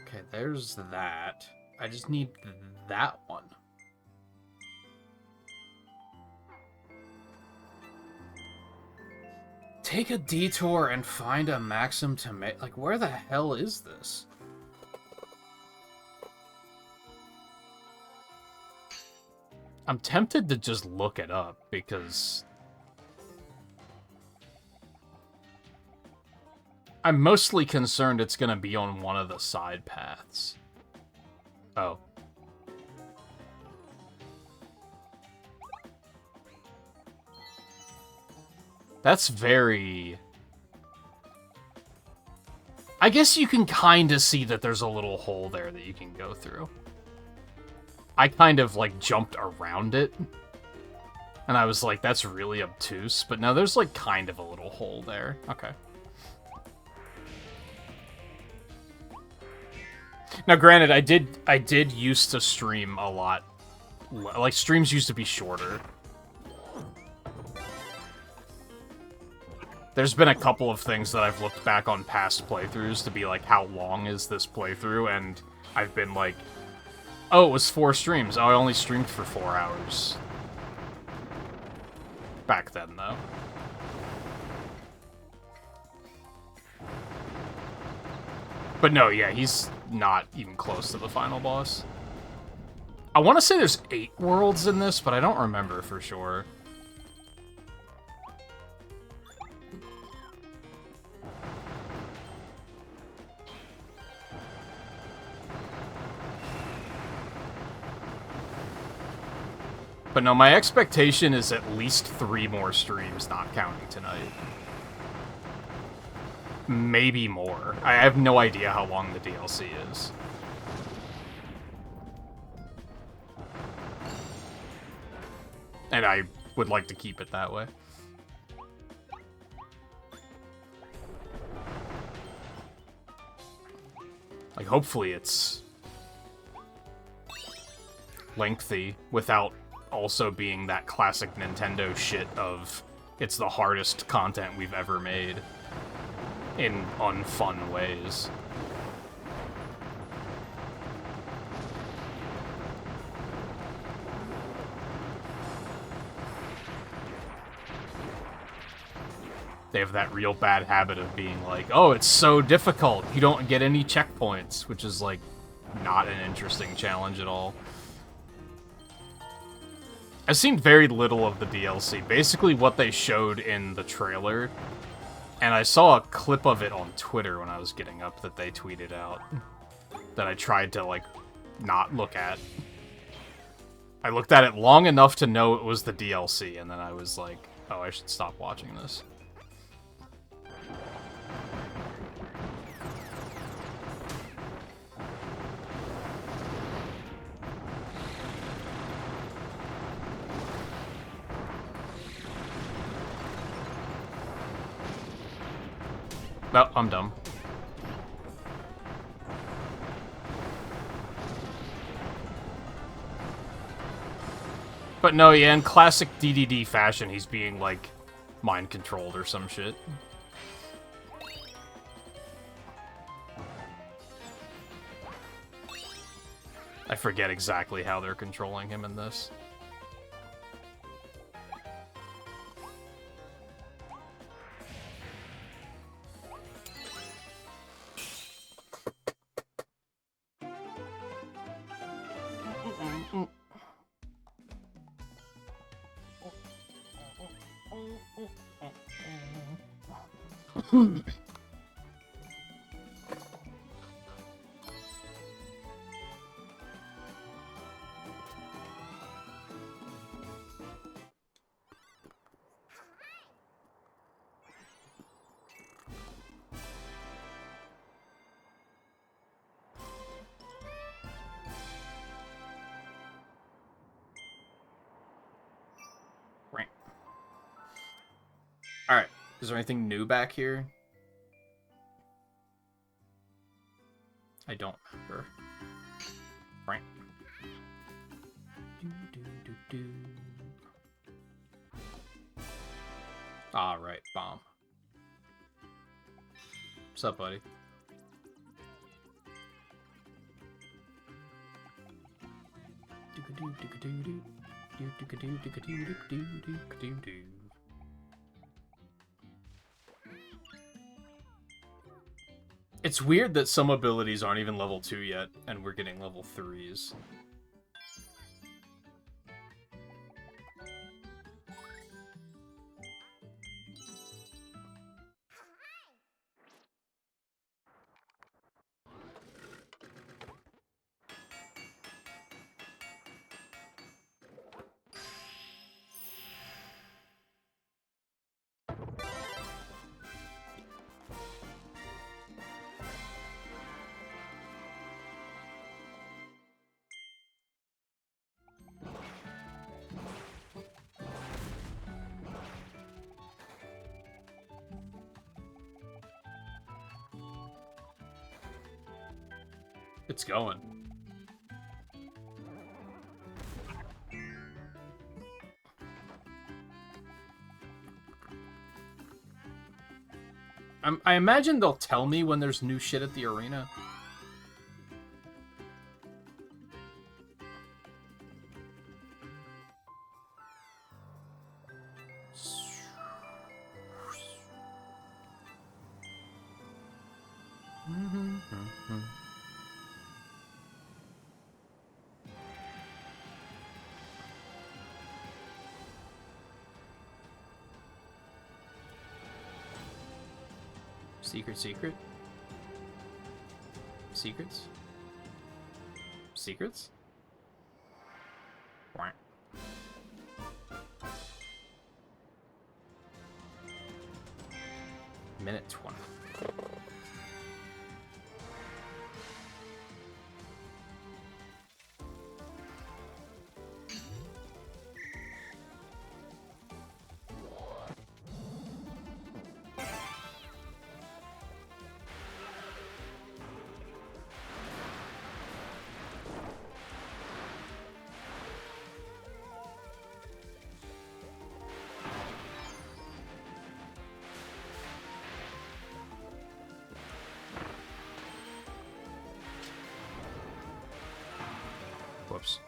Okay, there's that. I just need that one. Take a detour and find a Maxim to make... Like, where the hell is this? I'm tempted to just look it up, because... I'm mostly concerned it's gonna be on one of the side paths. Oh. That's very... I guess you can kind of see that there's a little hole there that you can go through. I kind of, like, jumped around it. And I was like, that's really obtuse. But no, there's, like, kind of a little hole there. Okay. Now, granted, I did used to stream a lot. Like, streams used to be shorter. There's been a couple of things that I've looked back on past playthroughs to be like, how long is this playthrough? And I've been like, oh, it was 4 streams. Oh, I only streamed for 4 hours. Back then, though. But no, yeah, he's not even close to the final boss. I want to say there's 8 worlds in this, but I don't remember for sure. But no, my expectation is at least 3 more streams, not counting tonight. Maybe more. I have no idea how long the DLC is. And I would like to keep it that way. Like, hopefully it's lengthy without also being that classic Nintendo shit of it's the hardest content we've ever made in unfun ways. They have that real bad habit of being like, oh, it's so difficult, you don't get any checkpoints, which is, like, not an interesting challenge at all. I've seen very little of the DLC. Basically what they showed in the trailer, and I saw a clip of it on Twitter when I was getting up that they tweeted out, that I tried to, like, not look at. I looked at it long enough to know it was the DLC, and then I was like, oh, I should stop watching this. Oh, I'm dumb. But no, yeah, in classic DDD fashion, he's being, like, mind-controlled or some shit. I forget exactly how they're controlling him in this. Alright, is there anything new back here? I don't remember. Right. Ah, right, bomb. What's up, buddy? It's weird that some abilities aren't even level 2 yet, and we're getting level 3s. It's going. I imagine they'll tell me when there's new shit at the arena. Secret? Secrets? Secrets? Quack. Minute 20. Whoops.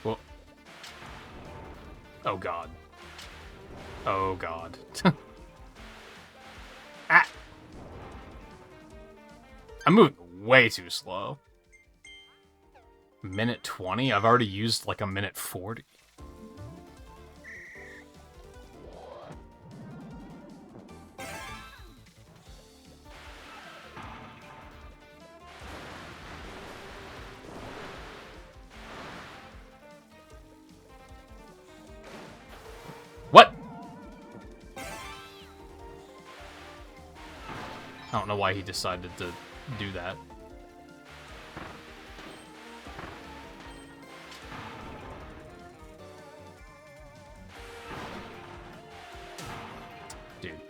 Well. Oh god. Oh god. Ah! I'm moving way too slow. Minute 20? I've already used like a minute 40. What? I don't know why he decided to do that. Dude.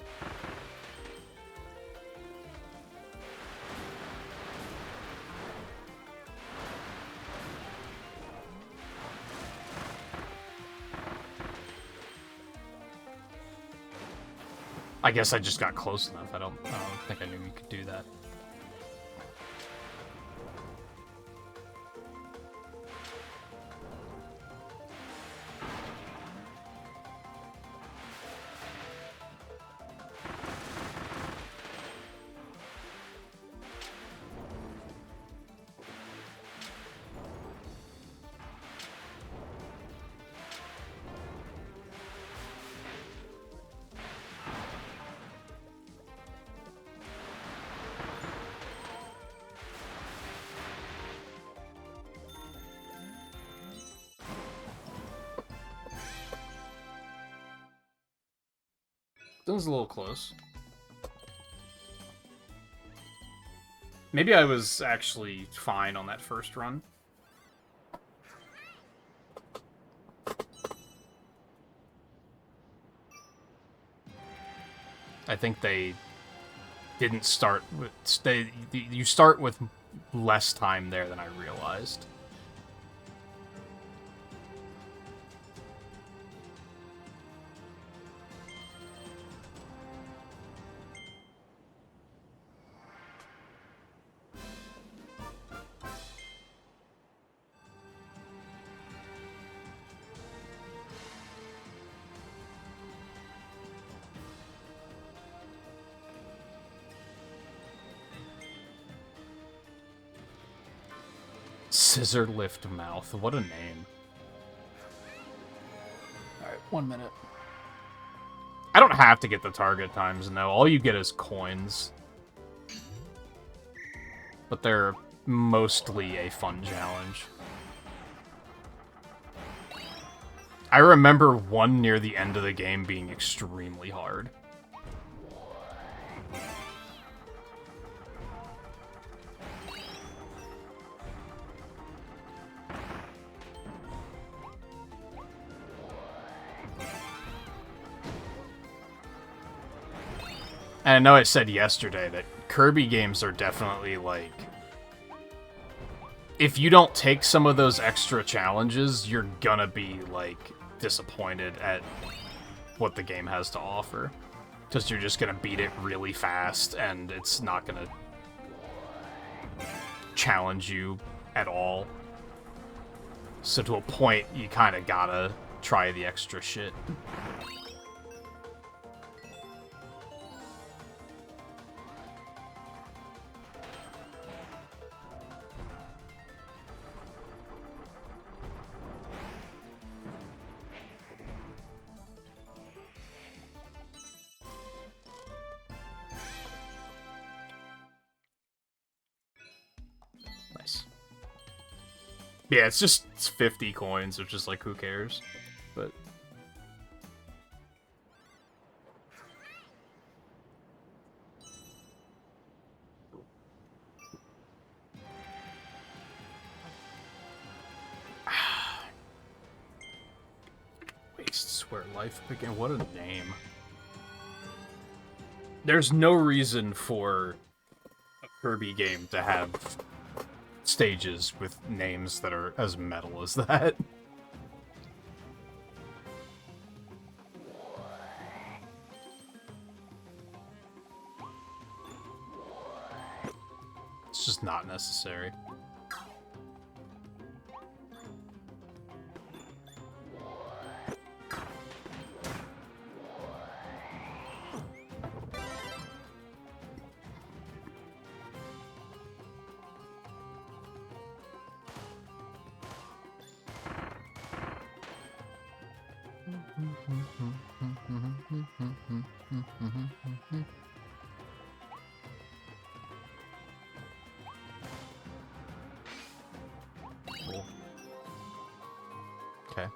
I guess I just got close enough. I don't think I knew you could do that. That was a little close. Maybe I was actually fine on that first run. I think they didn't start with... you start with less time there than I realized. Scissor lift mouth. What a name. Alright, 1 minute. I don't have to get the target times, no. All you get is coins. But they're mostly a fun challenge. I remember one near the end of the game being extremely hard. And I know I said yesterday that Kirby games are definitely, like... if you don't take some of those extra challenges, you're gonna be, like, disappointed at what the game has to offer. Because you're just gonna beat it really fast, and it's not gonna challenge you at all. So to a point, you kinda gotta try the extra shit. Nice. Yeah, it's 50 coins, which is like, who cares? But... wastes where life began. What a name. There's no reason for a Kirby game to have stages with names that are as metal as that. It's just not necessary. Cool. Okay.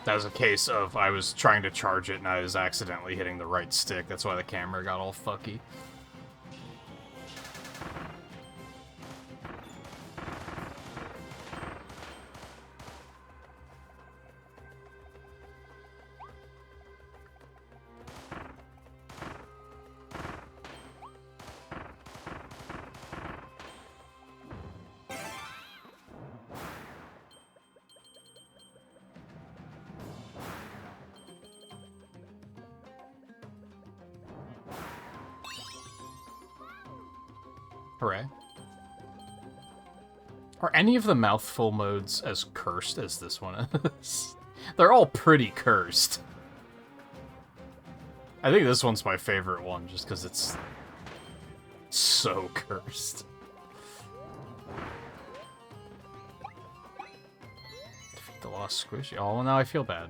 That was a case of I was trying to charge it and I was accidentally hitting the right stick. That's why the camera got all fucky. Hooray. Are any of the mouthful modes as cursed as this one is? They're all pretty cursed. I think this one's my favorite one, just because it's so cursed. Defeat the lost squishy. Oh, well, now I feel bad.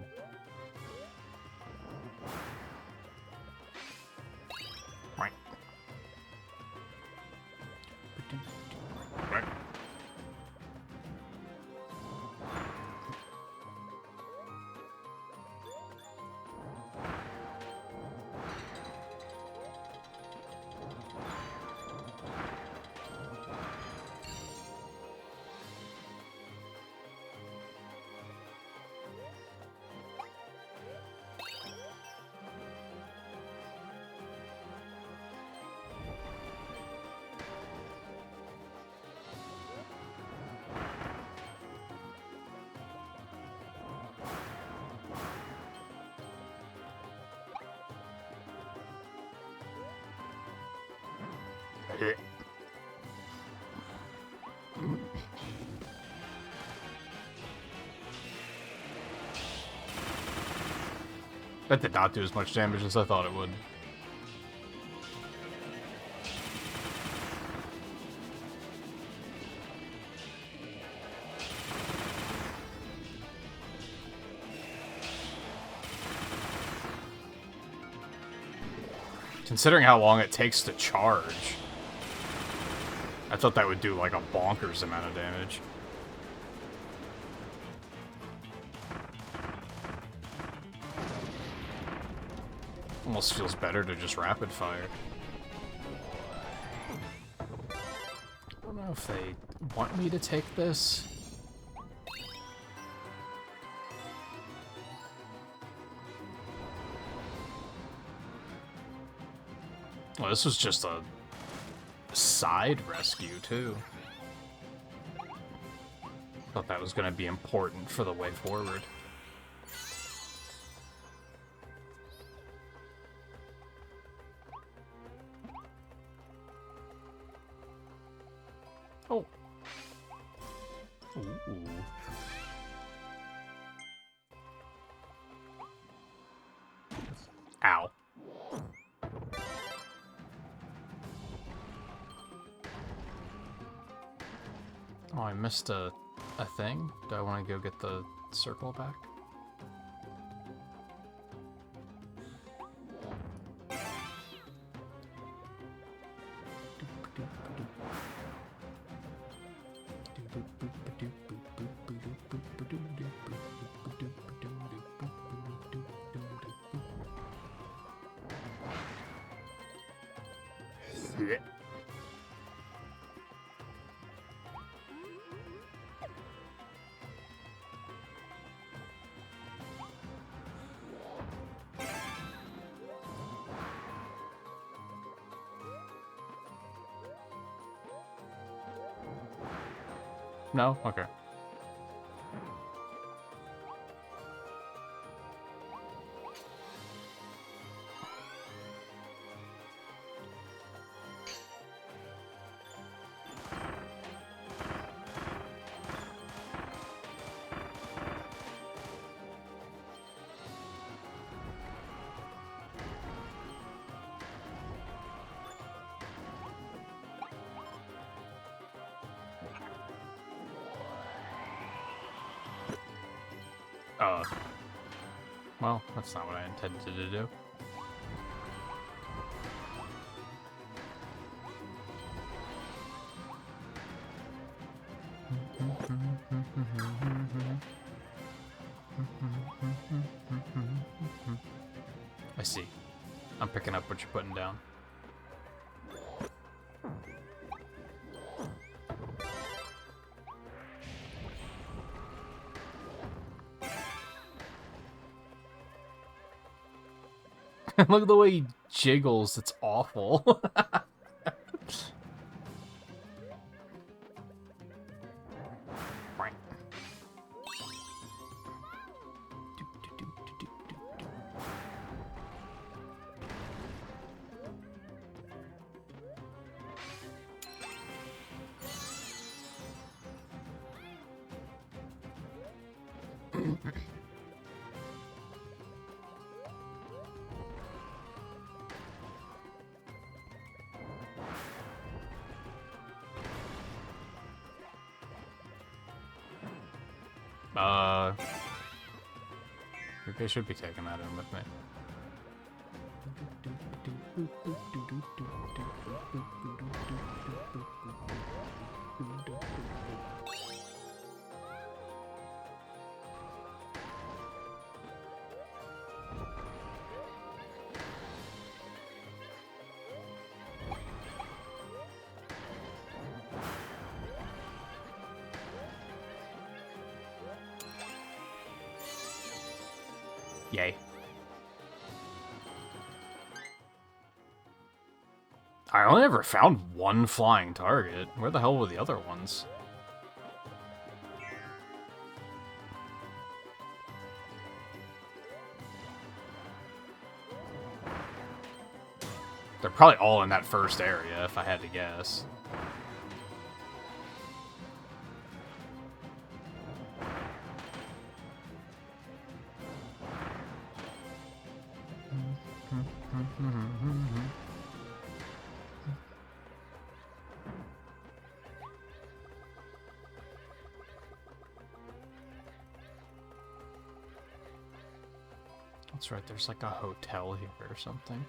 That did not do as much damage as I thought it would. Considering how long it takes to charge, I thought that would do like a bonkers amount of damage. Almost feels better to just rapid fire. I don't know if they want me to take this. Well, this was just a side rescue, too. Thought that was going to be important for the way forward. Oh. Ooh. Ow. Oh, I missed a thing. Do I want to go get the circle back? No? Okay. Well, that's not what I intended to do. I see. I'm picking up what you're putting down. Look at the way he jiggles. It's awful. Maybe I should be taking that in with me. Yay. I only ever found one flying target. Where the hell were the other ones? They're probably all in that first area, if I had to guess. That's right, there's like a hotel here or something.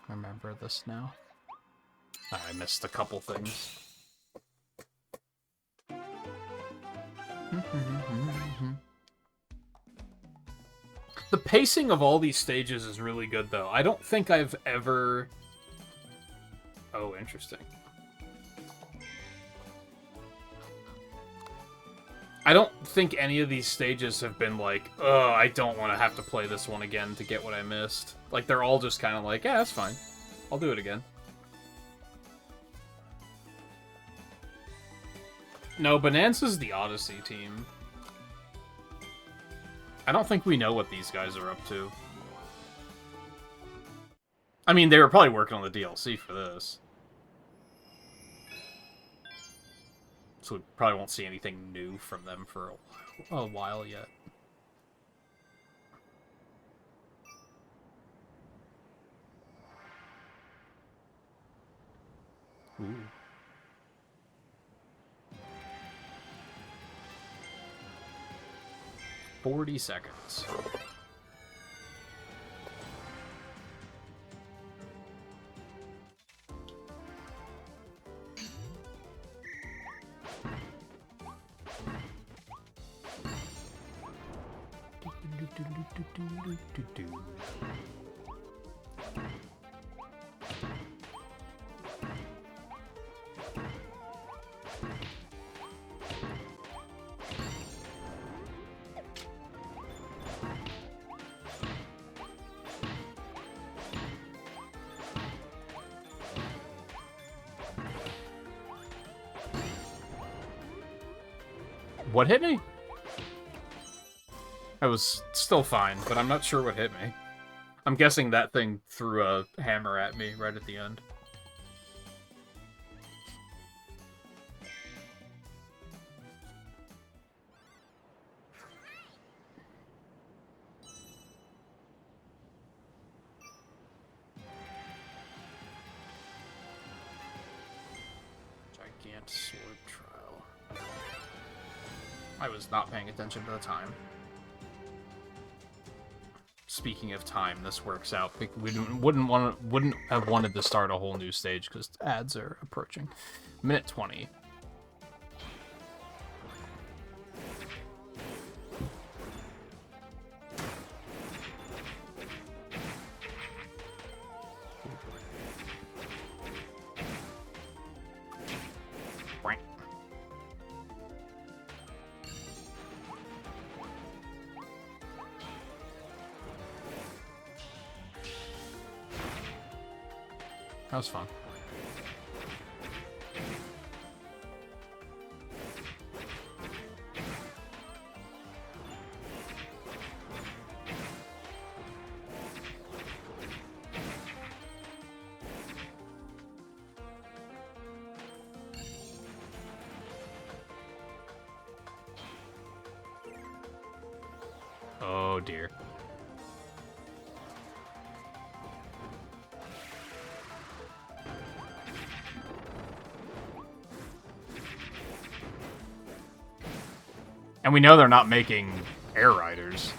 I remember this now. I missed a couple things. The pacing of all these stages is really good, though. I don't think I've ever... Oh, interesting. I don't think any of these stages have been like, oh, I don't want to have to play this one again to get what I missed. Like, they're all just kind of like, yeah, that's fine. I'll do it again. No, Bonanza's the Odyssey team. I don't think we know what these guys are up to. I mean, they were probably working on the DLC for this. So we probably won't see anything new from them for a while yet. Ooh. $40 seconds. What hit me? I was still fine, but I'm not sure what hit me. I'm guessing that thing threw a hammer at me right at the end. Gigant sword trial. I was not paying attention to the time. Speaking of time, this works out. We wouldn't have wanted to start a whole new stage because ads are approaching. Minute 20. That was fun. Oh dear. And we know they're not making Air Riders.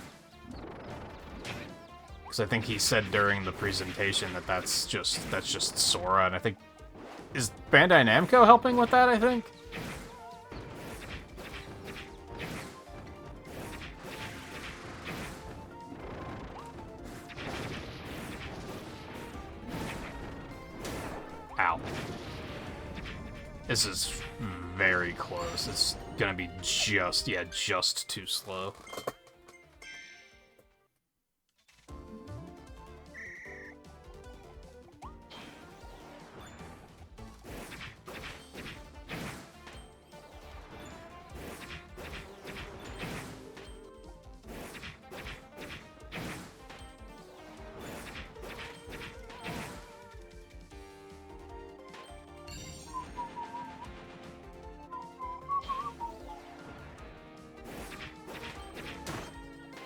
Because I think he said during the presentation that that's just Sora, and I think... Is Bandai Namco helping with that, I think? Ow. This is very close. It's gonna be just too slow.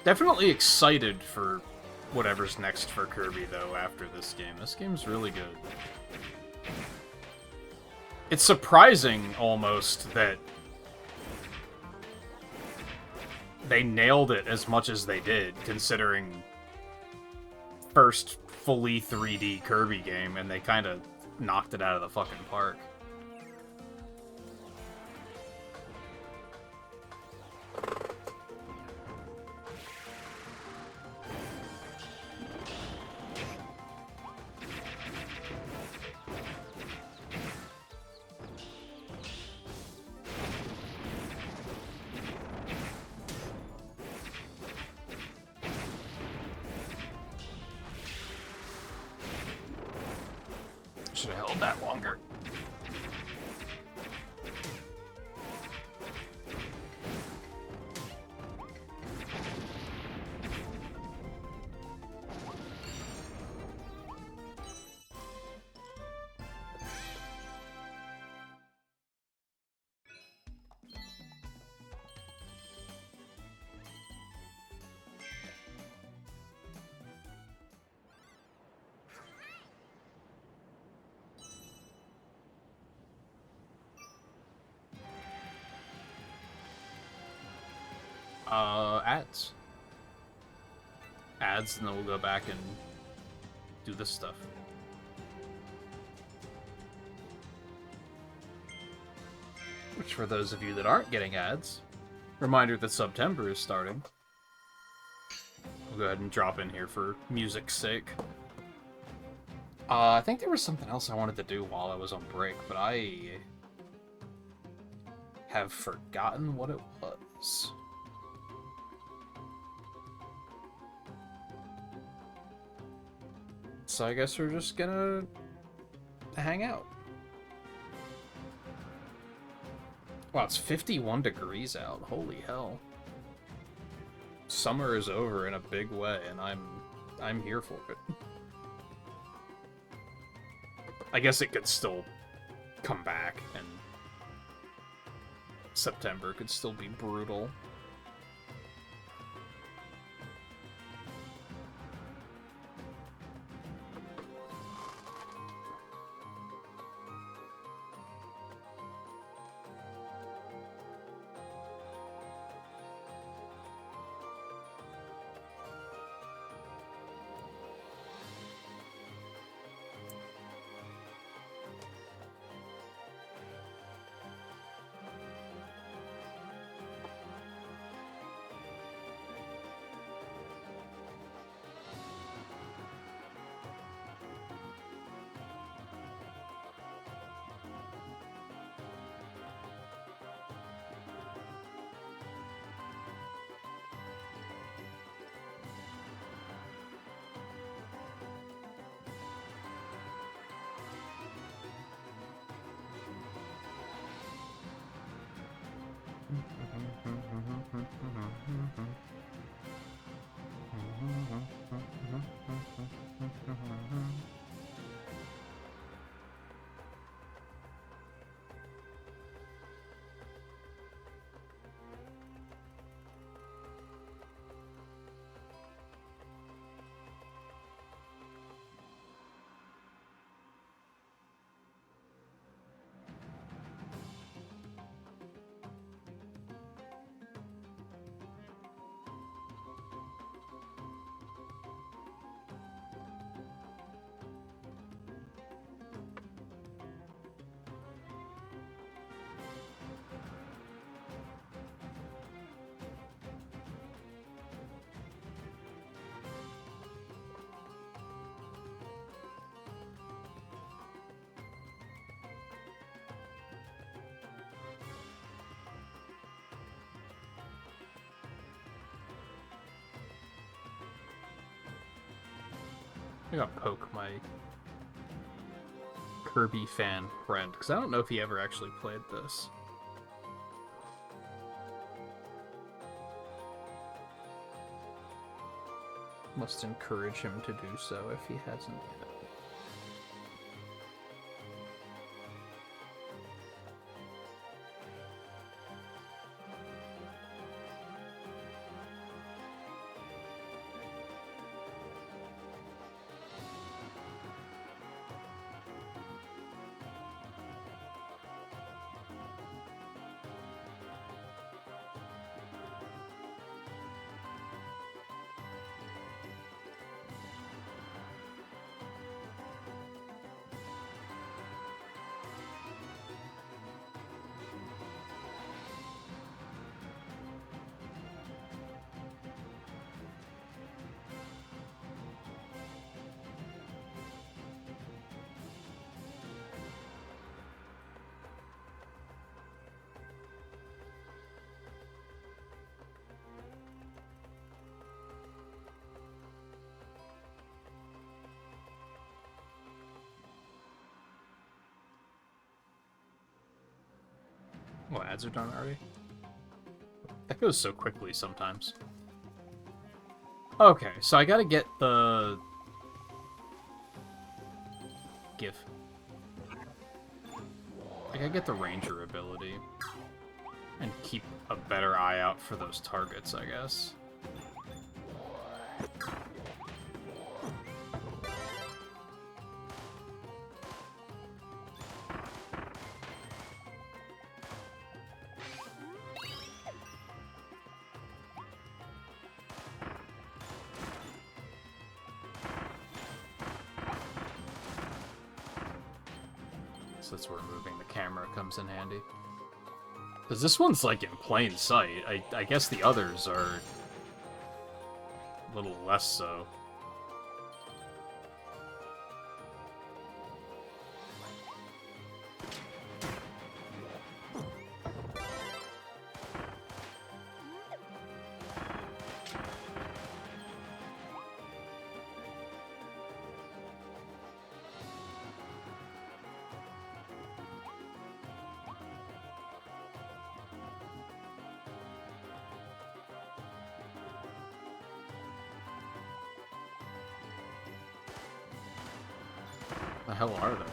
Definitely excited for whatever's next for Kirby, though, after this game. This game's really good. It's surprising, almost, that they nailed it as much as they did, considering first fully 3D Kirby game, and they kind of knocked it out of the fucking park. Should have held that longer. Ads. Ads, and then we'll go back and do this stuff. Which, for those of you that aren't getting ads, reminder that September is starting. We'll go ahead and drop in here for music's sake. I think there was something else I wanted to do while I was on break, but I have forgotten what it was. So I guess we're just gonna hang out. Wow, it's 51 degrees out. Holy hell. Summer is over in a big way, and I'm here for it. I guess it could still come back, and September could still be brutal. I gotta poke my Kirby fan friend, because I don't know if he ever actually played this. Must encourage him to do so if he hasn't yet. Oh, ads are done already? That goes so quickly sometimes. Okay, so I gotta get the GIF. I gotta get the Ranger ability. And keep a better eye out for those targets, I guess. So that's where moving the camera comes in handy. Because this one's, like, in plain sight. I guess the others are a little less so. The hell are they?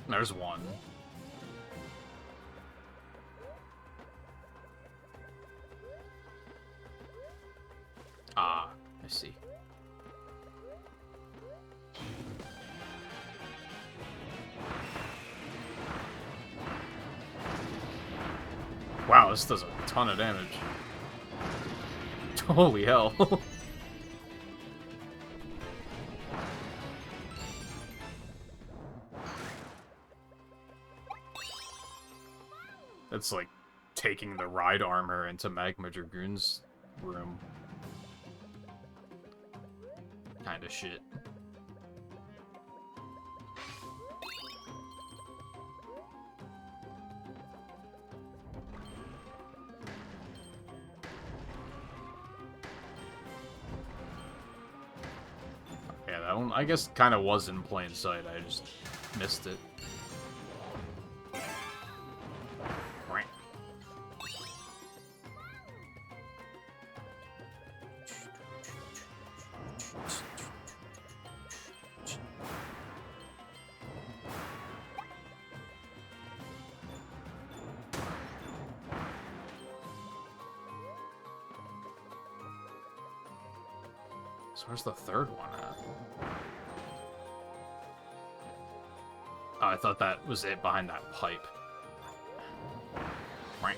There's one. Ah, I see. Wow, this does a ton of damage. Holy hell. It's like taking the ride armor into Magma Dragoon's room. Kinda shit. Yeah, that one, I guess, kind of was in plain sight. I just missed it. So where's the third one at? Oh, I thought that was it behind that pipe. Right.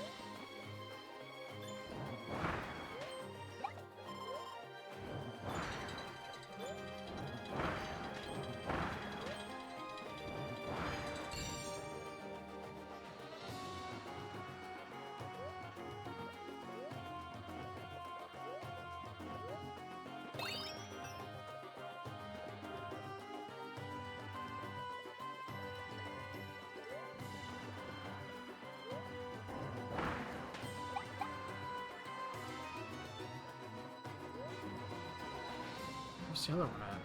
Where's the other one at?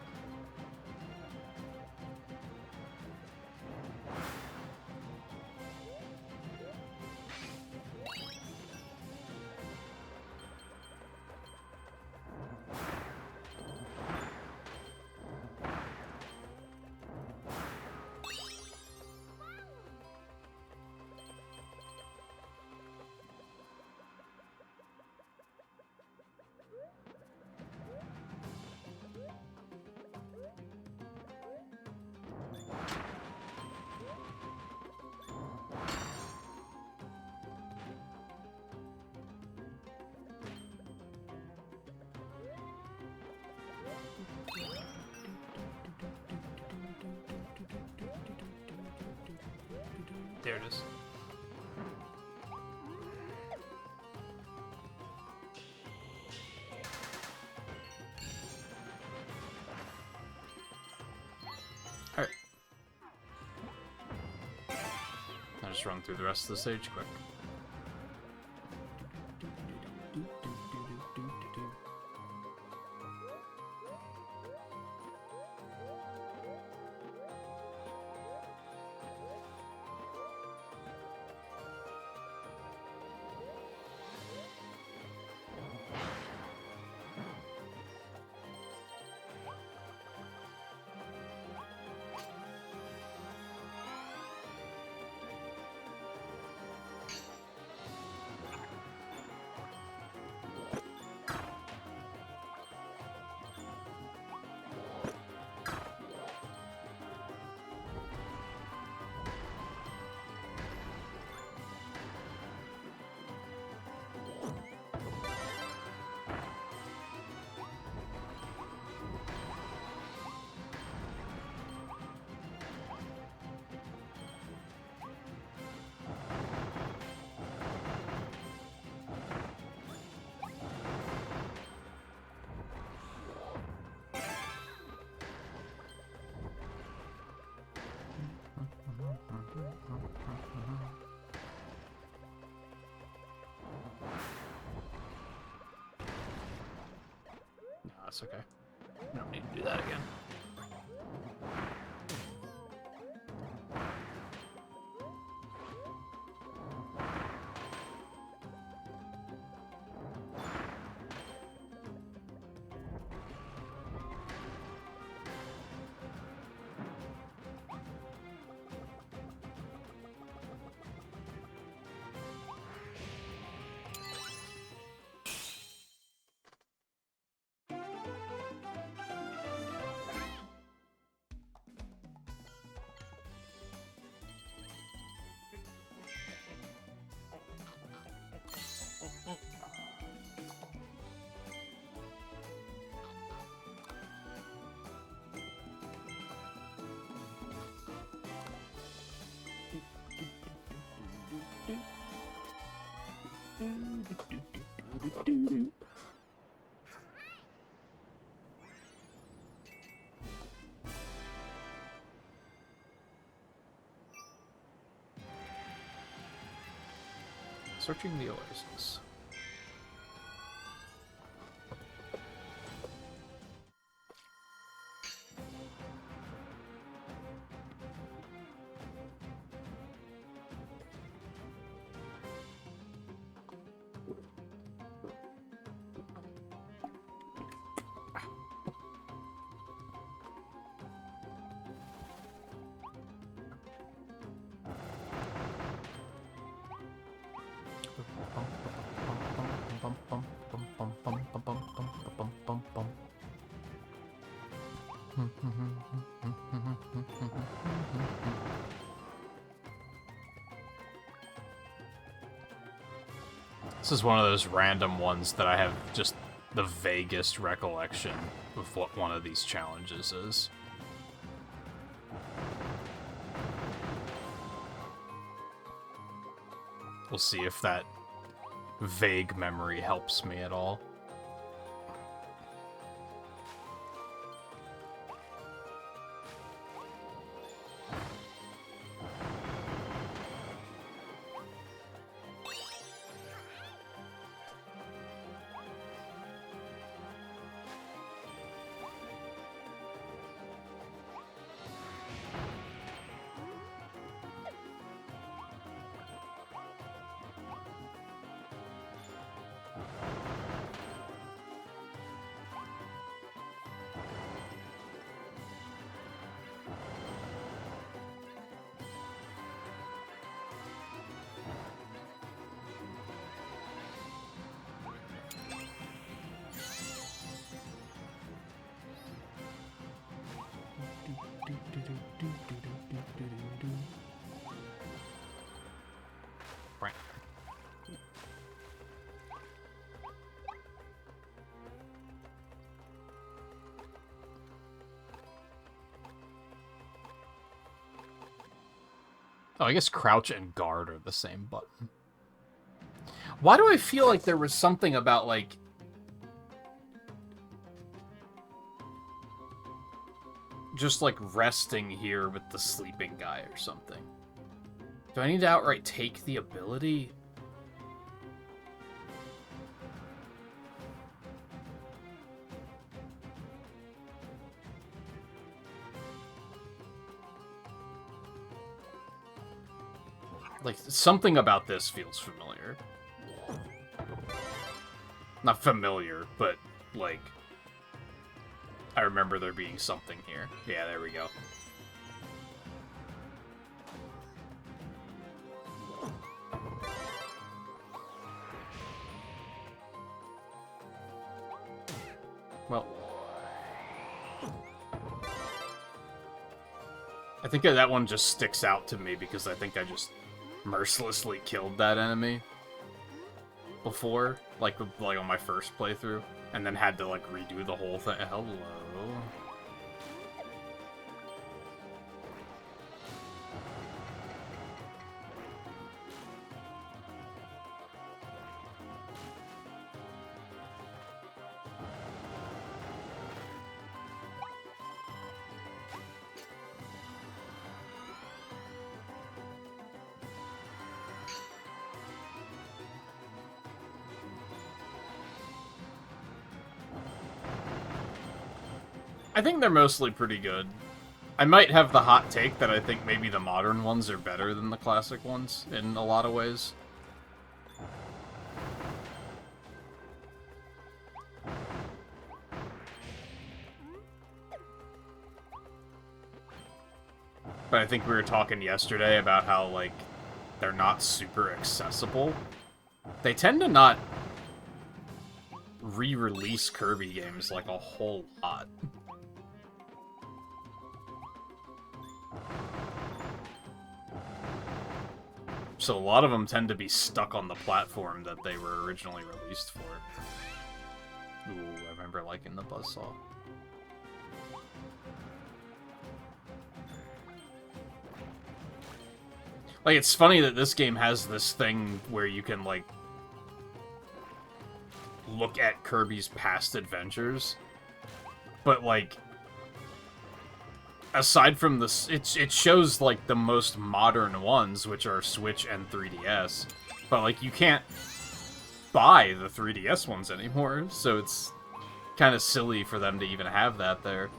There it is. Alright. I'll just run through the rest of the stage quick. No, that's okay. I don't need to do that again. Searching the oasis. This is one of those random ones that I have just the vaguest recollection of what one of these challenges is. We'll see if that vague memory helps me at all. Oh, I guess crouch and guard are the same button. Why do I feel like there was something about, like... just, like, resting here with the sleeping guy or something? Do I need to outright take the ability? Like, something about this feels familiar. Not familiar, but, like... I remember there being something here. Yeah, there we go. Well... I think that one just sticks out to me because I think I just mercilessly killed that enemy before, like on my first playthrough, and then had to like redo the whole thing. Hello. I think they're mostly pretty good. I might have the hot take that I think maybe the modern ones are better than the classic ones in a lot of ways. But I think we were talking yesterday about how, like, they're not super accessible. They tend to not re-release Kirby games, like, a whole lot. So a lot of them tend to be stuck on the platform that they were originally released for. Ooh, I remember liking the buzzsaw. Like, it's funny that this game has this thing where you can, like, look at Kirby's past adventures, but like, aside from this, it shows like the most modern ones, which are Switch and 3DS, but like you can't buy the 3DS ones anymore, so it's kind of silly for them to even have that there.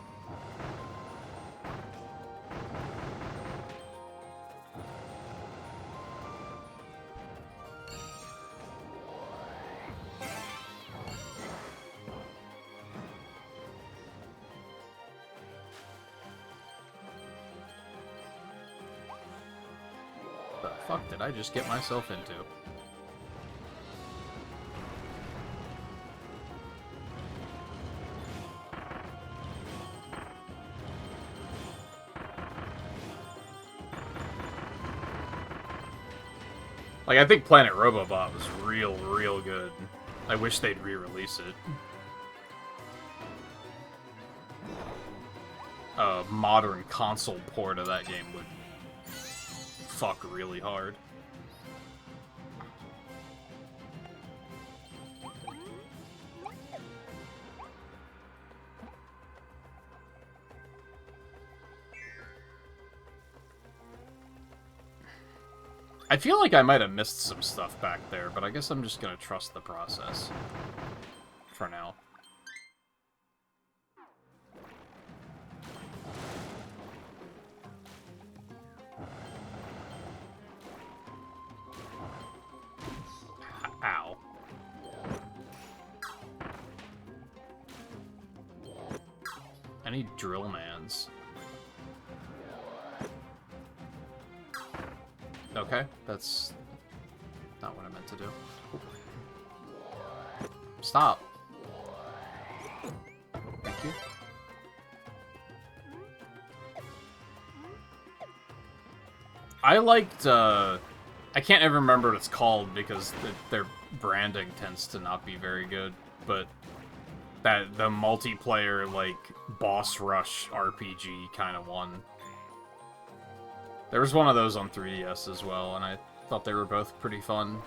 The fuck did I just get myself into? Like, I think Planet Robobot was real good. I wish they'd re-release it. A modern console port of that game would fuck really hard. I feel like I might have missed some stuff back there, but I guess I'm just gonna trust the process for now. Ow. I need drill mans. Okay, that's not what I meant to do. Stop. Thank you. I liked, I can't ever remember what it's called because their branding tends to not be very good, but the multiplayer, like, boss rush RPG kind of one. There was one of those on 3DS as well, and I thought they were both pretty fun.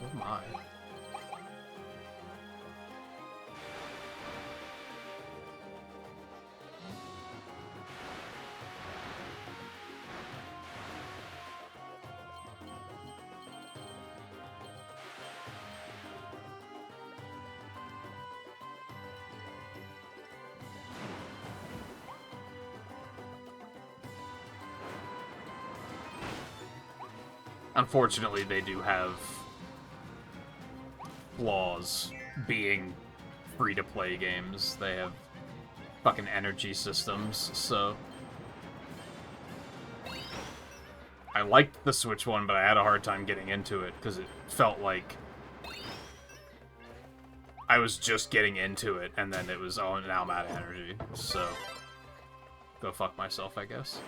Oh my. Unfortunately, they do have flaws being free-to-play games. They have fucking energy systems, so... I liked the Switch one, but I had a hard time getting into it, because it felt like I was just getting into it, and then it was, oh, now I'm out of energy, so... Go fuck myself, I guess.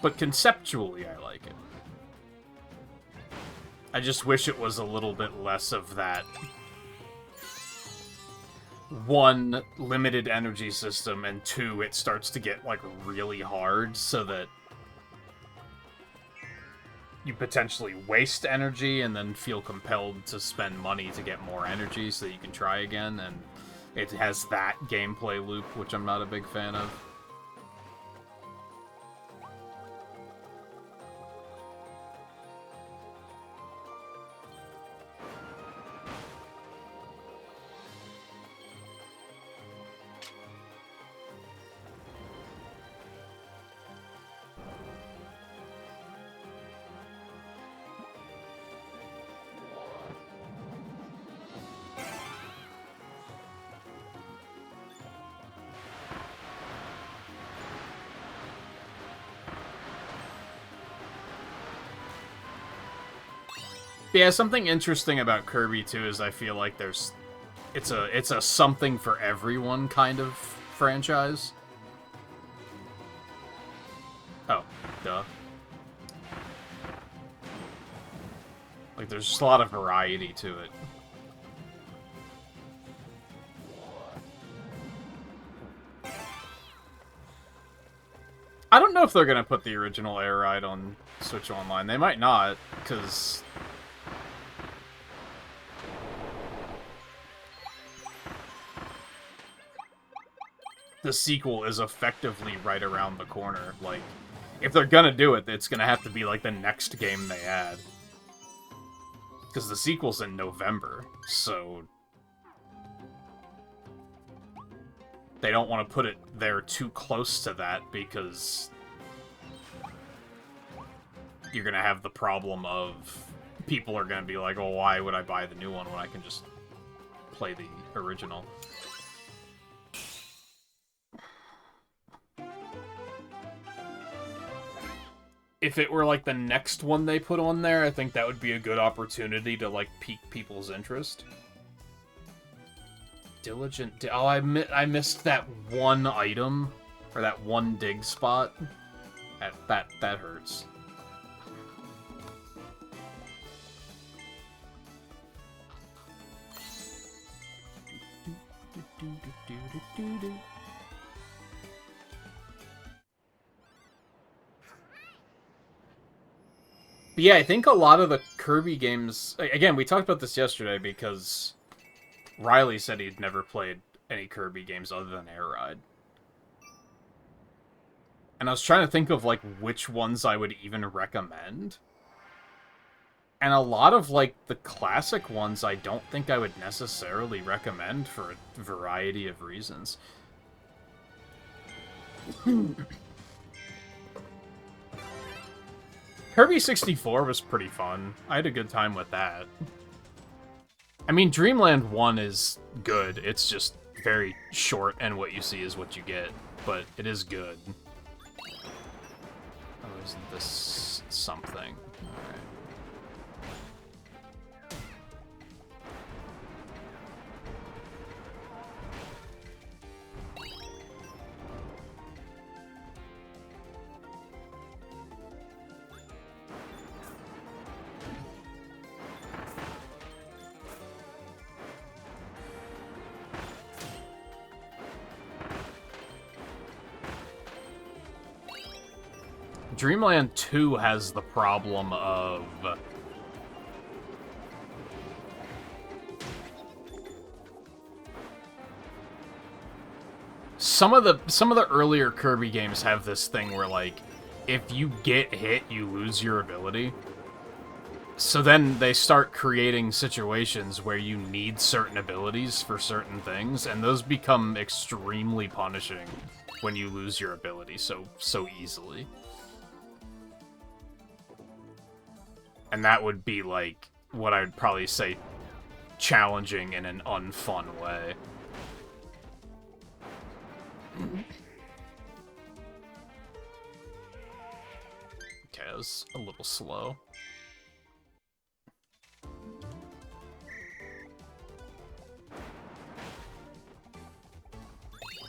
But conceptually, I like it. I just wish it was a little bit less of that. One, limited energy system, and two, it starts to get, like, really hard, so that you potentially waste energy and then feel compelled to spend money to get more energy so that you can try again, and it has that gameplay loop, which I'm not a big fan of. But yeah, something interesting about Kirby too is I feel like it's a something for everyone kind of franchise. Oh, duh. Like, there's just a lot of variety to it. I don't know if they're gonna put the original Air Ride on Switch Online. They might not, because the sequel is effectively right around the corner. Like, if they're gonna do it, it's gonna have to be, like, the next game they add. Because the sequel's in November, so they don't want to put it there too close to that, because you're gonna have the problem of people are gonna be like, oh, why would I buy the new one when I can just play the original? If it were, like, the next one they put on there, I think that would be a good opportunity to, like, pique people's interest. Diligent... Oh, I missed that one item, or that one dig spot. That hurts. But yeah, I think a lot of the Kirby games... Again, we talked about this yesterday because Riley said he'd never played any Kirby games other than Air Ride. And I was trying to think of, like, which ones I would even recommend. And a lot of, like, the classic ones I don't think I would necessarily recommend for a variety of reasons. Kirby 64 was pretty fun. I had a good time with that. I mean, Dreamland 1 is good. It's just very short, and what you see is what you get. But it is good. Oh, isn't this something? Alright. Dreamland 2 has the problem of some of the earlier Kirby games have this thing where, like, if you get hit, you lose your ability. So then they start creating situations where you need certain abilities for certain things, and those become extremely punishing when you lose your ability so easily. And that would be, like, what I'd probably say challenging in an unfun way. Okay, that was a little slow.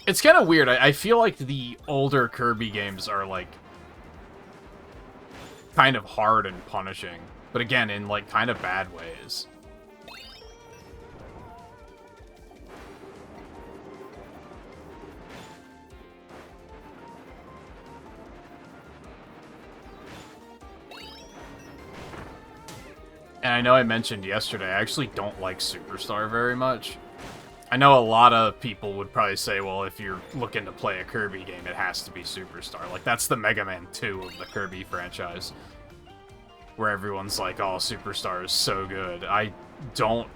It's kind of weird. I feel like the older Kirby games are, like, kind of hard and punishing. But again, in, like, kind of bad ways. And I know I mentioned yesterday, I actually don't like Superstar very much. I know a lot of people would probably say, well, if you're looking to play a Kirby game, it has to be Superstar. Like, that's the Mega Man 2 of the Kirby franchise. Where everyone's like, oh, Superstar is so good. I don't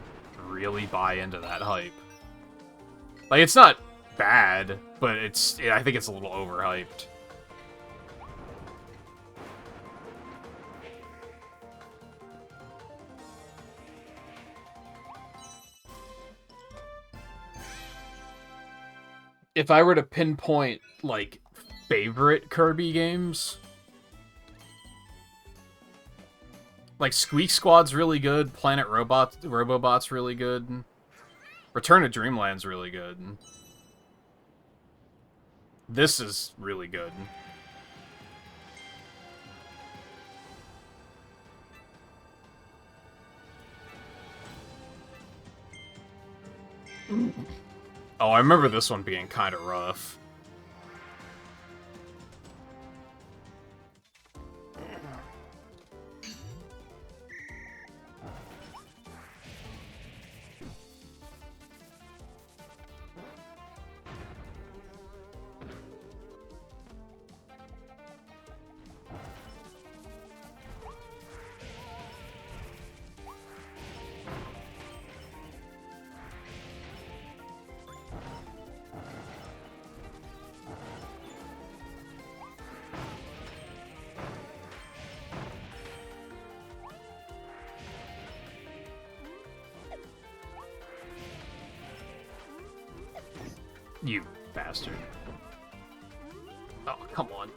really buy into that hype. Like, it's not bad, but I think it's a little overhyped. If I were to pinpoint, like, favorite Kirby games, Like, Squeak Squad's really good, Planet Robobot's really good, Return to Dreamland's really good. This is really good. Oh, I remember this one being kind of rough. You bastard. Oh, come on.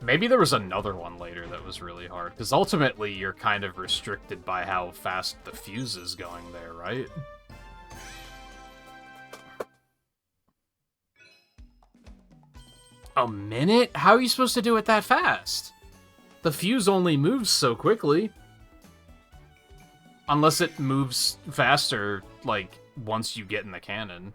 Maybe there was another one later that was really hard, because ultimately you're kind of restricted by how fast the fuse is going there, right? A minute? How are you supposed to do it that fast? The fuse only moves so quickly. Unless it moves faster, like, once you get in the cannon.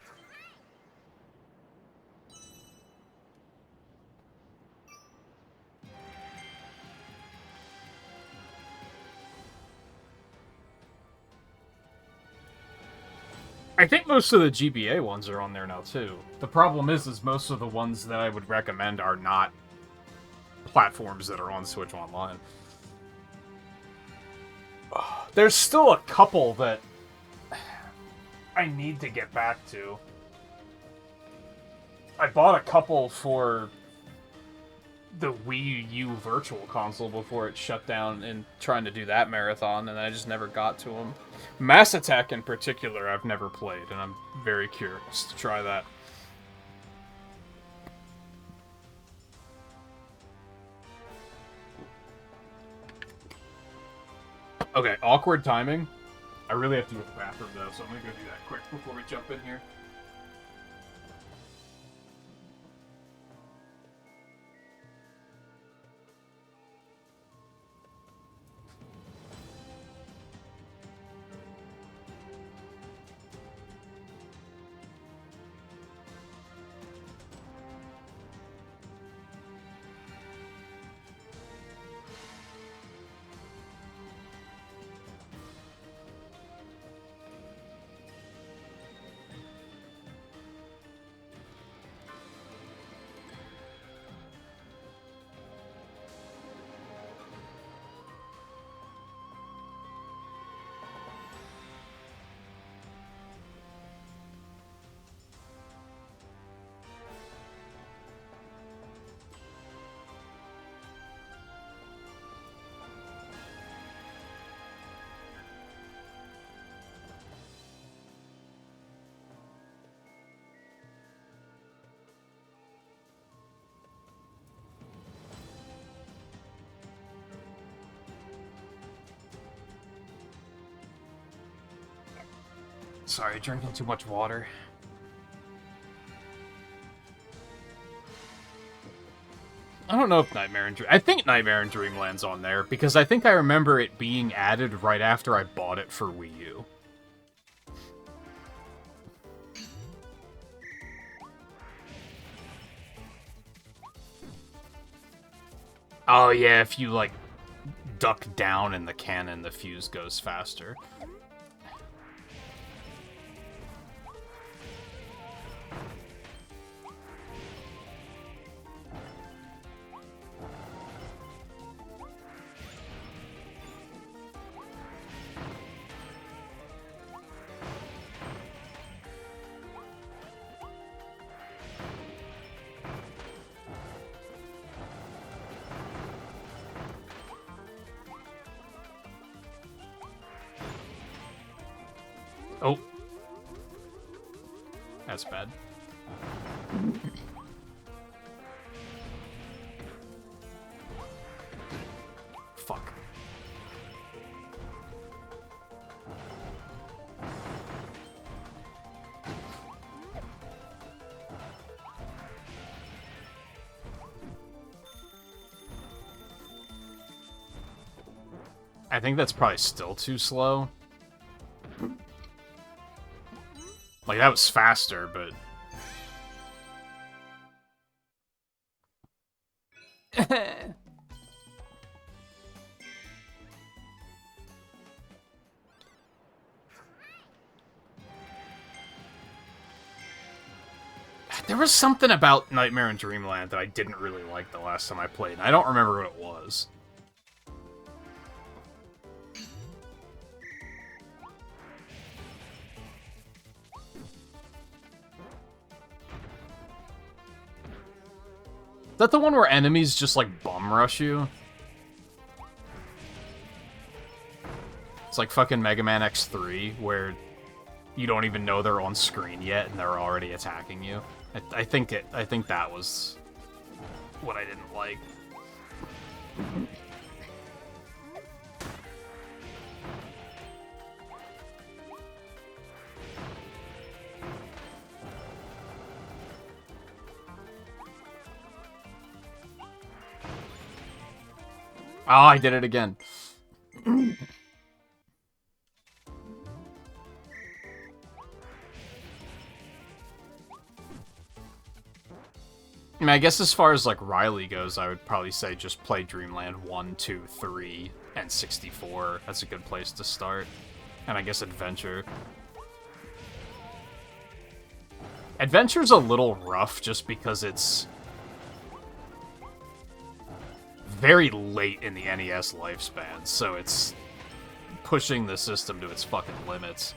I think most of the GBA ones are on there now, too. The problem is most of the ones that I would recommend are not platforms that are on Switch Online. There's still a couple that I need to get back to. I bought a couple for the Wii U Virtual Console before it shut down and trying to do that marathon, and I just never got to them. Mass Attack in particular I've never played, and I'm very curious to try that. Okay, awkward timing. I really have to go to the bathroom though, so I'm gonna go do that quick before we jump in here. Sorry, drinking too much water. I don't know if I think Nightmare in Dreamland's on there, because I think I remember it being added right after I bought it for Wii U. Oh yeah, if you, like, duck down in the cannon, the fuse goes faster. Oh. That's bad. Fuck. I think that's probably still too slow. Like, that was faster, but... There was something about Nightmare in Dreamland that I didn't really like the last time I played, and I don't remember what it was. Is that the one where enemies just, like, bum rush you? It's like fucking Mega Man X3, where you don't even know they're on screen yet, and they're already attacking you. I think that was what I didn't like. Oh, I did it again. I mean, I guess as far as, like, Riley goes, I would probably say just play Dreamland 1, 2, 3, and 64. That's a good place to start. And I guess Adventure. Adventure's a little rough just because it's very late in the NES lifespan, so it's pushing the system to its fucking limits.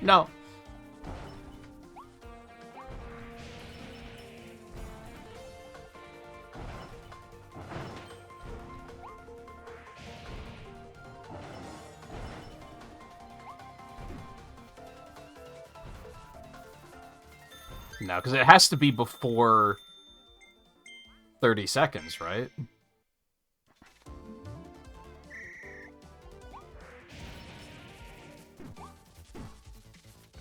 No. No, because it has to be before 30 seconds, right?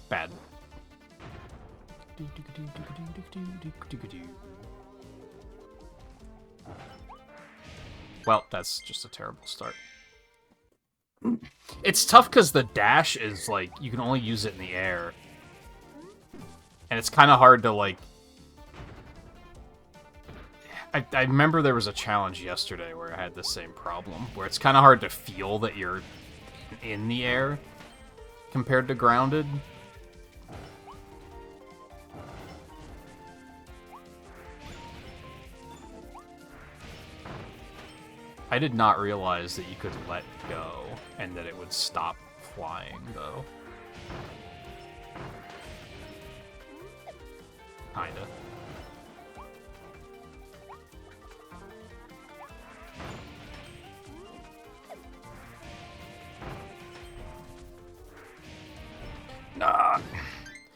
Bad. Well, that's just a terrible start. It's tough because the dash is, like, you can only use it in the air. And it's kind of hard to, like... I remember there was a challenge yesterday where I had the same problem, where it's kind of hard to feel that you're in the air compared to grounded. I did not realize that you could let go and that it would stop flying, though. Kinda. Nah.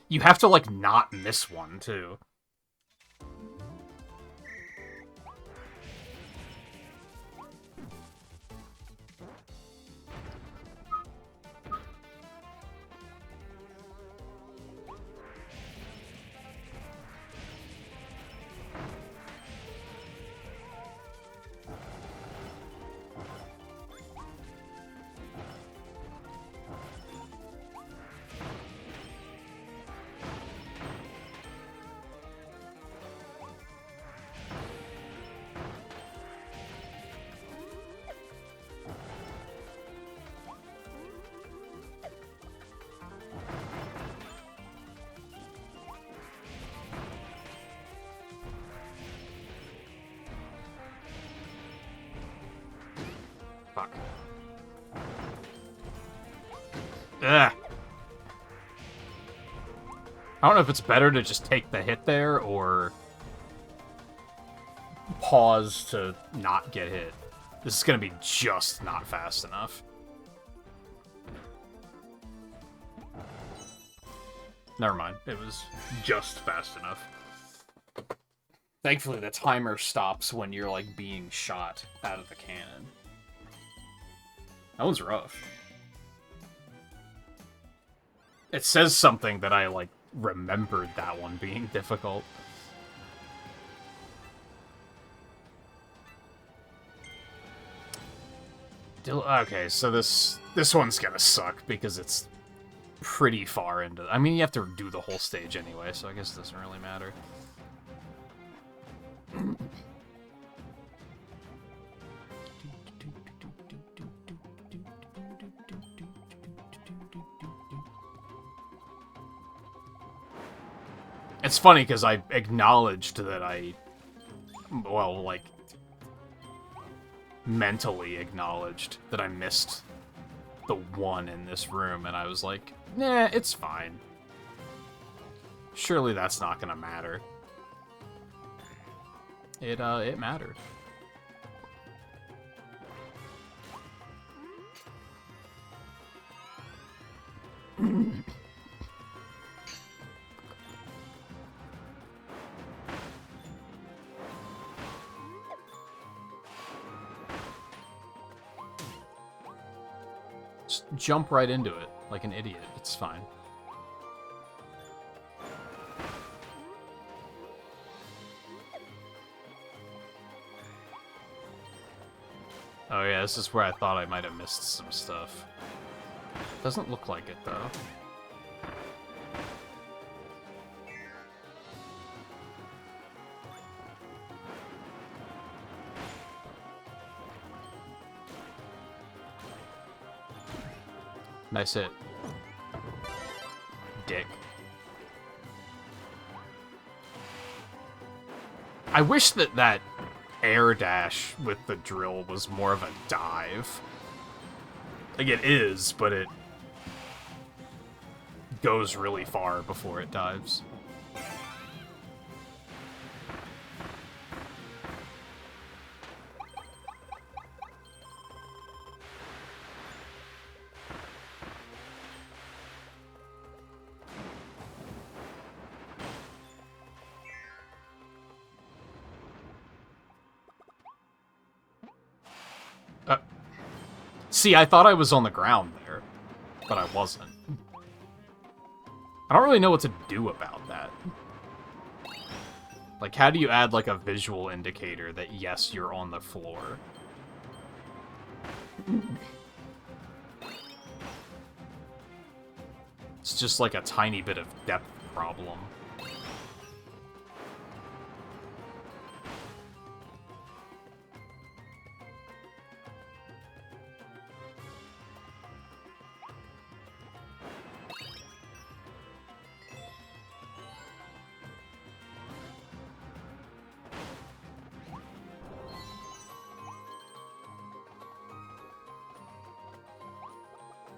You have to, like, not miss one, too. Fuck. Ugh. I don't know if it's better to just take the hit there or pause to not get hit. This is gonna be just not fast enough. Never mind. It was just fast enough. Thankfully, the timer stops when you're, like, being shot out of the cannon. That one's rough. It says something that I, like, remembered that one being difficult. Okay, so this one's gonna suck because it's pretty far into... I mean, you have to do the whole stage anyway, so I guess it doesn't really matter. It's funny because I acknowledged that well, like, mentally acknowledged that I missed the one in this room, and I was like, nah, it's fine. Surely that's not gonna matter. It mattered. Just jump right into it like an idiot. It's fine. Oh yeah, this is where I thought I might have missed some stuff. Doesn't look like it, though. Nice hit. Dick. I wish that air dash with the drill was more of a dive. Like, it is, but it goes really far before it dives. See, I thought I was on the ground there, but I wasn't. I don't really know what to do about that. Like, how do you add, like, a visual indicator that, yes, you're on the floor? It's just, like, a tiny bit of depth problem.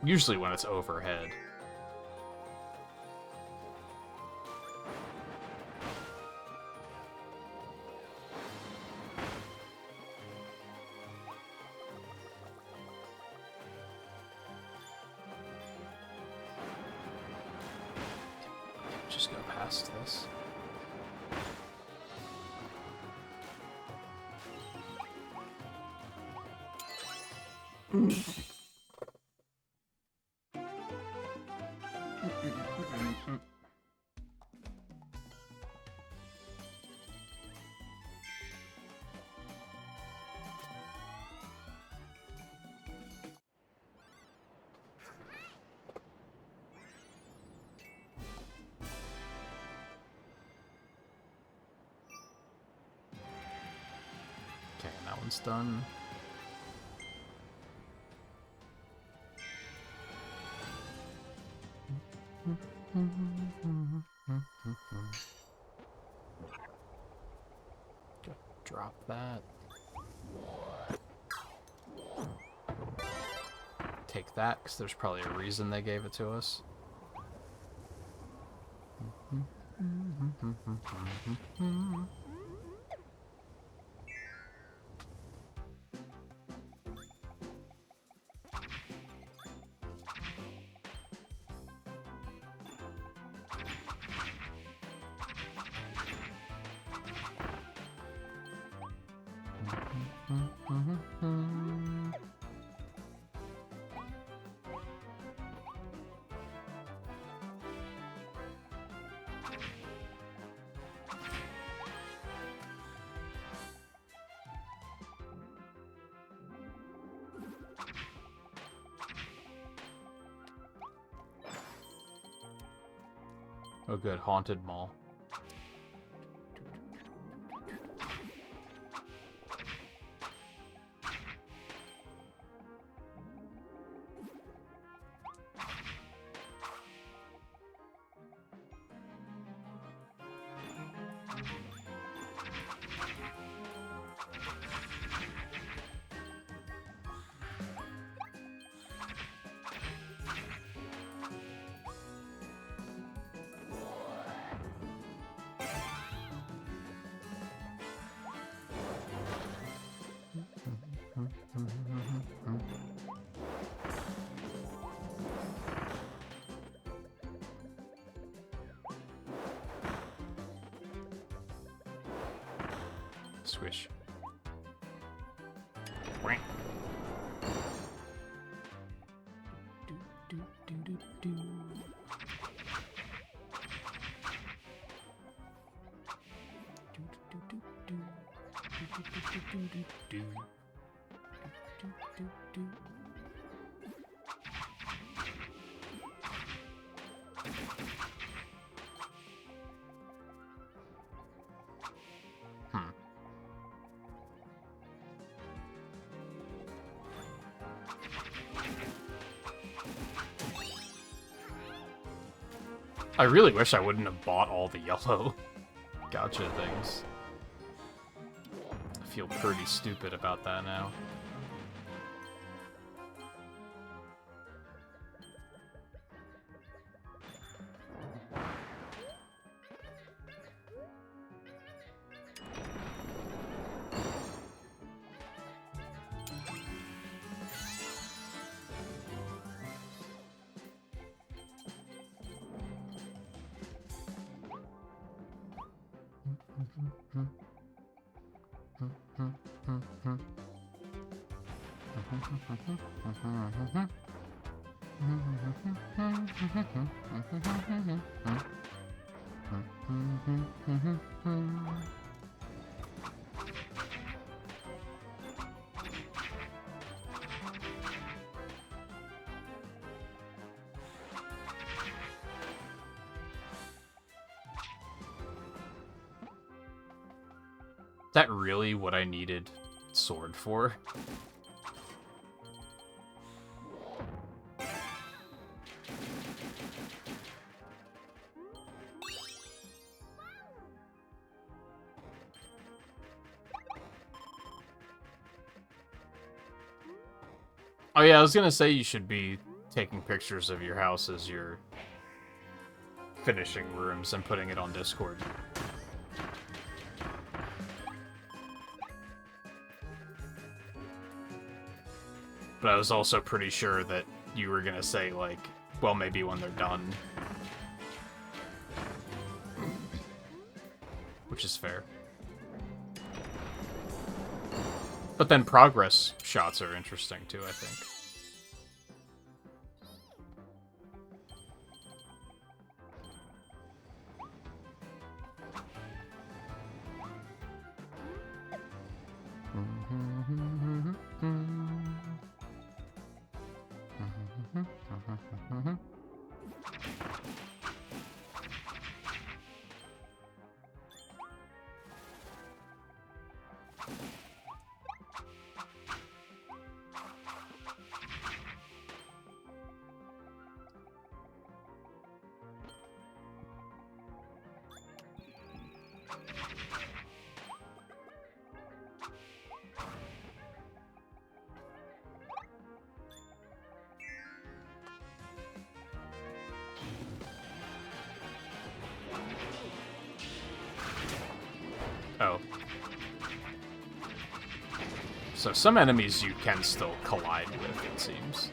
Usually when it's overhead. Just go past this. Okay, that one's done. Drop that. take that, because there's probably a reason they gave it to us. Oh good, Haunted Mall. Swish. Wait. I really wish I wouldn't have bought all the yellow gotcha things. I feel pretty stupid about that now. Is that really what I needed sword for? Oh yeah, I was gonna say you should be taking pictures of your house as you're finishing rooms and putting it on Discord. But I was also pretty sure that you were gonna say, like, well, maybe when they're done. Which is fair. But then progress shots are interesting too, I think. So some enemies you can still collide with, it seems.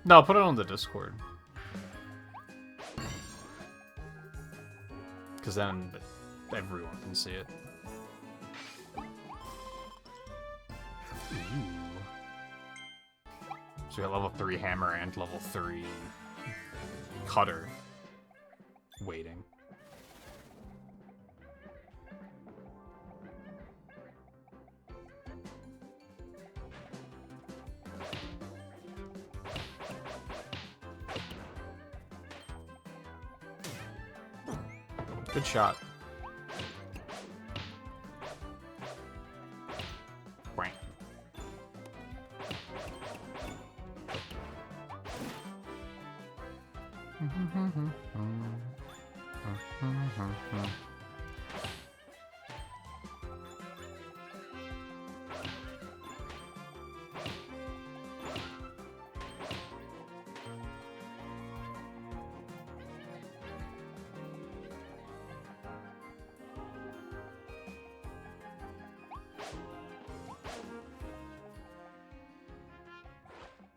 No, put it on the Discord. Because then everyone can see it. Ooh. So we got level 3 hammer and level 3 cutter waiting. Good shot. Right.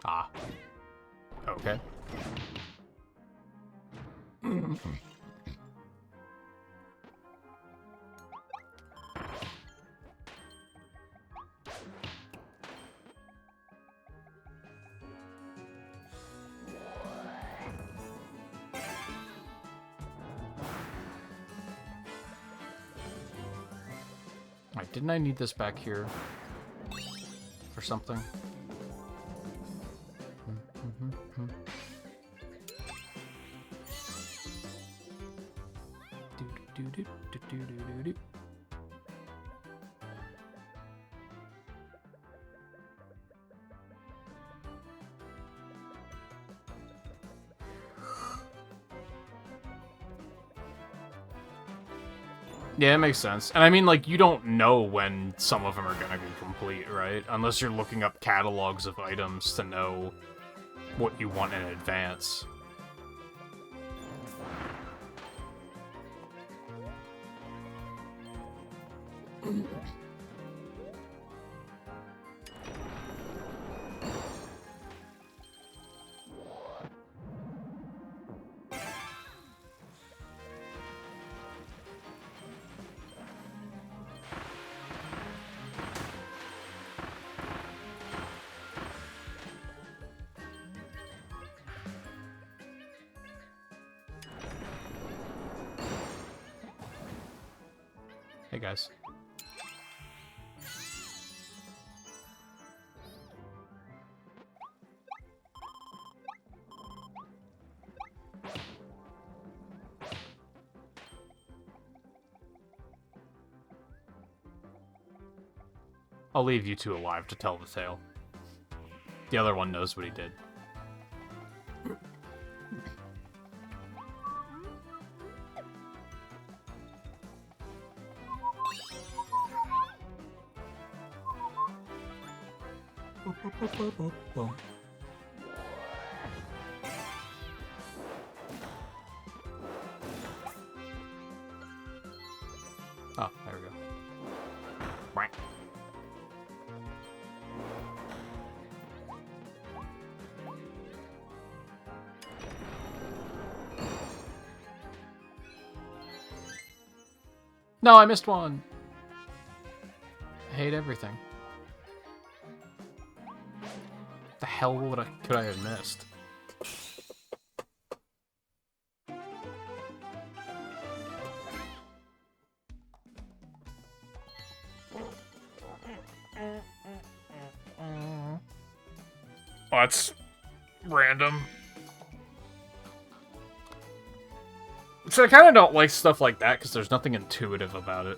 Ah. Okay. Alright, didn't I need this back here for something? Yeah, it makes sense. And I mean, like, you don't know when some of them are gonna be complete, right? Unless you're looking up catalogs of items to know what you want in advance. Hey guys. I'll leave you two alive to tell the tale. The other one knows what he did. Oh, there we go. Right. No, I missed one. I hate everything. The hell could I have missed? Oh, that's random. So I kind of don't like stuff like that because there's nothing intuitive about it.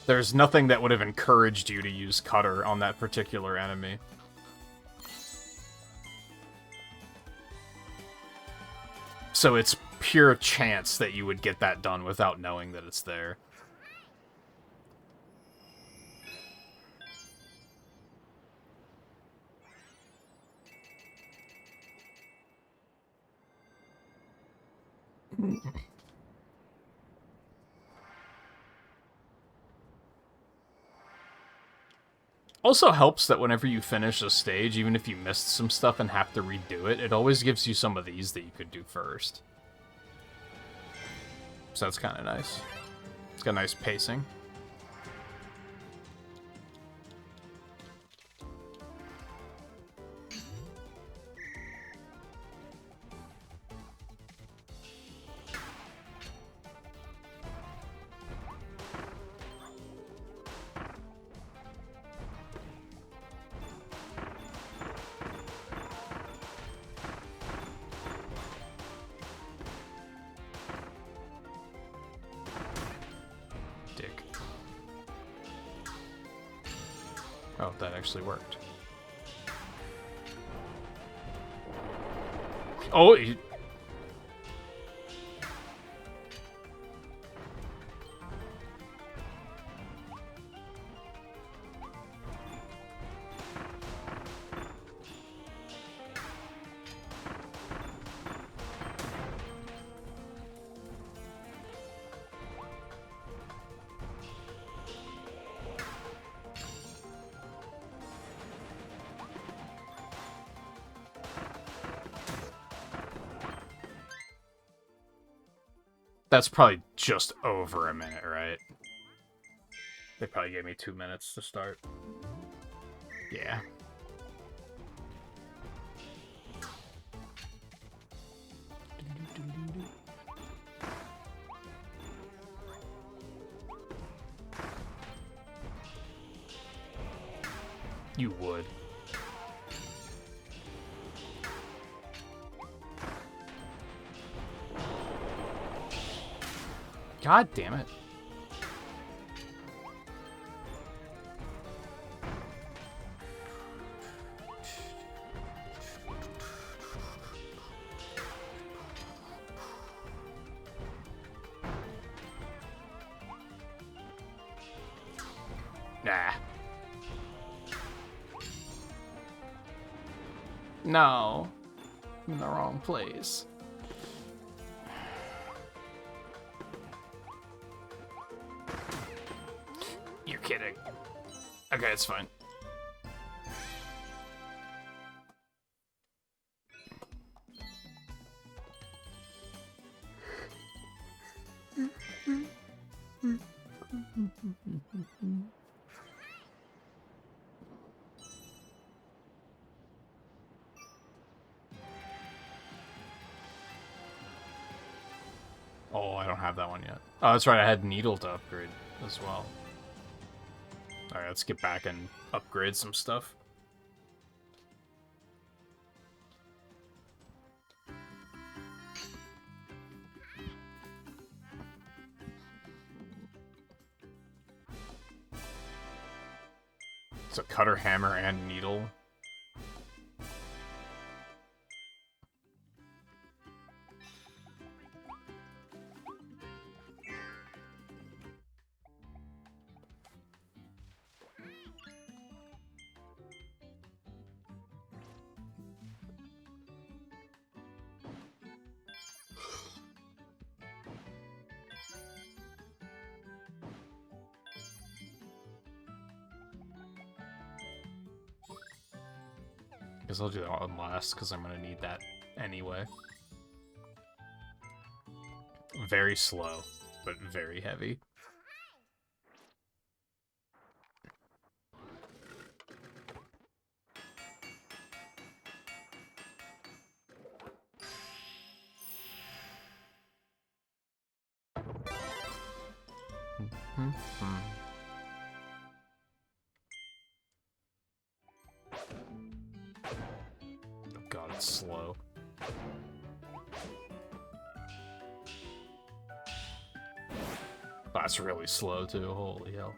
There's nothing that would have encouraged you to use Cutter on that particular enemy. So it's pure chance that you would get that done without knowing that it's there. Also helps that whenever you finish a stage, even if you missed some stuff and have to redo it, it always gives you some of these that you could do first. So that's kind of nice. It's got nice pacing. Oh, that actually worked. Oh, that's probably just over a minute, right? They probably gave me 2 minutes to start. Yeah. You would. God damn it. Nah. No. I'm in the wrong place. You're kidding. Okay, it's fine. Oh, I don't have that one yet. Oh, that's right, I had Needle to upgrade as well. Alright, let's get back and upgrade some stuff. So cutter, hammer, and needle. Guess I'll do that one last, because I'm going to need that anyway. Very slow, but very heavy. God, it's slow. That's really slow, too. Holy hell.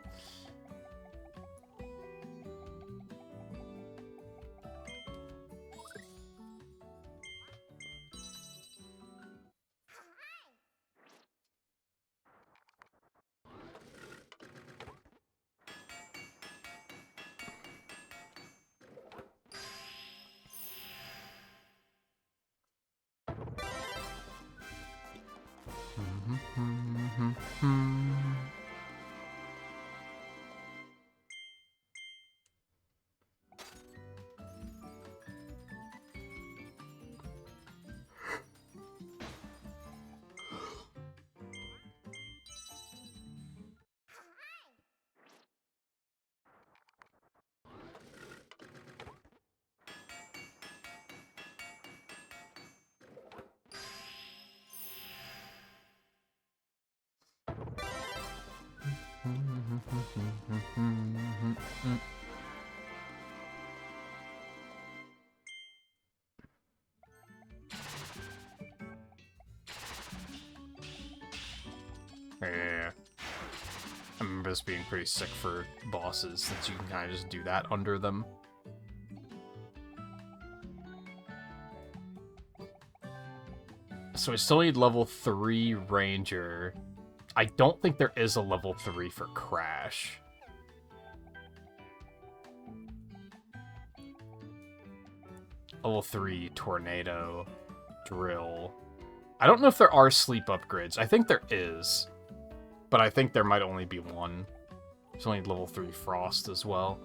Yeah. I remember this being pretty sick for bosses, since you can kind of just do that under them. So we still need level 3 Ranger. I don't think there is a level 3 for Crash. Level 3 Tornado. Drill. I don't know if there are sleep upgrades. I think there is. But I think there might only be one. There's only level 3 Frost as well.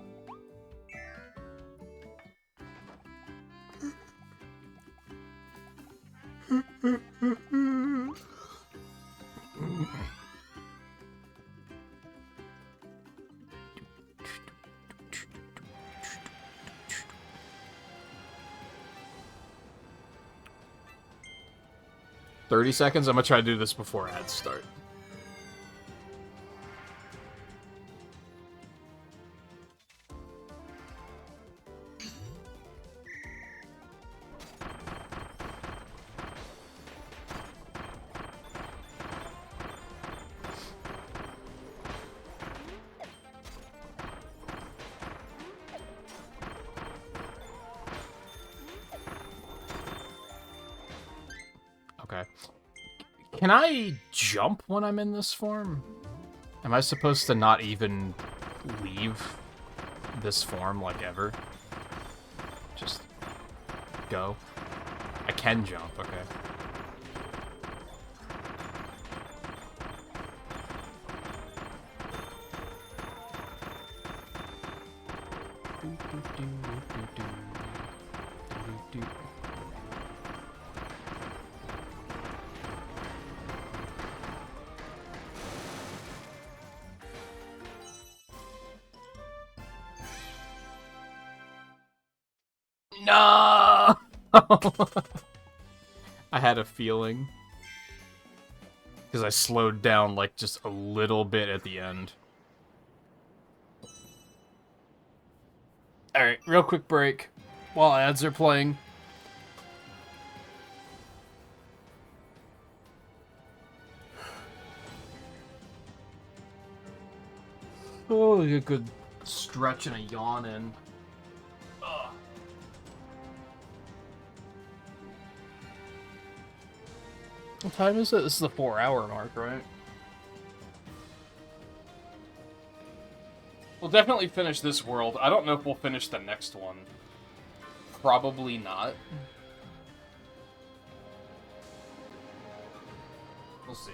$30 seconds? I'm gonna try to do this before ads start. Okay. Can I jump when I'm in this form? Am I supposed to not even leave this form, like, ever? Just go? I can jump, okay. No! I had a feeling. Because I slowed down, like, just a little bit at the end. Alright, real quick break while ads are playing. Oh, a good stretch and a yawn in. Ugh. What time is it? This is the 4-hour mark, right? We'll definitely finish this world. I don't know if we'll finish the next one. Probably not. We'll see.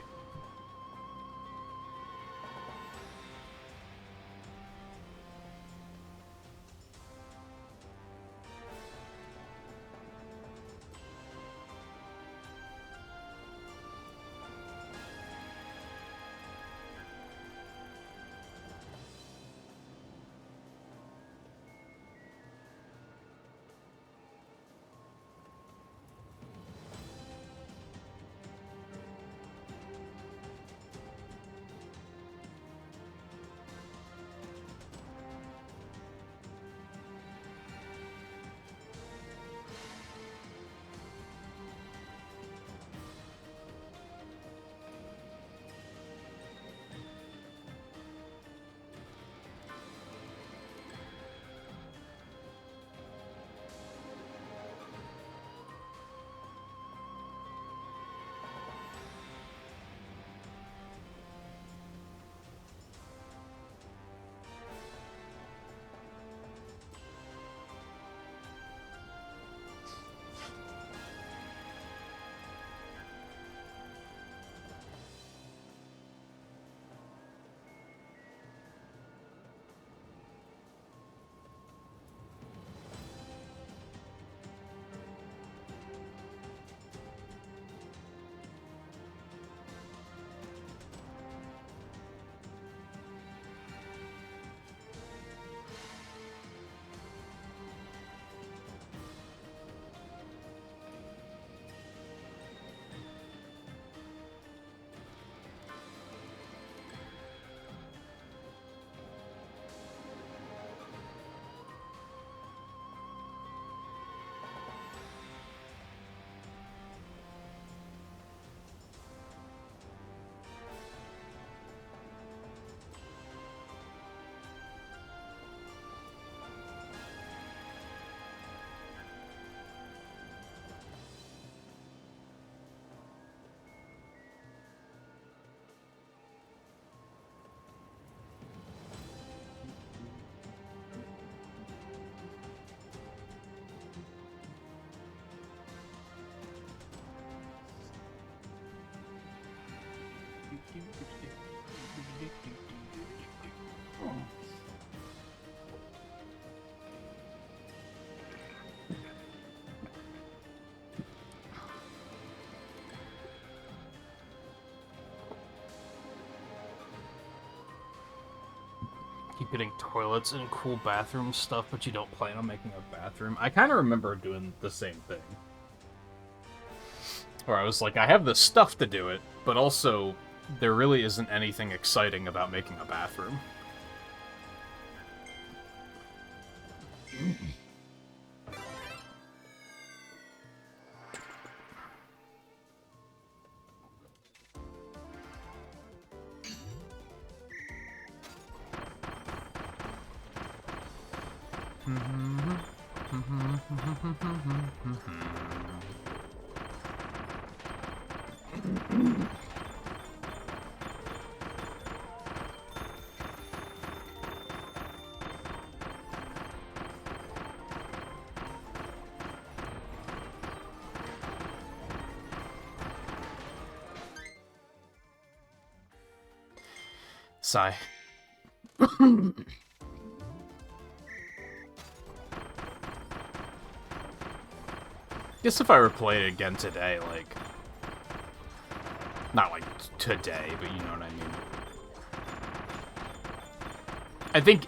keep getting toilets and cool bathroom stuff, but you don't plan on making a bathroom. I kind of remember doing the same thing. Where I was like, I have the stuff to do it, but also there really isn't anything exciting about making a bathroom. Sigh. Guess if I were playing it again today, like... Not like today, but you know what I mean.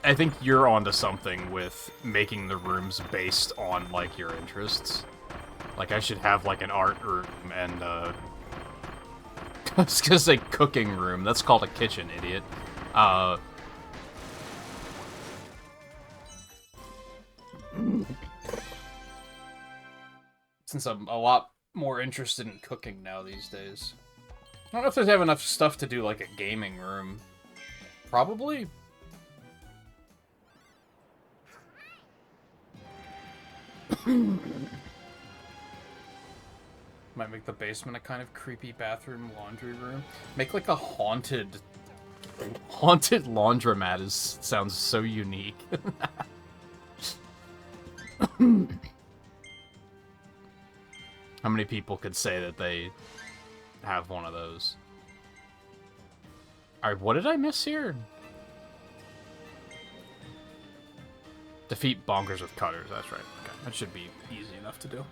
I think you're onto something with making the rooms based on, like, your interests. Like, I should have, like, an art room and, I was gonna say cooking room. That's called a kitchen, idiot. Since I'm a lot more interested in cooking now these days. I don't know if there's have enough stuff to do, like, a gaming room. Probably. Might make the basement a kind of creepy bathroom laundry room. Make, like, a haunted laundromat sounds so unique. How many people could say that they have one of those? Alright, what did I miss here? Defeat bonkers with cutters, that's right. Okay, that should be easy enough to do.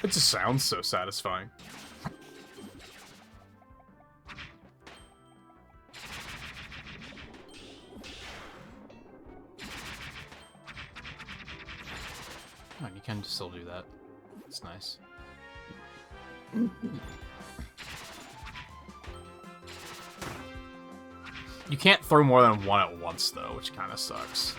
It just sounds so satisfying. Oh, you can still do that. It's nice. You can't throw more than one at once, though, which kind of sucks.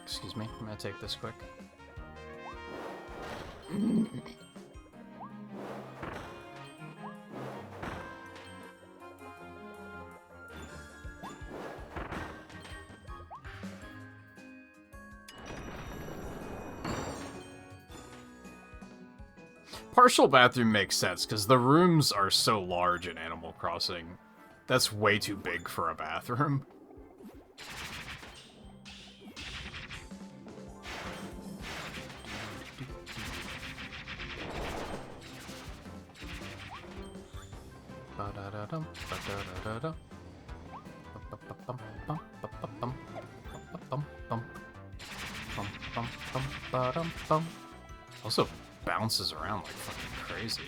Excuse me, I'm gonna take this quick. Partial bathroom makes sense, because the rooms are so large in Animal Crossing. That's way too big for a bathroom. Also bounces around like fucking crazy.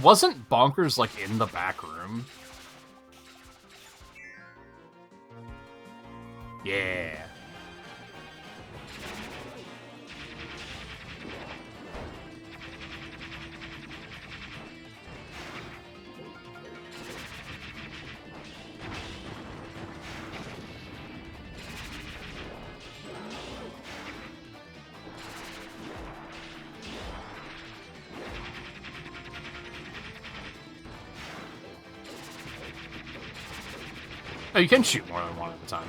Wasn't Bonkers like in the back room? Yeah. Oh, you can shoot more than one at a time.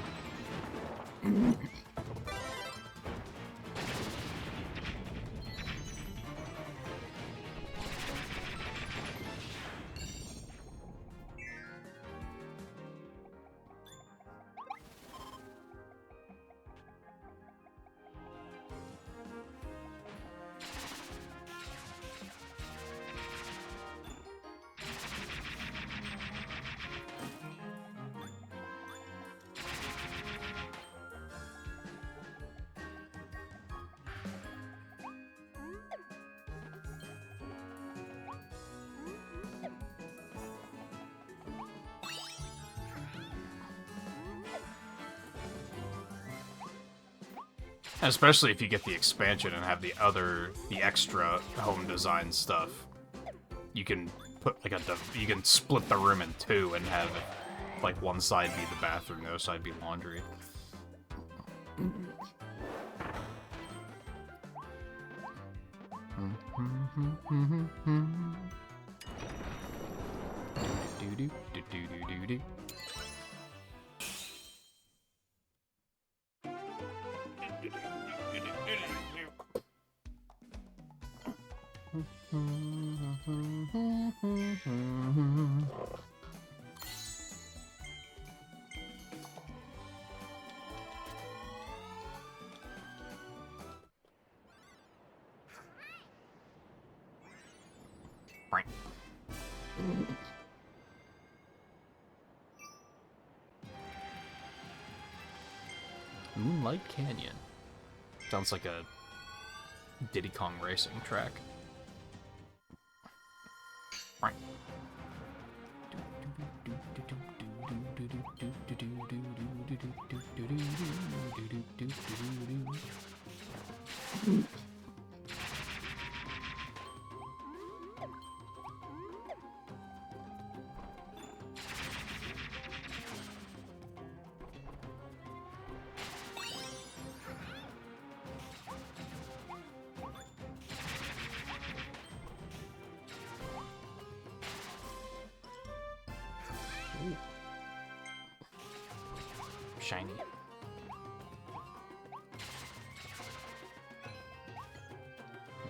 Especially if you get the expansion and have the extra home design stuff. You can put like you can split the room in two and have like one side be the bathroom, the other side be laundry. Moonlight Canyon. Sounds like a Diddy Kong racing track. Right. Shiny.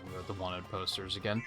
We got the wanted posters again.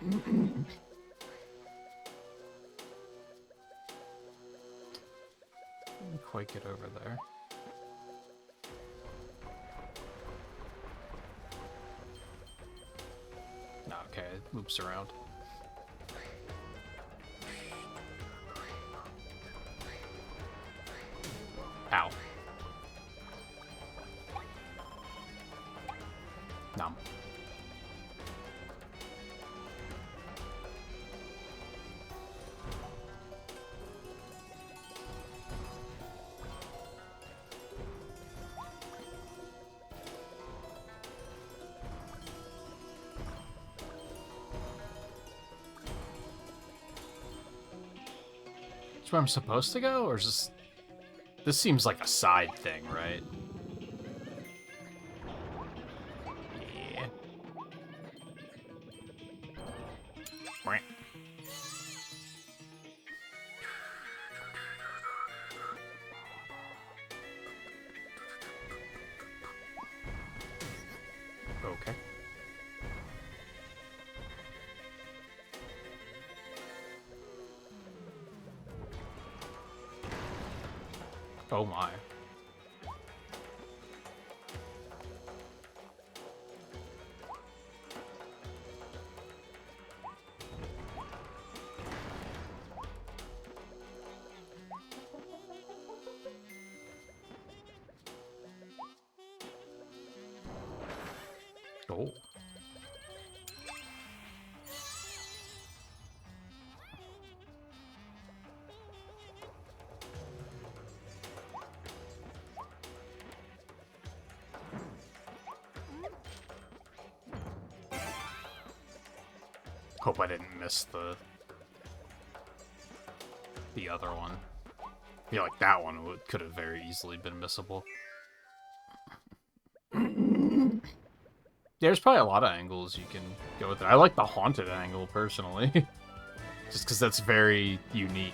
Didn't quite get over there. No, okay, it loops around. Ow. Nom. That's where I'm supposed to go, or is this... This seems like a side thing, right? Yeah. Right. Okay. Oh my. Hope I didn't miss the other one. I feel like that one could have very easily been missable. There's probably a lot of angles you can go with it. I like the haunted angle, personally. Just because that's very unique.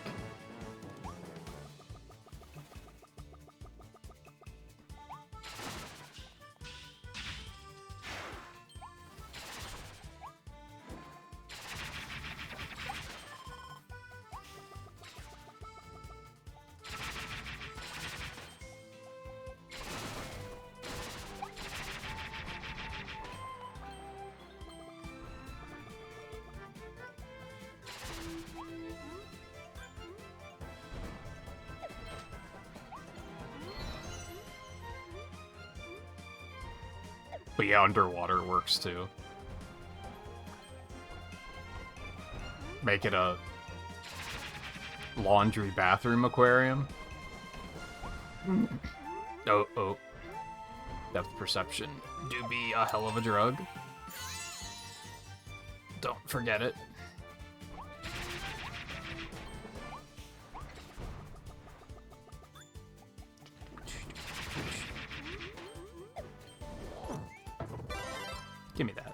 But yeah, underwater works too. Make it a laundry bathroom aquarium. Oh. Depth perception do be a hell of a drug. Don't forget it. Give me that.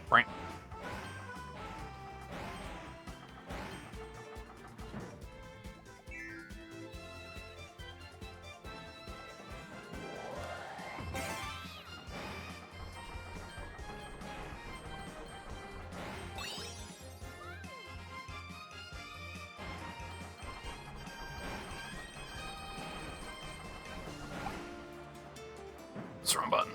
Right. It's the wrong button.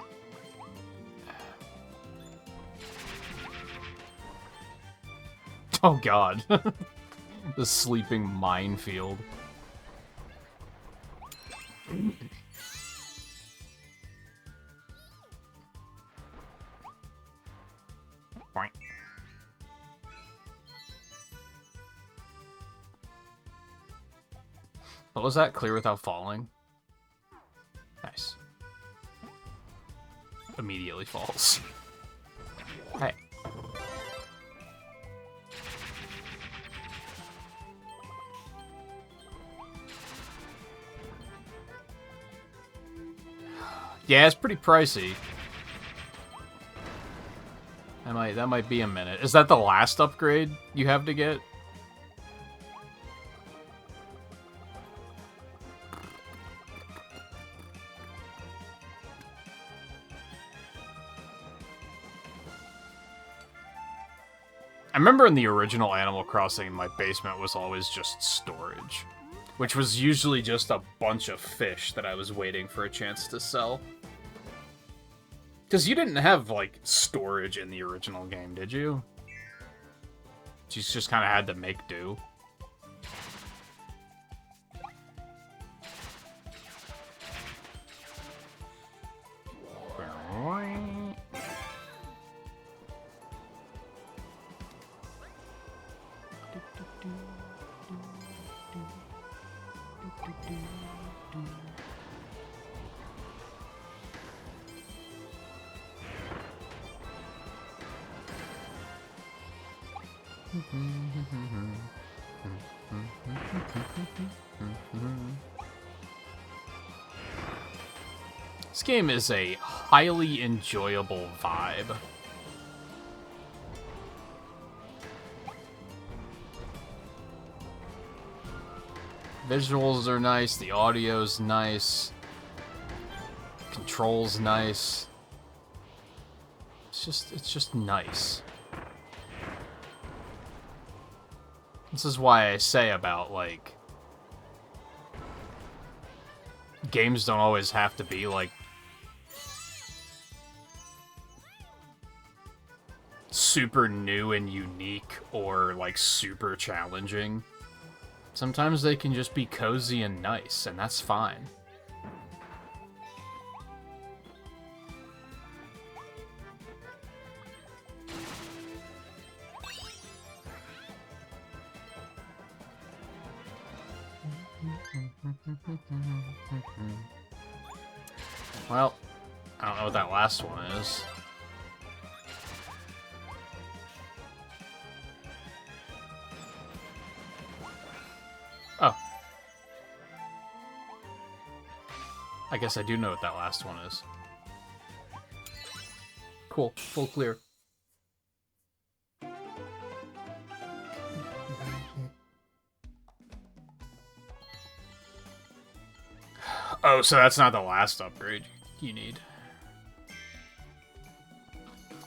Oh god. The sleeping minefield. What was that? Clear without falling? Nice. Immediately falls. Hey. Yeah, it's pretty pricey. That might be a minute. Is that the last upgrade you have to get? I remember in the original Animal Crossing, my basement was always just storage, which was usually just a bunch of fish that I was waiting for a chance to sell. Because you didn't have, like, storage in the original game, did you? You just kind of had to make do. This game is a highly enjoyable vibe. Visuals are nice, the audio's nice, controls nice. It's just nice. This is why I say about, like, games don't always have to be, like, super new and unique or, like, super challenging. Sometimes they can just be cozy and nice, and that's fine. Well, I don't know what that last one is. Oh. I guess I do know what that last one is. Cool. Full clear. Oh, so that's not the last upgrade you need.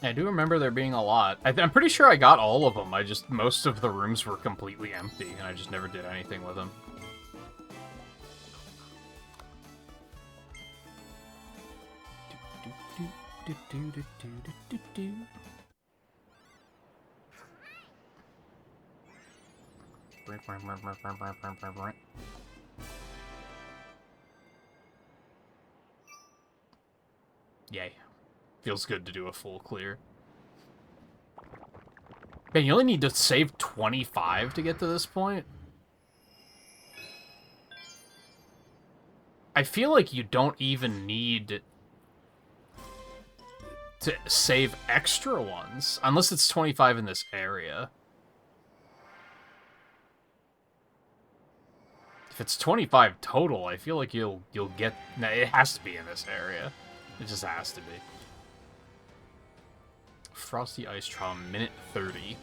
I do remember there being a lot. I'm pretty sure I got all of them. Most of the rooms were completely empty, and I just never did anything with them. Yay. Feels good to do a full clear. Man, you only need to save 25 to get to this point? I feel like you don't even need to save extra ones, unless it's 25 in this area. If it's 25 total, I feel like you'll get... No, it has to be in this area. It just has to be. Frosty Ice Trial, minute 30.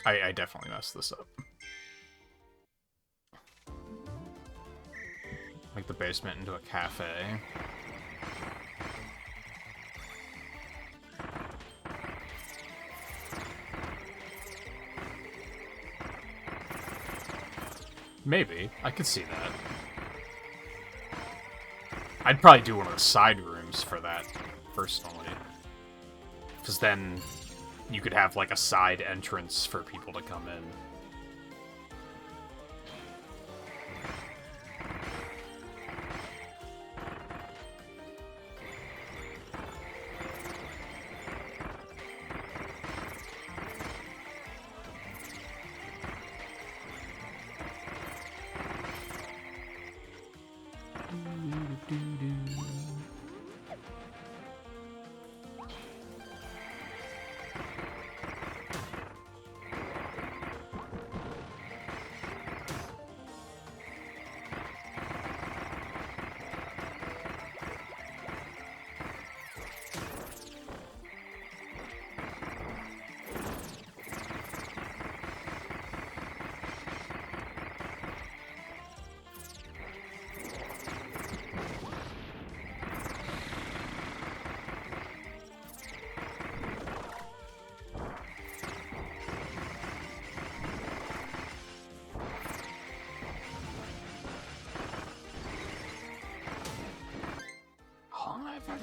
I definitely messed this up. Make the basement into a cafe. Maybe. I could see that. I'd probably do one of the side rooms for that, personally. Because then you could have, like, a side entrance for people to come in.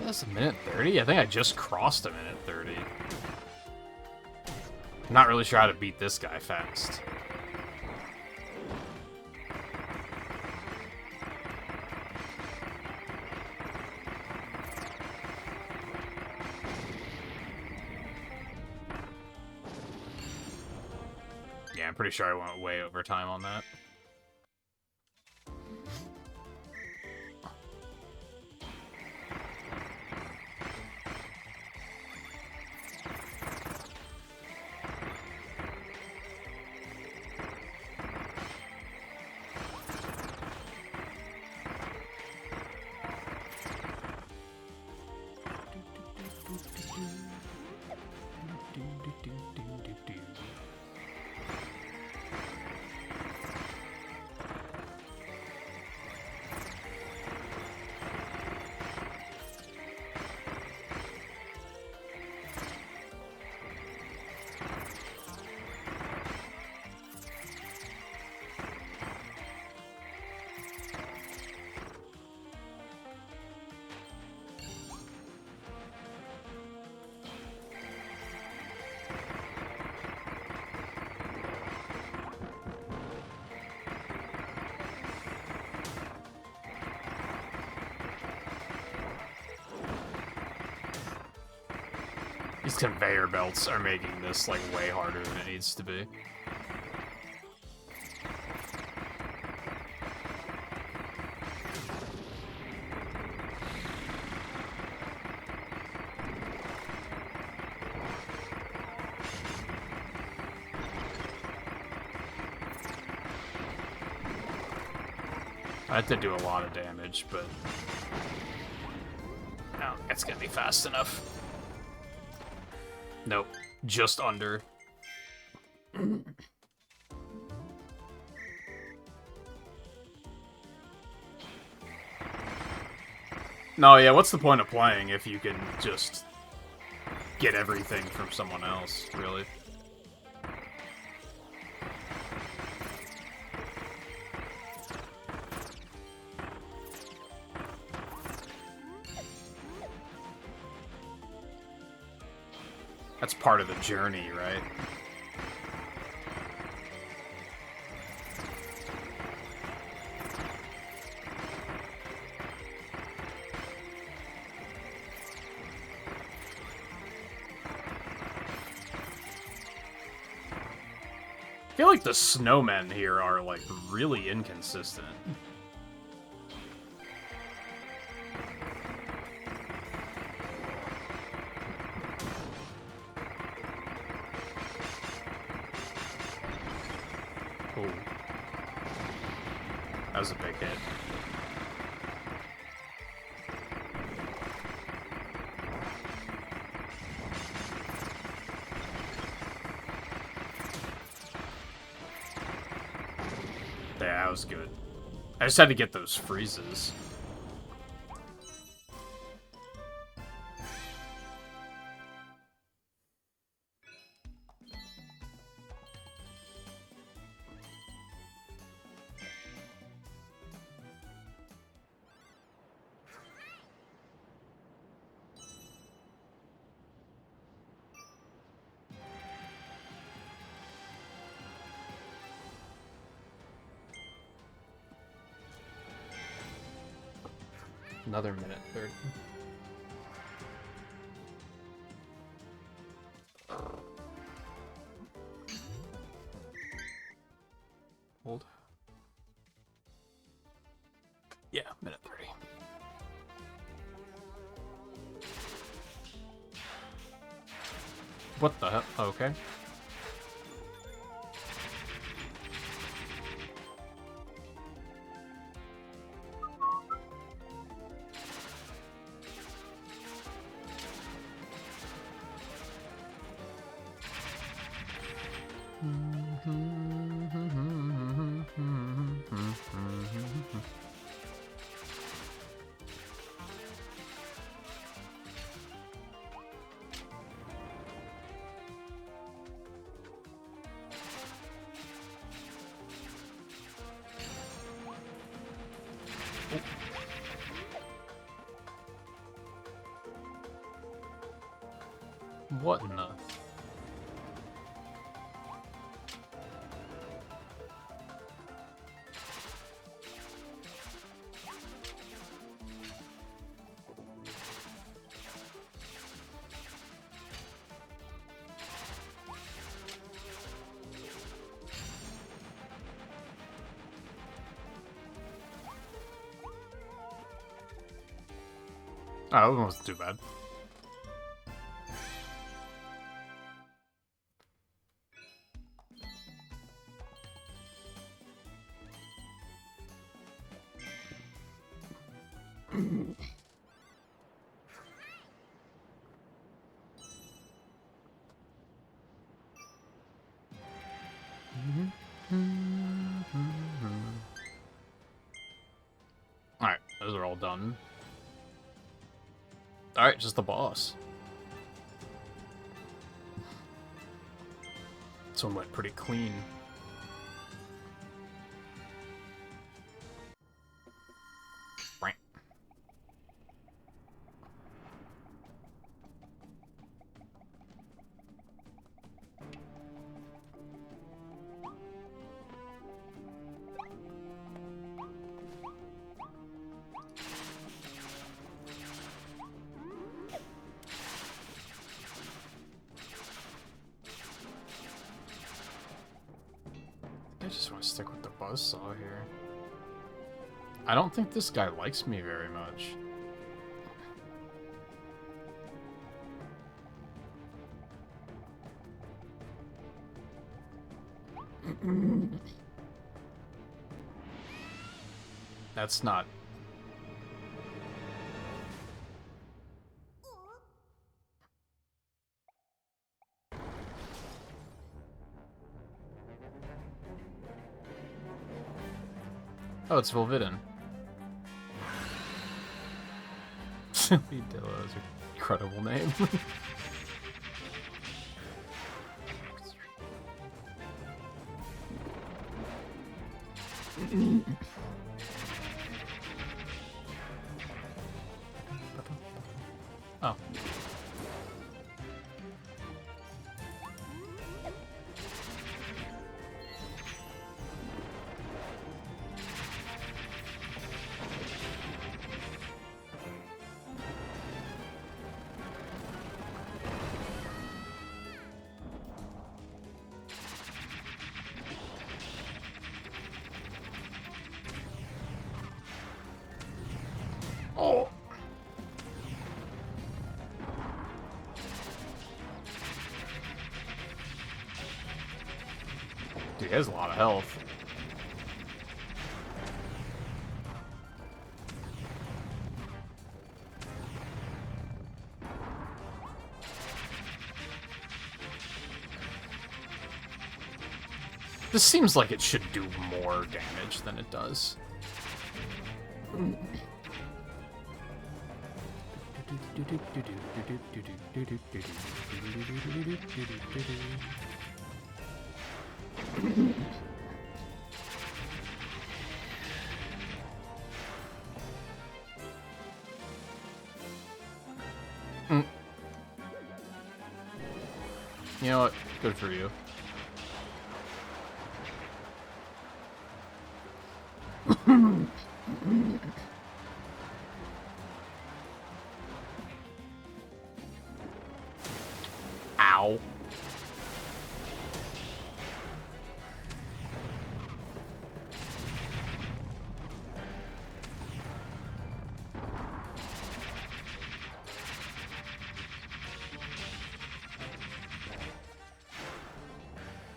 That's a minute 30? I think I just crossed a minute 30. I'm not really sure how to beat this guy fast. Yeah, I'm pretty sure I went way over time on that. These conveyor belts are making this, like, way harder than it needs to be. I had to do a lot of damage, but no, it's gonna be fast enough. Nope, just under. No, yeah, what's the point of playing if you can just get everything from someone else, really? That's part of the journey, right? I feel like the snowmen here are, like, really inconsistent. Ooh. That was a big hit. Yeah, that was good. I just had to get those freezes. Another minute 30. Hold. Yeah, minute 30. What the hell? Okay. What in the... Oh, that wasn't too bad. Alright, those are all done. Alright, just the boss. This one went pretty clean. Right. just want to stick with the buzzsaw here. I don't think this guy likes me very much. That's not... Oh, it's Volvidin. Vidilla is an incredible name. Oh. Oh. Dude, he has a lot of health. This seems like it should do more damage than it does. You know what? Good for you. Ow.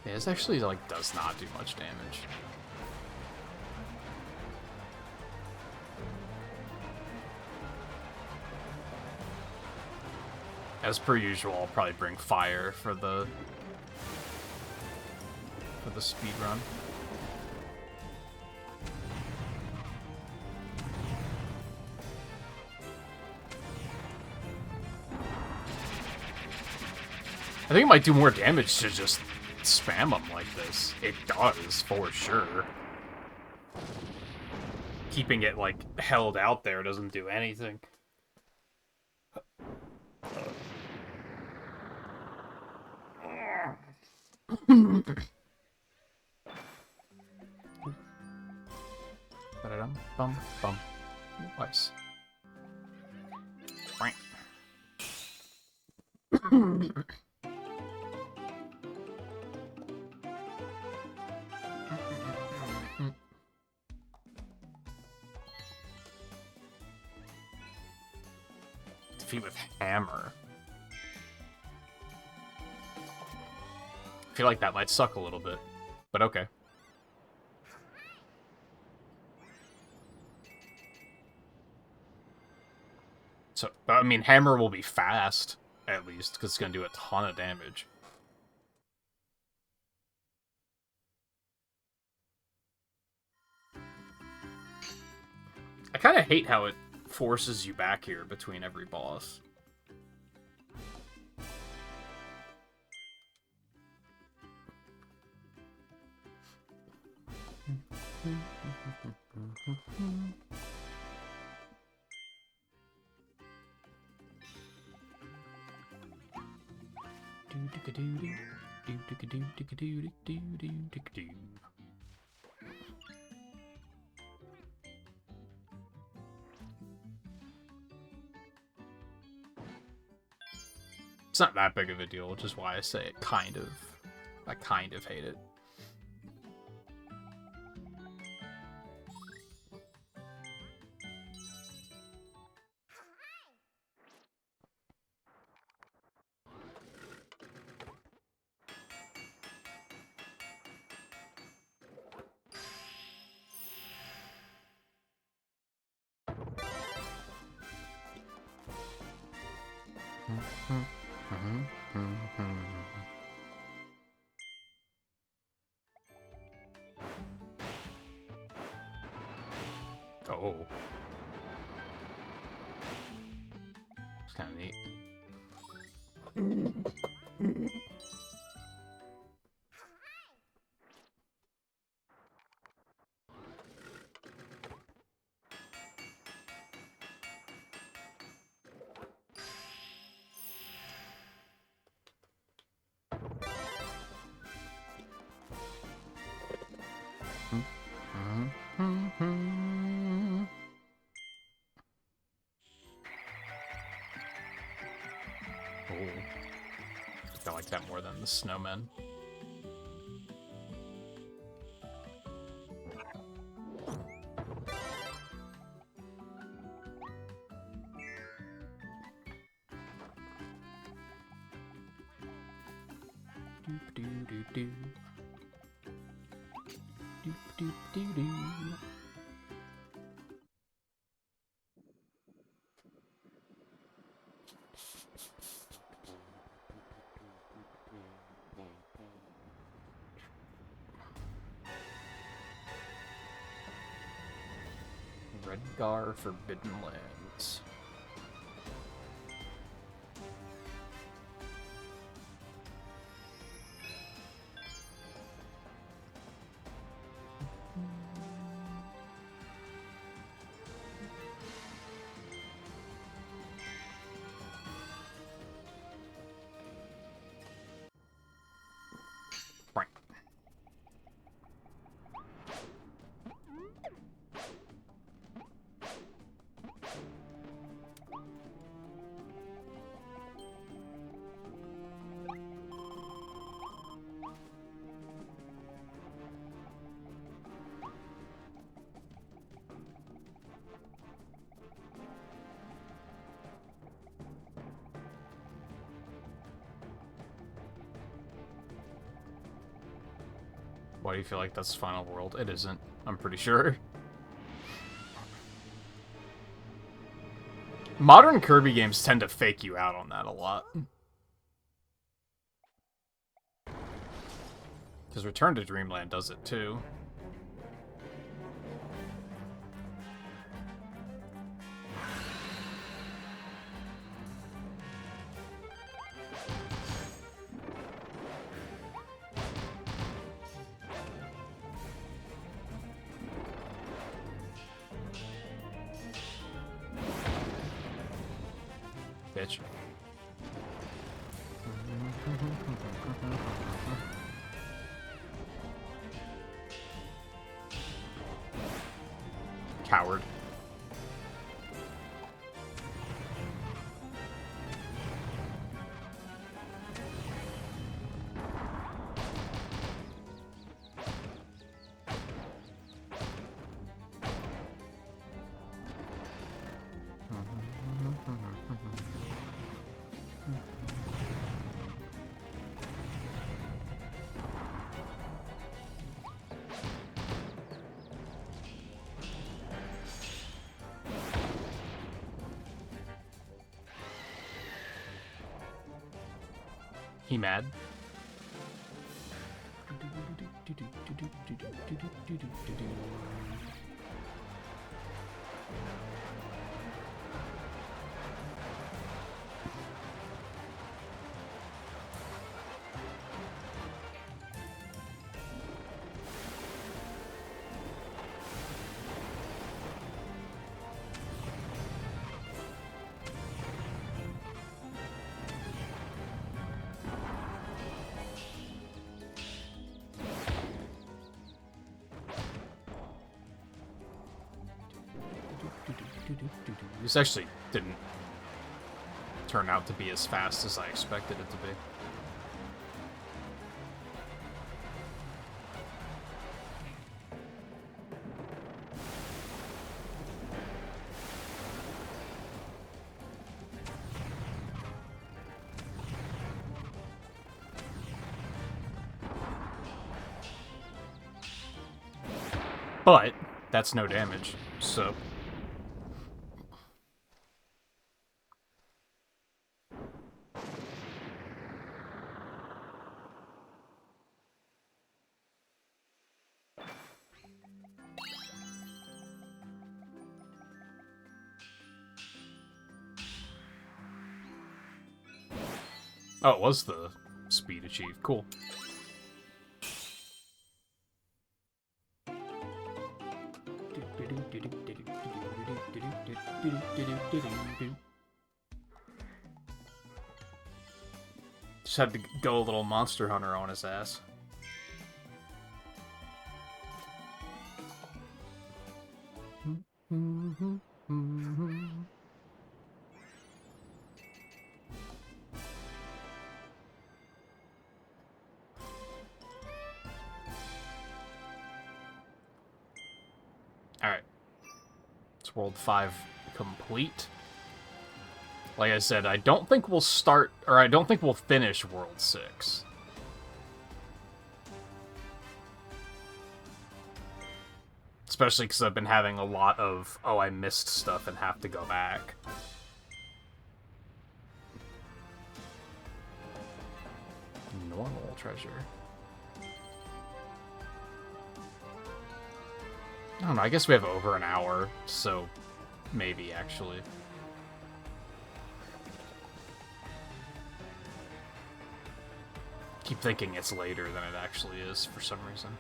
Yeah, this actually, like, does not do much damage. As per usual, I'll probably bring fire for the speed run. I think it might do more damage to just spam them like this. It does, for sure. Keeping it, like, held out there doesn't do anything. Bum, bum. Nice. Defeat with hammer. I feel like that might suck a little bit, but okay. So, I mean, hammer will be fast, at least, because it's going to do a ton of damage. I kind of hate how it forces you back here between every boss. It's not that big of a deal, which is why I say I kind of hate it. Oh. It's kind of neat. I like that more than the snowmen. Redgar Forbidden Lands. Right. Why do you feel like that's Final World? It isn't, I'm pretty sure. Modern Kirby games tend to fake you out on that a lot. Because Return to Dreamland does it too. Bitch. Coward. He mad? This actually didn't turn out to be as fast as I expected it to be. But that's no damage, so... Oh, it was the speed achieve. Cool. Just had to go a little Monster Hunter on his ass. Alright. It's World 5 complete. Like I said, I don't think we'll start, or I don't think we'll finish World 6. Especially because I've been having a lot of, oh, I missed stuff and have to go back. Normal treasure. I don't know, I guess we have over an hour, so maybe, actually. Keep thinking it's later than it actually is for some reason.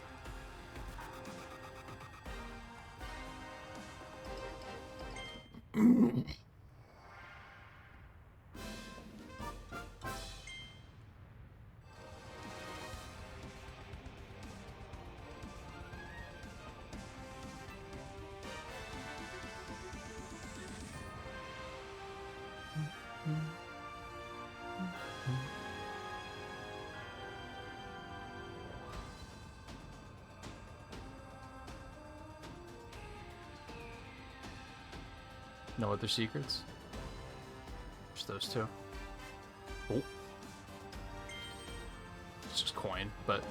No other secrets? Just those two. Oh. It's just coin, but...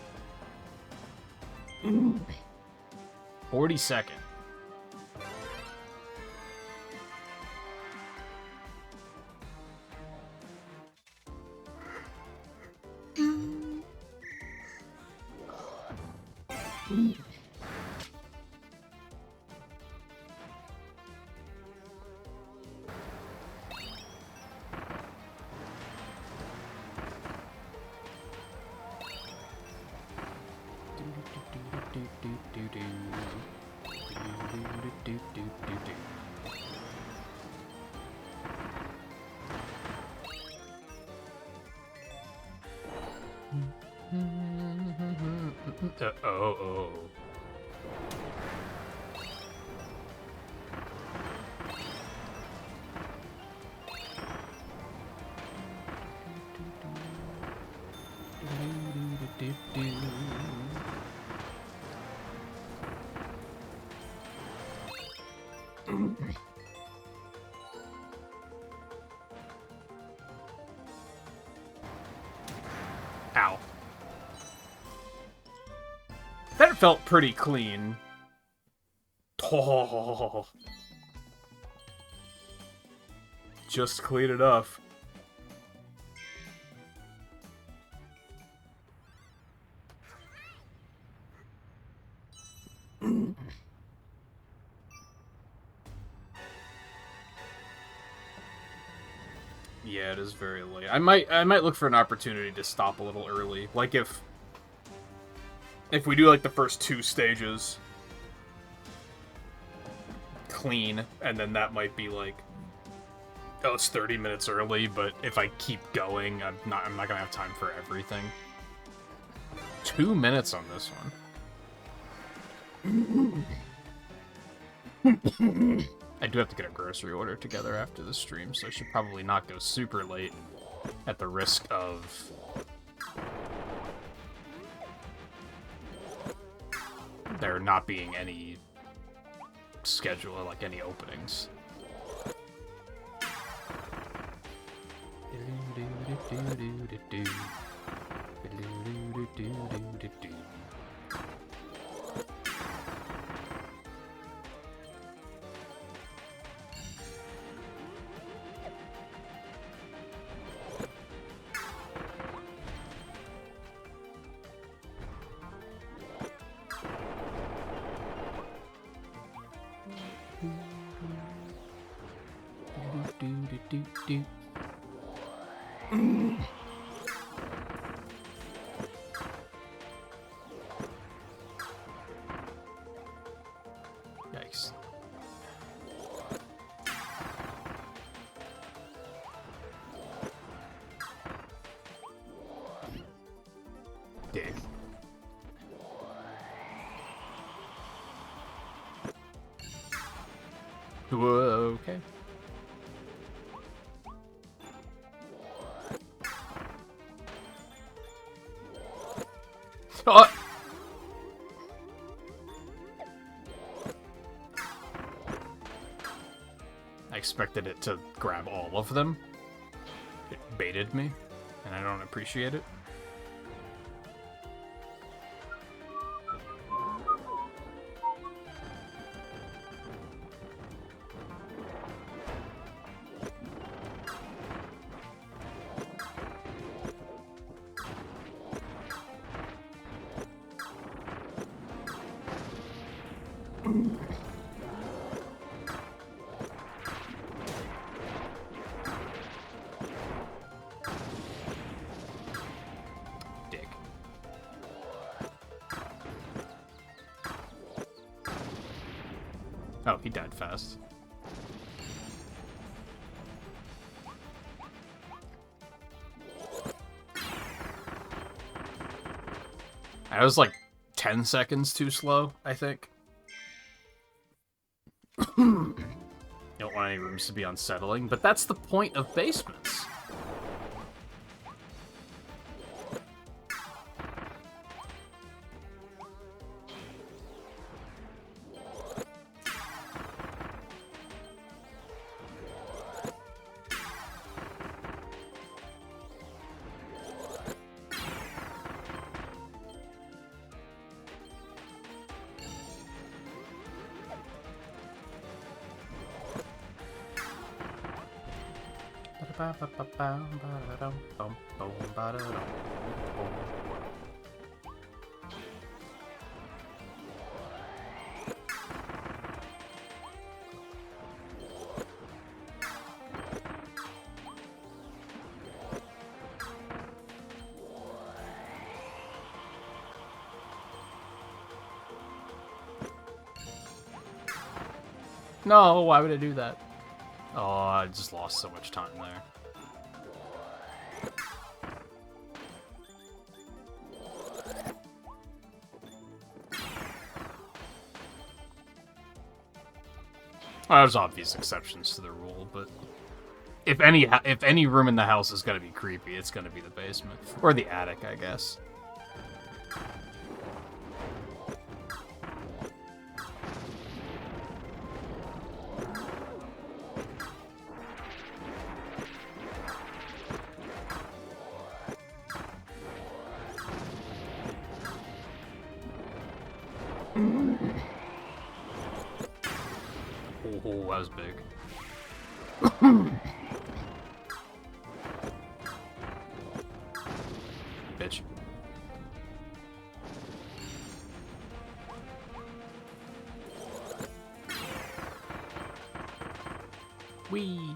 42nd. Oh. Ow. That felt pretty clean. Oh. Just clean enough. Yeah, it is very late. I might look for an opportunity to stop a little early. Like if we do like the first 2 stages clean, and then that might be like, oh, it's 30 minutes early, but if I keep going, I'm not gonna have time for everything. 2 minutes on this one. I do have to get a grocery order together after the stream, so I should probably not go super late at the risk of there not being any schedule, like any openings. Okay. Oh! I expected it to grab all of them. It baited me, and I don't appreciate it. Dick. Oh, he died fast. I was like 10 seconds too slow, I think. You don't want any rooms to be unsettling, but that's the point of basements. No, why would I do that? Oh, I just lost so much time there. Well, there's obvious exceptions to the rule, but if any room in the house is gonna be creepy, it's gonna be the basement or the attic, I guess. Oh, that was big. Bitch. Wee.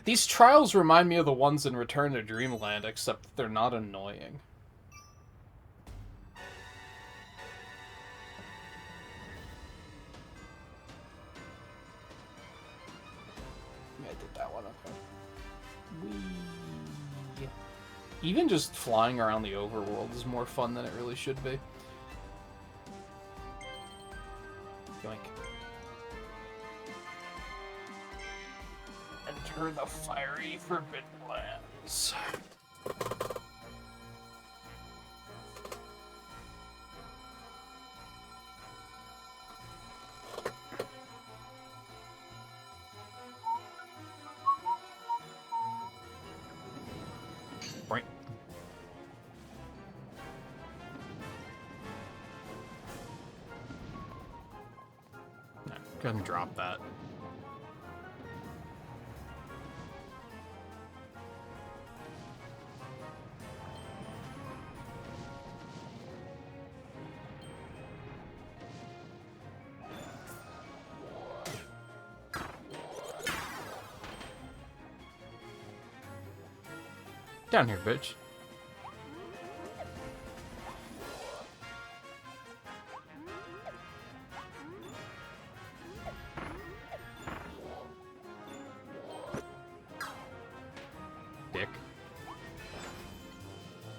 These trials remind me of the ones in Return to Dreamland, except that they're not annoying. Yeah, I did that one, okay. Whee. Even just flying around the overworld is more fun than it really should be. Yoink. Enter the fiery forbidden lands. Right. No, go ahead and drop that. Down here, bitch.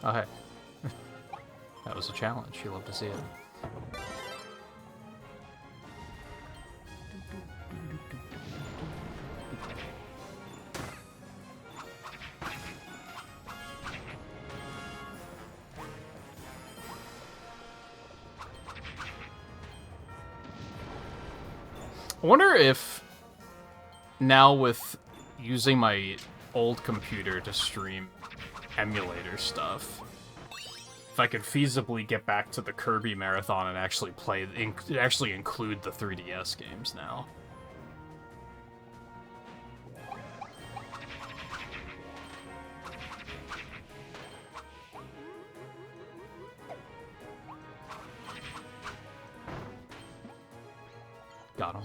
Oh, hey. That was a challenge. You love to see it. I wonder if now with using my old computer to stream emulator stuff, if I could feasibly get back to the Kirby marathon and actually actually include the 3DS games now. Got him.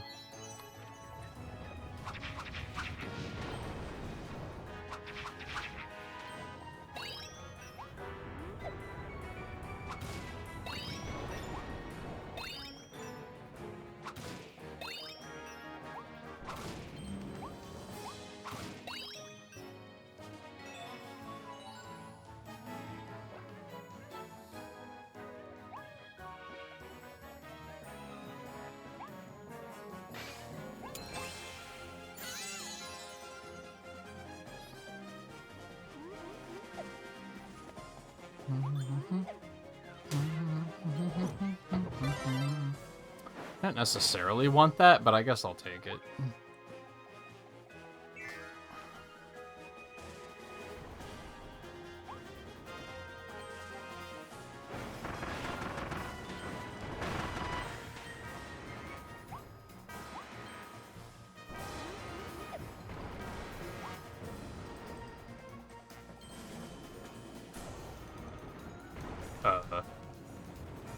I don't necessarily want that, but I guess I'll take it.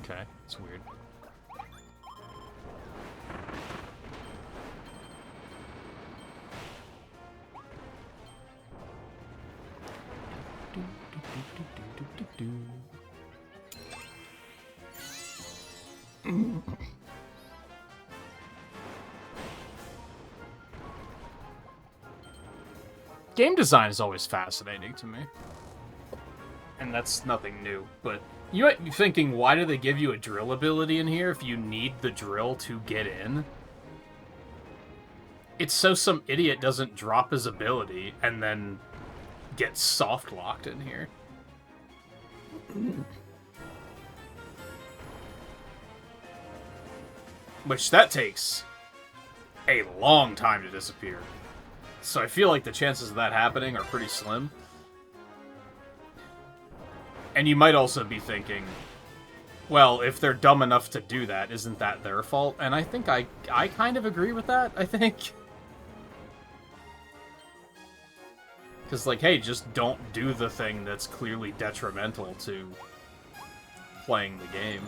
Okay, it's weird. Game design is always fascinating to me. And that's nothing new, but you might be thinking, why do they give you a drill ability in here if you need the drill to get in? It's so some idiot doesn't drop his ability and then get soft-locked in here. Which, that takes a long time to disappear. So I feel like the chances of that happening are pretty slim. And you might also be thinking, well, if they're dumb enough to do that, isn't that their fault? And I think I kind of agree with that, I think. Because, like, hey, just don't do the thing that's clearly detrimental to playing the game,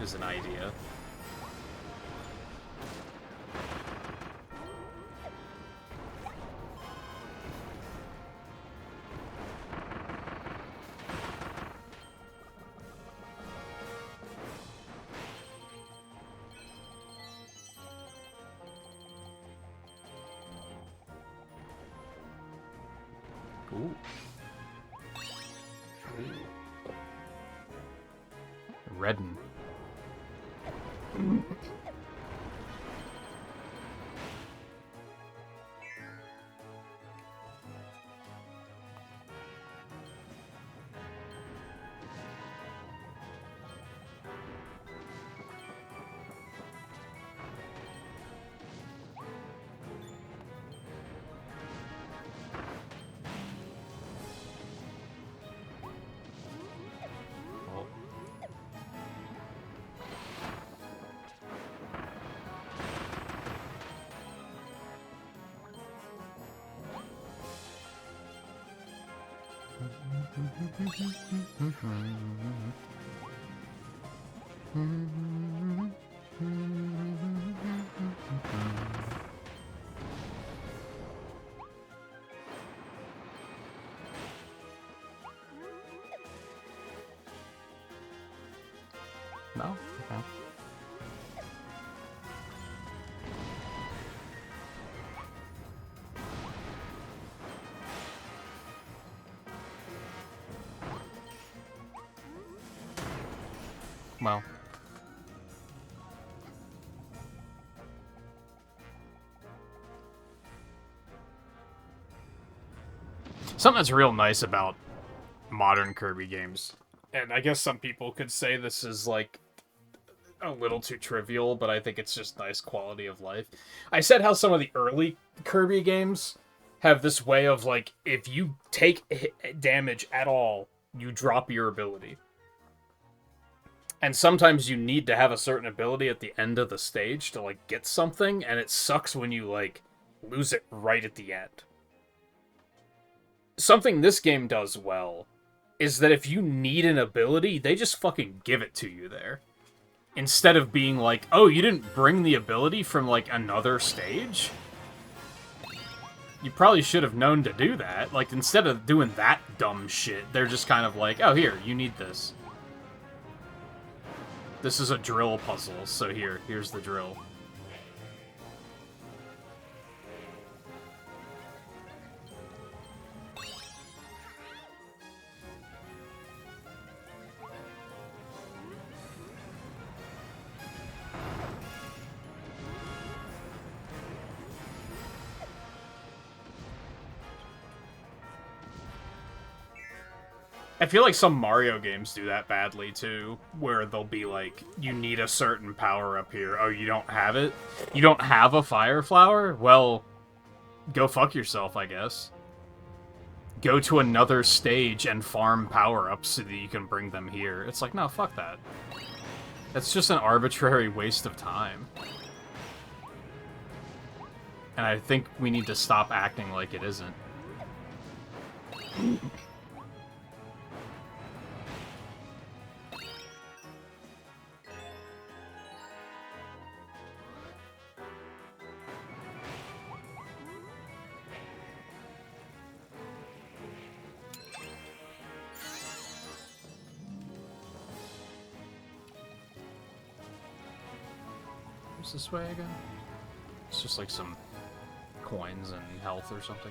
is an idea. Ooh. Redden. No? Okay. well. Something that's real nice about modern Kirby games, and I guess some people could say this is, like, a little too trivial, but I think it's just nice quality of life. I said how some of the early Kirby games have this way of, like, if you take damage at all, you drop your ability. And sometimes you need to have a certain ability at the end of the stage to, like, get something, and it sucks when you, like, lose it right at the end. Something this game does well is that if you need an ability, they just fucking give it to you there. Instead of being like, oh, you didn't bring the ability from, like, another stage? You probably should have known to do that. Like, instead of doing that dumb shit, they're just kind of like, oh, here, you need this. This is a drill puzzle, so here's the drill. I feel like some Mario games do that badly, too, where they'll be like, you need a certain power up here. Oh, you don't have it? You don't have a fire flower? Well, go fuck yourself, I guess. Go to another stage and farm power-ups so that you can bring them here. It's like, no, fuck that. That's just an arbitrary waste of time. And I think we need to stop acting like it isn't. This way again? It's just like some coins and health or something.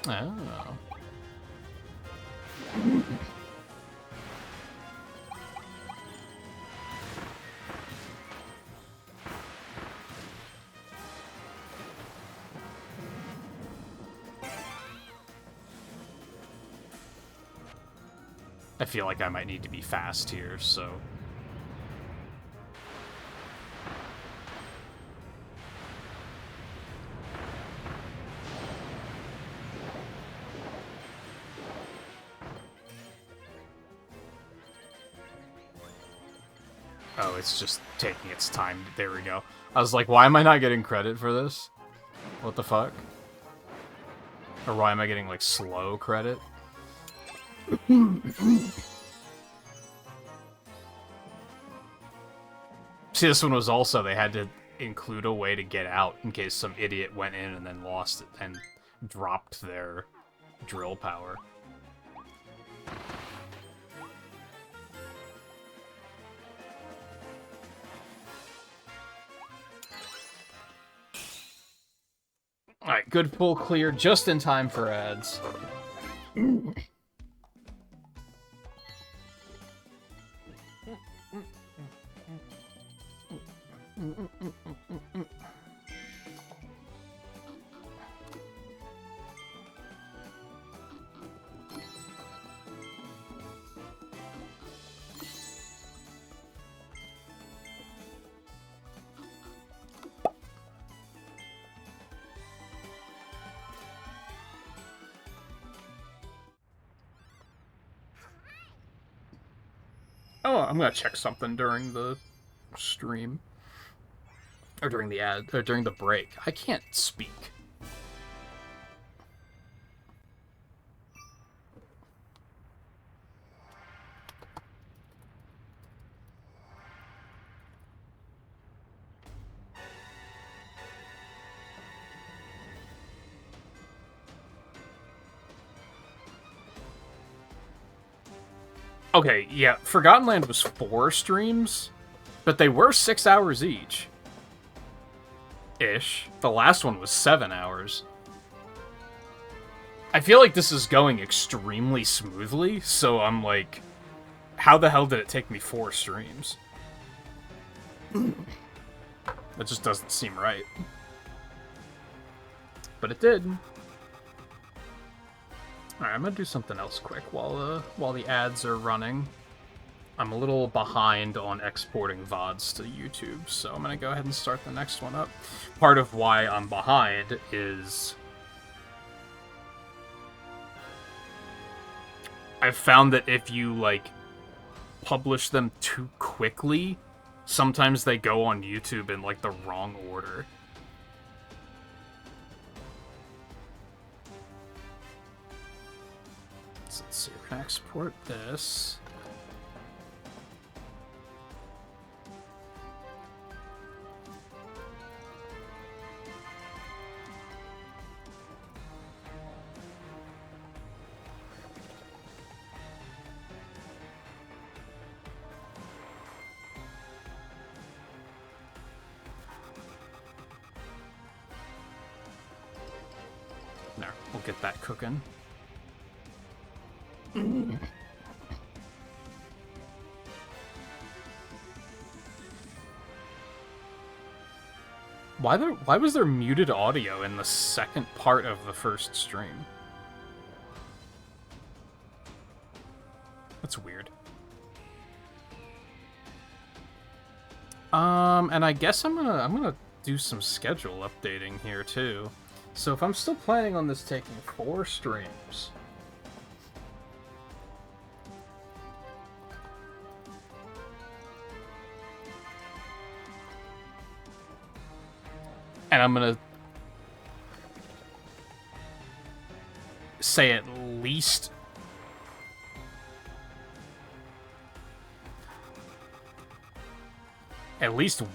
Oh. I feel like I might need to be fast here, so... Oh, it's just taking its time. There we go. I was like, why am I not getting credit for this? What the fuck? Or why am I getting, like, slow credit? See, this one was also, they had to include a way to get out in case some idiot went in and then lost it and dropped their drill power. Alright, good pull clear just in time for ads. Oh, I'm gonna check something during the stream. Or during the ad, or during the break. I can't speak. Okay, yeah, Forgotten Land was 4 streams, but they were 6 hours each. Ish. The last one was 7 hours. I feel like this is going extremely smoothly, so I'm like, how the hell did it take me 4 streams? That just doesn't seem right. But it did. Alright, I'm gonna do something else quick while the ads are running. I'm a little behind on exporting VODs to YouTube, so I'm gonna go ahead and start the next one up. Part of why I'm behind is I've found that if you, like, publish them too quickly, sometimes they go on YouTube in, like, the wrong order. So let's see, we're gonna export this. There, we'll get that cooking. Why was there muted audio in the second part of the first stream? That's weird. And I guess I'm gonna do some schedule updating here too. So if I'm still planning on this taking 4 streams, and I'm gonna say at least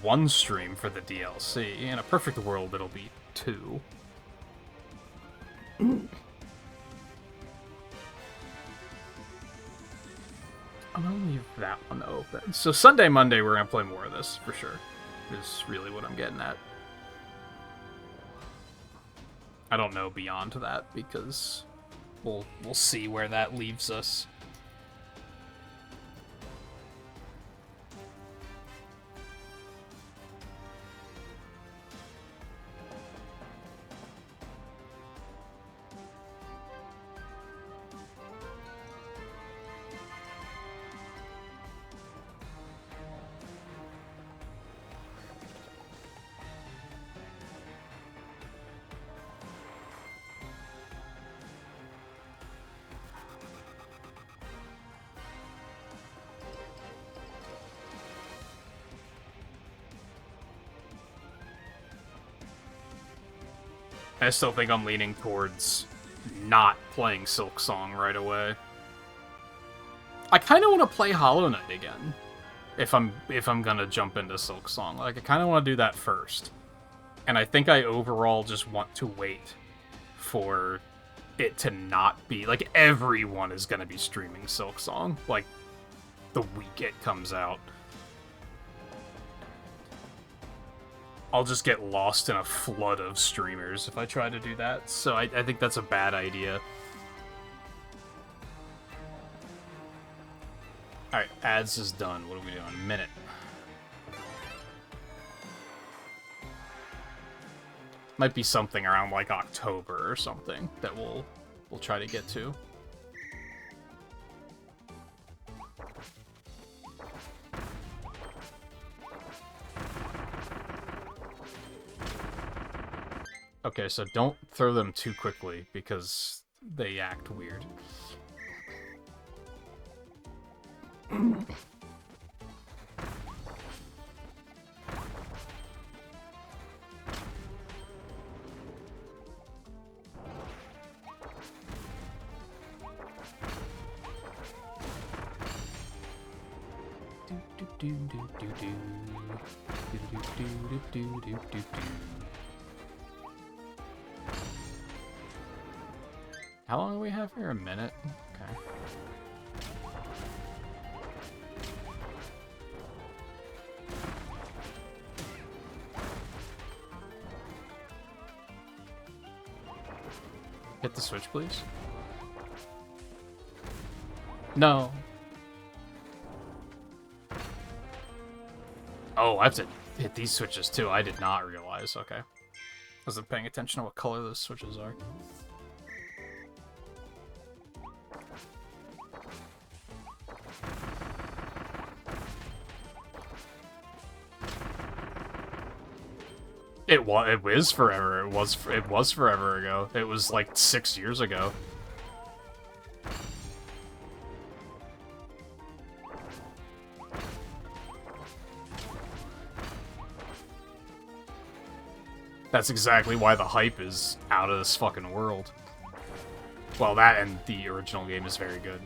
one stream for the DLC. In a perfect world, it'll be 2. I'm gonna leave that one open. So Sunday, Monday, we're gonna play more of this, for sure. Is really what I'm getting at. I don't know beyond that, because we'll see where that leaves us. I still think I'm leaning towards not playing Silk Song right away. I kind of want to play Hollow Knight again, if I'm gonna jump into Silk Song. Like, I kind of want to do that first, and I think I overall just want to wait for it to not be like everyone is gonna be streaming Silk Song like the week it comes out. I'll just get lost in a flood of streamers if I try to do that, so I think that's a bad idea. Alright, ads is done. What are we doing? A minute. Might be something around, like, October or something that we'll try to get to. Okay, so don't throw them too quickly, because they act weird. How long do we have here? A minute? Okay. Hit the switch, please. No. Oh, I have to hit these switches too. I did not realize. Okay. Wasn't paying attention to what color those switches are. It was forever. It was forever ago. It was like 6 years ago. That's exactly why the hype is out of this fucking world. Well, that and the original game is very good.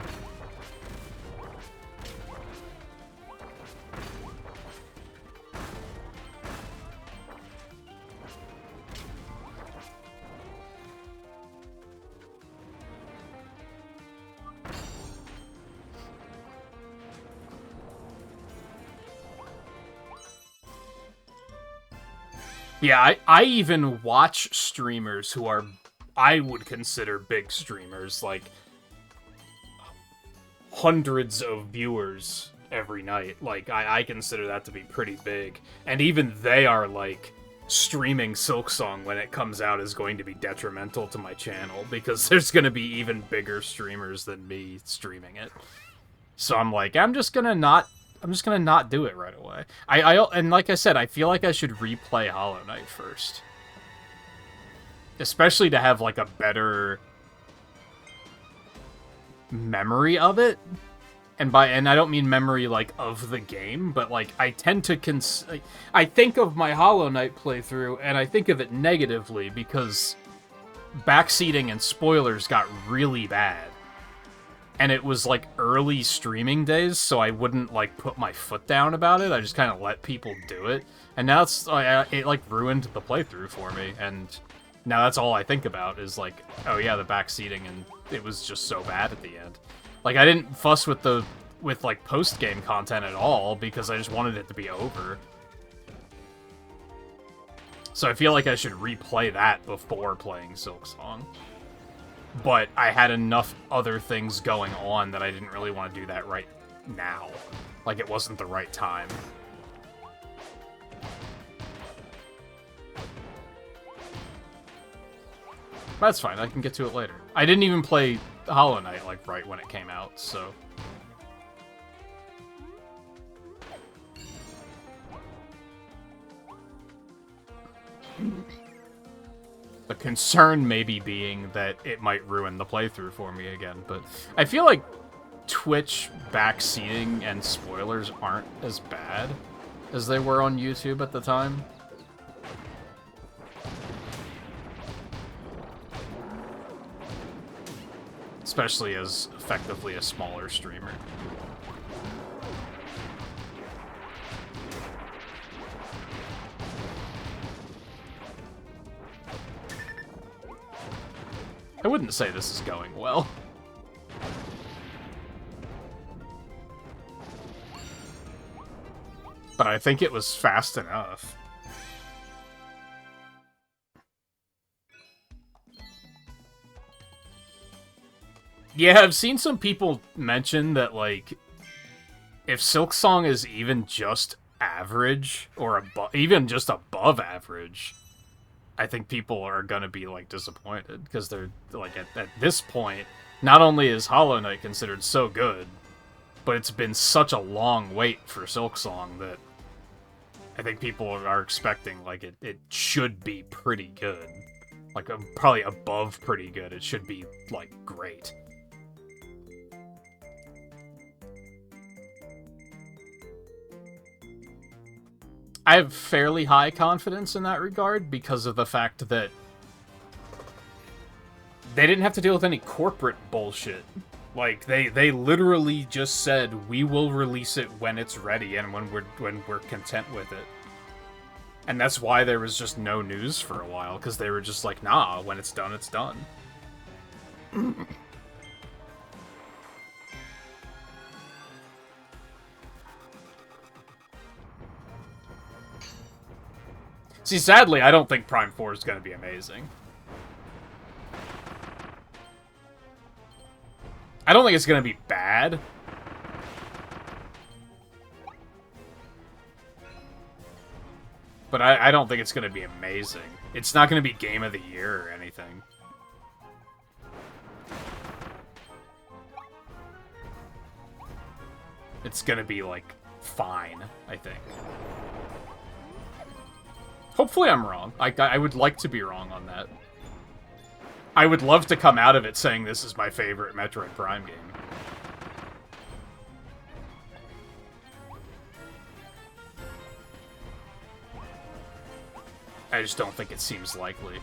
Yeah, I even watch streamers who are, I would consider big streamers, like hundreds of viewers every night. Like, I consider that to be pretty big. And even they are like, streaming Silksong when it comes out is going to be detrimental to my channel, because there's going to be even bigger streamers than me streaming it. So I'm like, I'm just gonna not do it right away. And like I said, I feel like I should replay Hollow Knight first. Especially to have, like, a better memory of it. And I don't mean memory, like, of the game, but, like, I tend to I think of my Hollow Knight playthrough, and I think of it negatively, because backseating and spoilers got really bad. And it was, like, early streaming days, so I wouldn't, like, put my foot down about it. I just kind of let people do it. And now it, like, ruined the playthrough for me. And now that's all I think about is, like, oh yeah, the backseating, and it was just so bad at the end. Like, I didn't fuss with like, post-game content at all, because I just wanted it to be over. So I feel like I should replay that before playing Silksong. But I had enough other things going on that I didn't really want to do that right now. Like, it wasn't the right time. That's fine, I can get to it later. I didn't even play Hollow Knight, like, right when it came out, so... The concern maybe being that it might ruin the playthrough for me again, but I feel like Twitch backseating and spoilers aren't as bad as they were on YouTube at the time. Especially as effectively a smaller streamer. I wouldn't say this is going well. But I think it was fast enough. Yeah, I've seen some people mention that, like, if Silksong is even just average, or even just above average, I think people are gonna be, like, disappointed, because they're, like, at this point, not only is Hollow Knight considered so good, but it's been such a long wait for Silksong that I think people are expecting, like, it should be pretty good. Like, probably above pretty good. It should be, like, great. I have fairly high confidence in that regard because of the fact that they didn't have to deal with any corporate bullshit. Like, they literally just said, we will release it when it's ready and when we're content with it. And that's why there was just no news for a while, because they were just like, nah, when it's done, it's done. See, sadly, I don't think Prime 4 is going to be amazing. I don't think it's gonna be bad. But I don't think it's gonna be amazing. It's not gonna be Game of the Year or anything. It's gonna be, like, fine, I think. Hopefully I'm wrong. I would like to be wrong on that. I would love to come out of it saying this is my favorite Metroid Prime game. I just don't think it seems likely.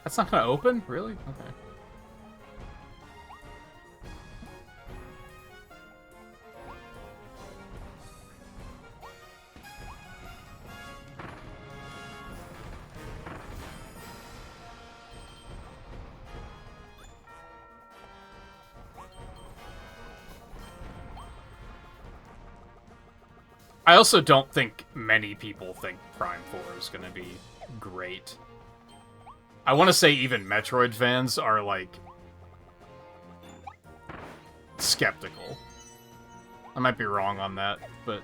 That's not gonna open? Really? Okay. I also don't think many people think Prime 4 is going to be great. I want to say even Metroid fans are, like, skeptical. I might be wrong on that, but...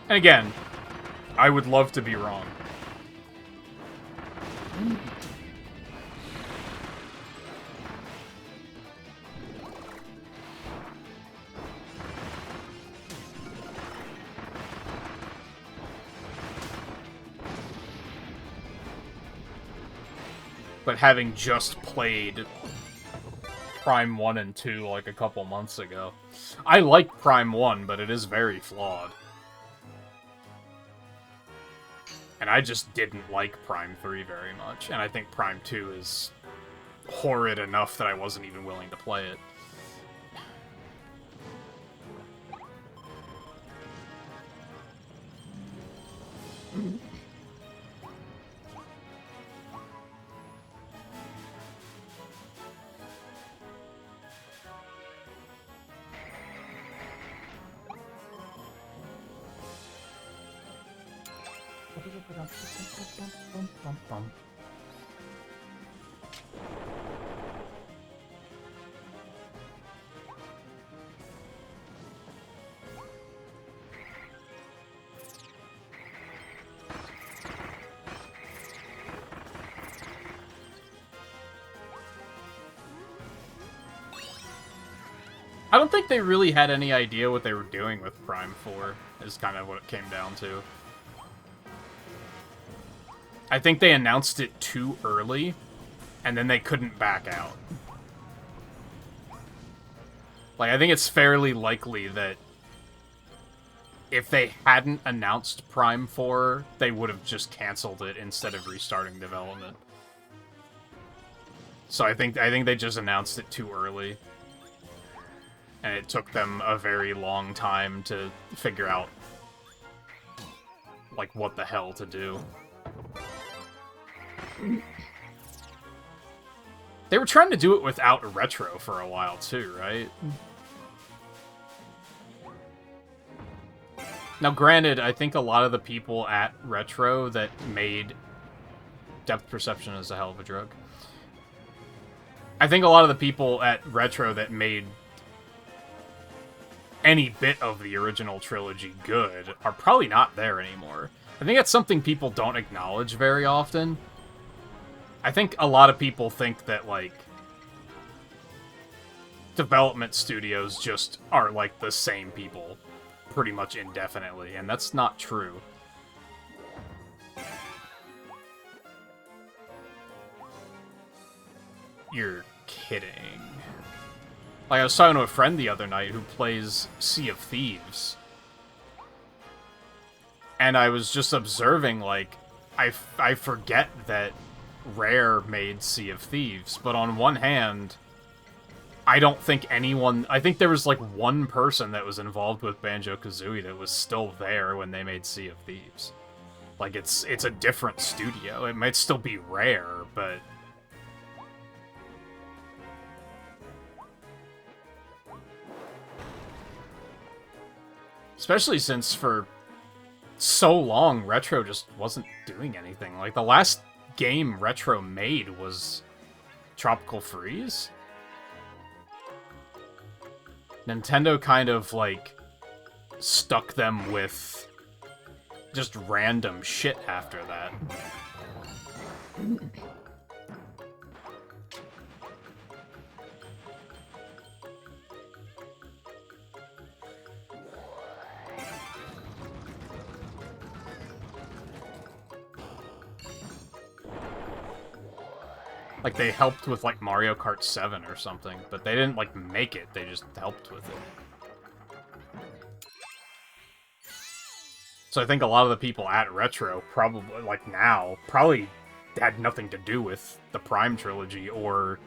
And again, I would love to be wrong. But having just played Prime 1 and 2 like a couple months ago, I like Prime 1, but it is very flawed. And I just didn't like Prime 3 very much, and I think Prime 2 is horrid enough that I wasn't even willing to play it. I don't think they really had any idea what they were doing with Prime 4, is kind of what it came down to. I think they announced it too early, and then they couldn't back out. Like, I think it's fairly likely that if they hadn't announced Prime 4, they would have just canceled it instead of restarting development. So I think they just announced it too early. And it took them a very long time to figure out, like, what the hell to do. They were trying to do it without Retro for a while, too, right? Now, granted, I think a lot of the people at Retro that made... Depth perception is a hell of a drug. I think a lot of the people at Retro that made any bit of the original trilogy good are probably not there anymore. I think that's something people don't acknowledge very often. I think a lot of people think that, like, development studios just are, like, the same people pretty much indefinitely, and that's not true. You're kidding. Like, I was talking to a friend the other night who plays Sea of Thieves. And I was just observing, like, I forget that Rare made Sea of Thieves, but on one hand, I don't think anyone... I think there was, like, one person that was involved with Banjo-Kazooie that was still there when they made Sea of Thieves. Like, it's a different studio. It might still be rare, but... Especially since for so long, Retro just wasn't doing anything. Like, the last game Retro made was Tropical Freeze. Nintendo kind of, like, stuck them with just random shit after that. Like, they helped with, like, Mario Kart 7 or something, but they didn't, like, make it, they just helped with it. So I think a lot of the people at Retro, probably, like, now, probably had nothing to do with the Prime Trilogy, or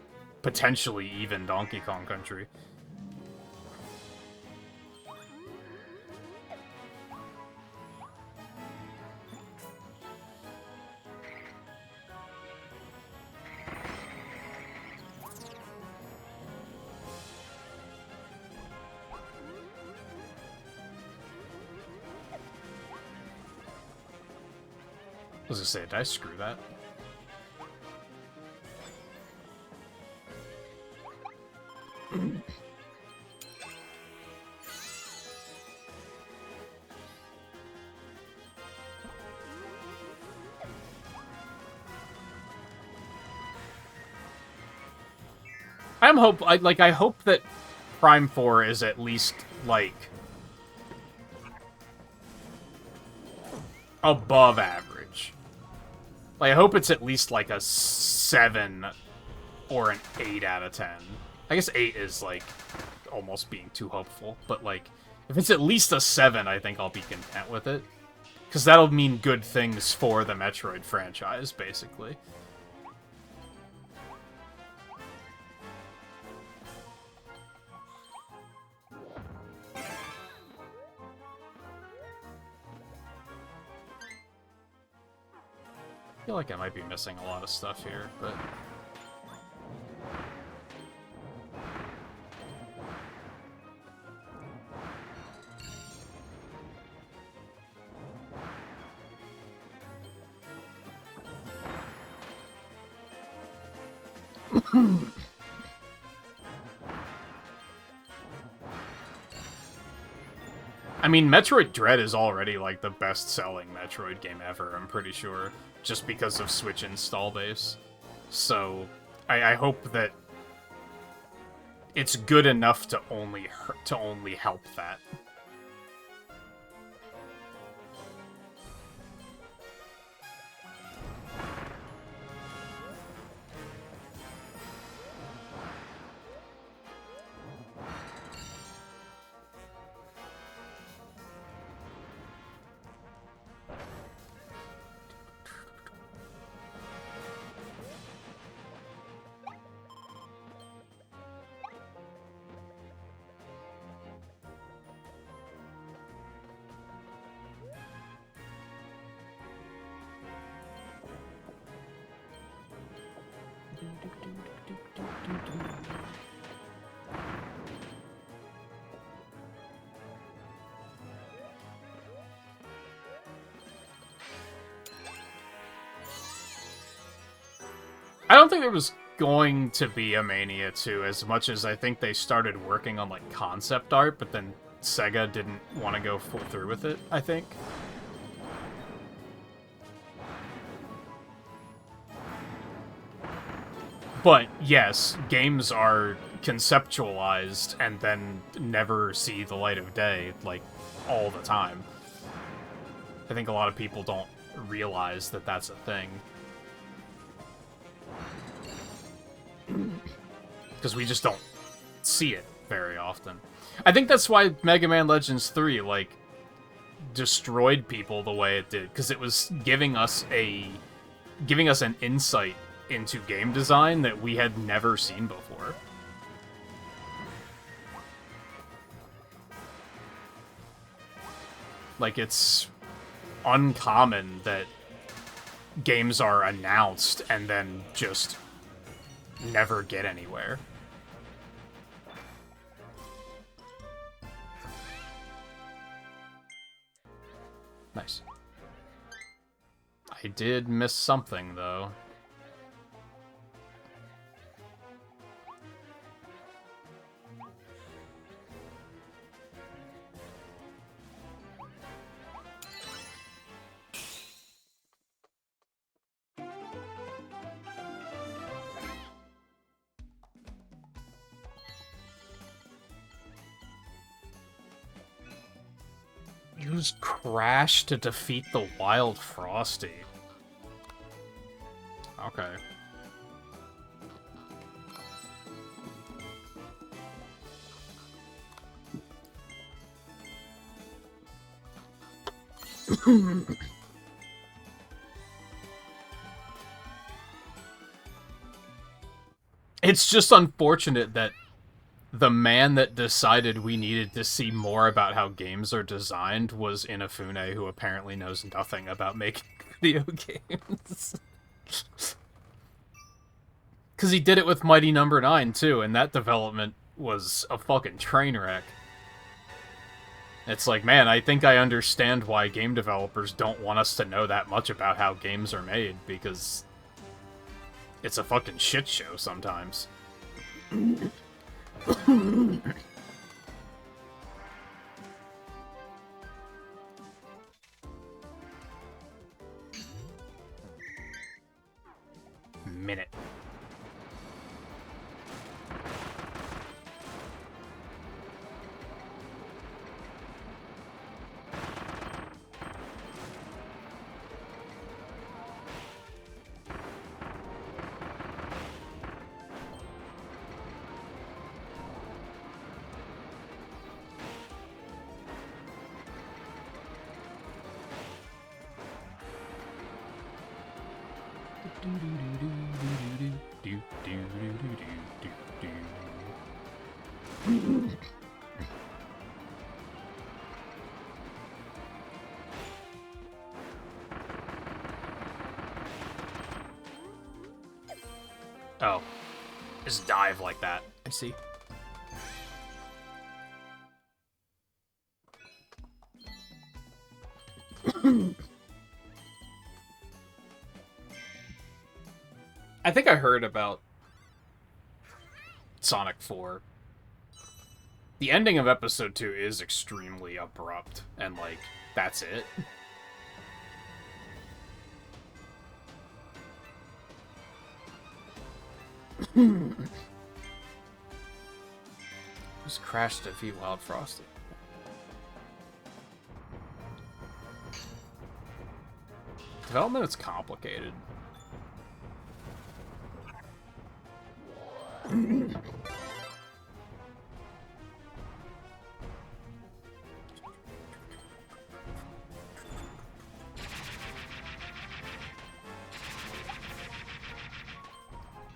potentially even Donkey Kong Country. I was gonna say, did I screw that? I hope that Prime 4 is at least, like, above average. Like, I hope it's at least, like, a 7 or an 8 out of 10. I guess 8 is, like, almost being too hopeful. But, like, if it's at least a 7, I think I'll be content with it. Because that'll mean good things for the Metroid franchise, basically. I feel like I might be missing a lot of stuff here, but... I mean, Metroid Dread is already, like, the best-selling Metroid game ever, I'm pretty sure, just because of Switch install base. So, I hope that it's good enough to only help that. I don't think there was going to be a Mania 2 as much as I think they started working on, like, concept art, but then Sega didn't want to go full through with it, I think. But, yes, games are conceptualized and then never see the light of day, like, all the time. I think a lot of people don't realize that that's a thing. Because we just don't see it very often. I think that's why Mega Man Legends 3, like, destroyed people the way it did, because it was giving us an insight into game design that we had never seen before. Like, it's uncommon that games are announced and then just never get anywhere. Nice. I did miss something, though. Use Crash to defeat the Wild Frosty. Okay. It's just unfortunate that the man that decided we needed to see more about how games are designed was Inafune, who apparently knows nothing about making video games. Because he did it with Mighty Number 9, too, and that development was a fucking train wreck. It's like, man, I think I understand why game developers don't want us to know that much about how games are made, because it's a fucking shit show sometimes. Minute. Oh. Just dive like that. I see. I think I heard about Sonic 4. The ending of Episode 2 is extremely abrupt, and, like, that's it. Just crashed to defeat Wild Frosty. Development is complicated.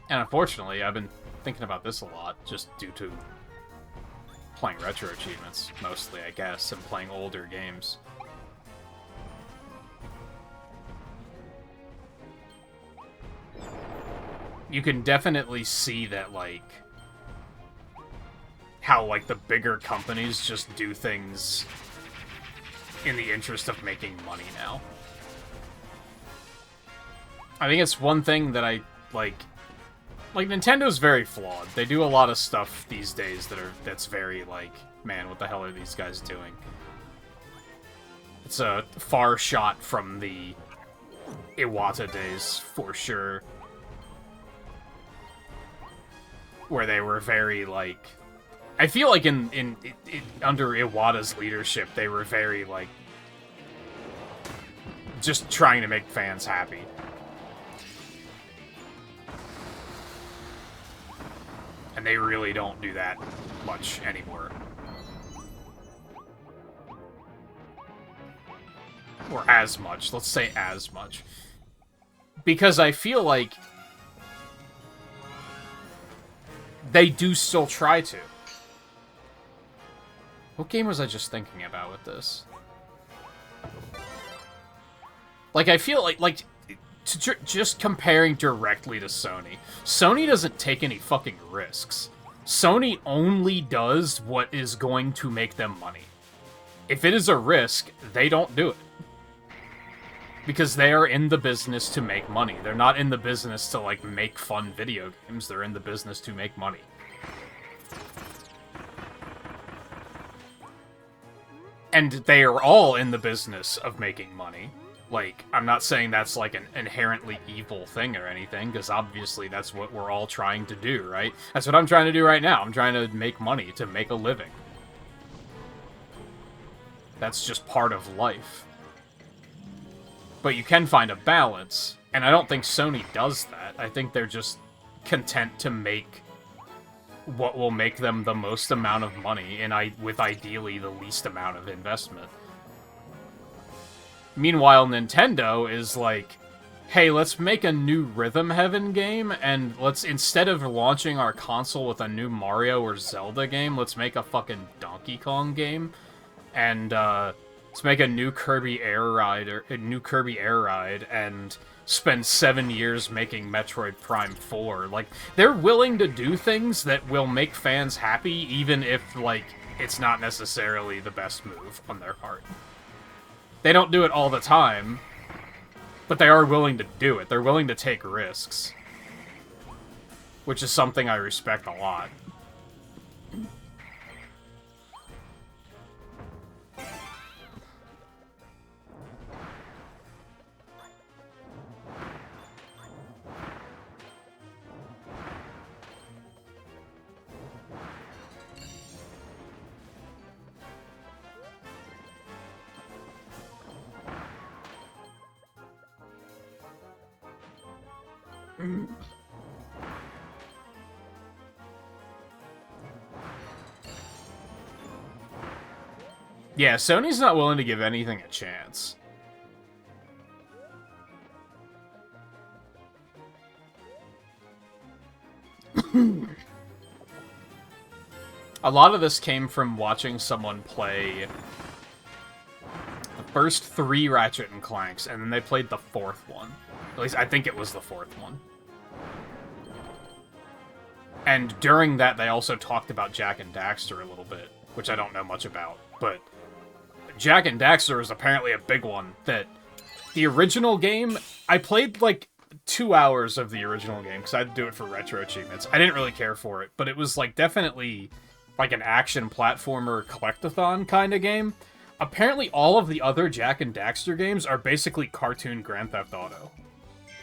And unfortunately, I've been thinking about this a lot, just due to playing retro achievements, mostly, I guess, and playing older games. You can definitely see that, like, how, like, the bigger companies just do things in the interest of making money now. I think it's one thing that I, like, Nintendo's very flawed. They do a lot of stuff these days that's very, like, man, what the hell are these guys doing? It's a far shot from the Iwata days, for sure. Where they were very, like... I feel like in under Iwata's leadership, they were very, like... just trying to make fans happy. And they really don't do that much anymore. Or as much. Let's say as much. Because I feel like they do still try to. What game was I just thinking about with this? Like, I feel like just comparing directly to Sony doesn't take any fucking risks. Sony only does what is going to make them money. If it is a risk, they don't do it. Because they are in the business to make money. They're not in the business to, like, make fun video games. They're in the business to make money. And they are all in the business of making money. Like, I'm not saying that's, like, an inherently evil thing or anything, because obviously that's what we're all trying to do, right? That's what I'm trying to do right now. I'm trying to make money, to make a living. That's just part of life. But you can find a balance, and I don't think Sony does that. I think they're just content to make what will make them the most amount of money, and with ideally the least amount of investment. Meanwhile, Nintendo is like, hey, let's make a new Rhythm Heaven game, and let's, instead of launching our console with a new Mario or Zelda game, let's make a fucking Donkey Kong game, and, let's make a new Kirby Air Ride, and spend 7 years making Metroid Prime 4. Like, they're willing to do things that will make fans happy, even if, like, it's not necessarily the best move on their part. They don't do it all the time, but they are willing to do it. They're willing to take risks. Which is something I respect a lot. Yeah, Sony's not willing to give anything a chance. A lot of this came from watching someone play the first 3 Ratchet and Clanks, and then they played the 4th one. At least, I think it was the 4th one. And during that, they also talked about Jak and Daxter a little bit, which I don't know much about, but Jak and Daxter is apparently a big one. That the original game, I played like 2 hours of the original game because I had to do it for retro achievements. I didn't really care for it, but it was like definitely like an action platformer collectathon kind of game. Apparently all of the other Jak and Daxter games are basically cartoon Grand Theft Auto.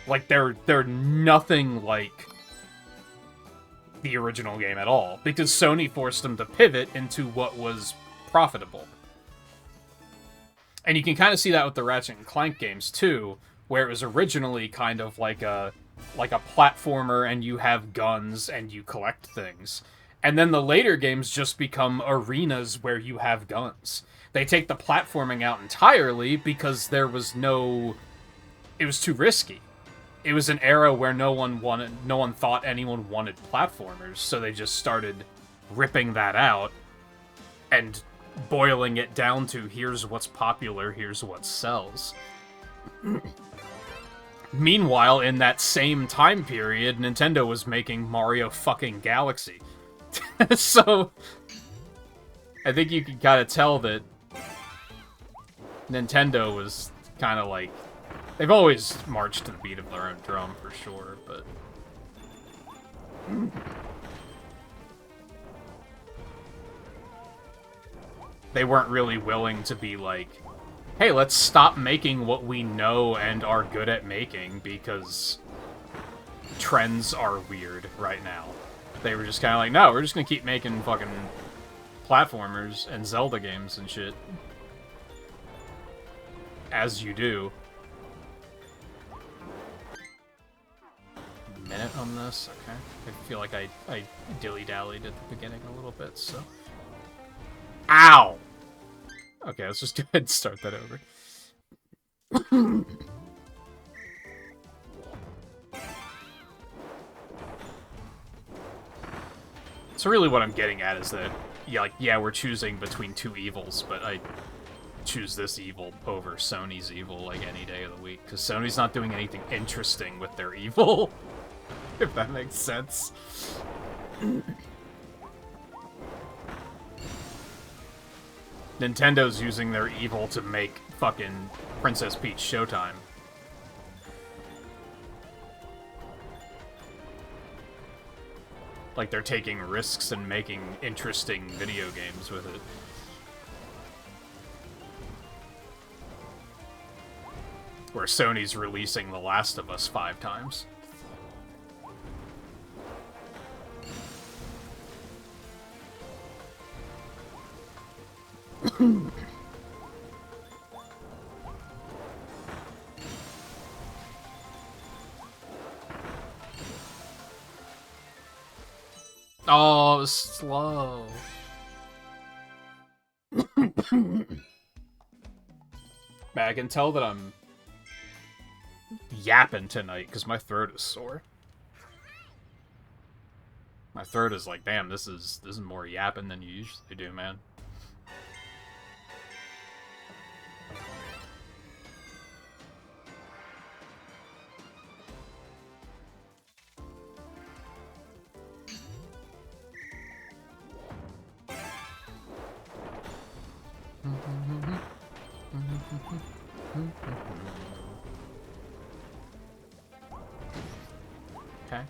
Like they're nothing like the original game at all, because Sony forced them to pivot into what was profitable. And you can kind of see that with the Ratchet and Clank games too, where it was originally kind of like a platformer and you have guns and you collect things. And then the later games just become arenas where you have guns. They take the platforming out entirely because it was too risky. It was an era where no one thought anyone wanted platformers, so they just started ripping that out and boiling it down to here's what's popular, here's what sells. Meanwhile, in that same time period, Nintendo was making Mario fucking Galaxy. So, I think you can kind of tell that Nintendo was kind of like... They've always marched to the beat of their own drum, for sure, but... They weren't really willing to be like, hey, let's stop making what we know and are good at making because trends are weird right now. They were just kind of like, no, we're just gonna keep making fucking platformers and Zelda games and shit. As you do. Minute on this, okay. I feel like I dilly-dallied at the beginning a little bit, so... Ow! Okay, let's just go ahead and start that over. So really what I'm getting at is that, yeah, we're choosing between two evils, but choose this evil over Sony's evil, like, any day of the week. Because Sony's not doing anything interesting with their evil. If that makes sense. Nintendo's using their evil to make fucking Princess Peach Showtime. Like, they're taking risks and making interesting video games with it. Where Sony's releasing The Last of Us 5 times. Oh, it was slow. Man, I can tell that I'm yapping tonight because my throat is sore. My throat is like, damn, this is more yapping than you usually do, man. Okay.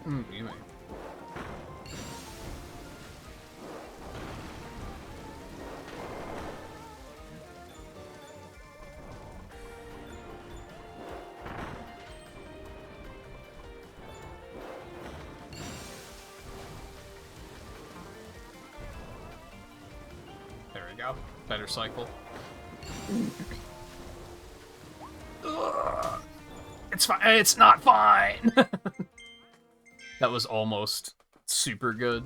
You may. There we go. Better cycle. Ugh. It's fine. It's not fine. That was almost super good.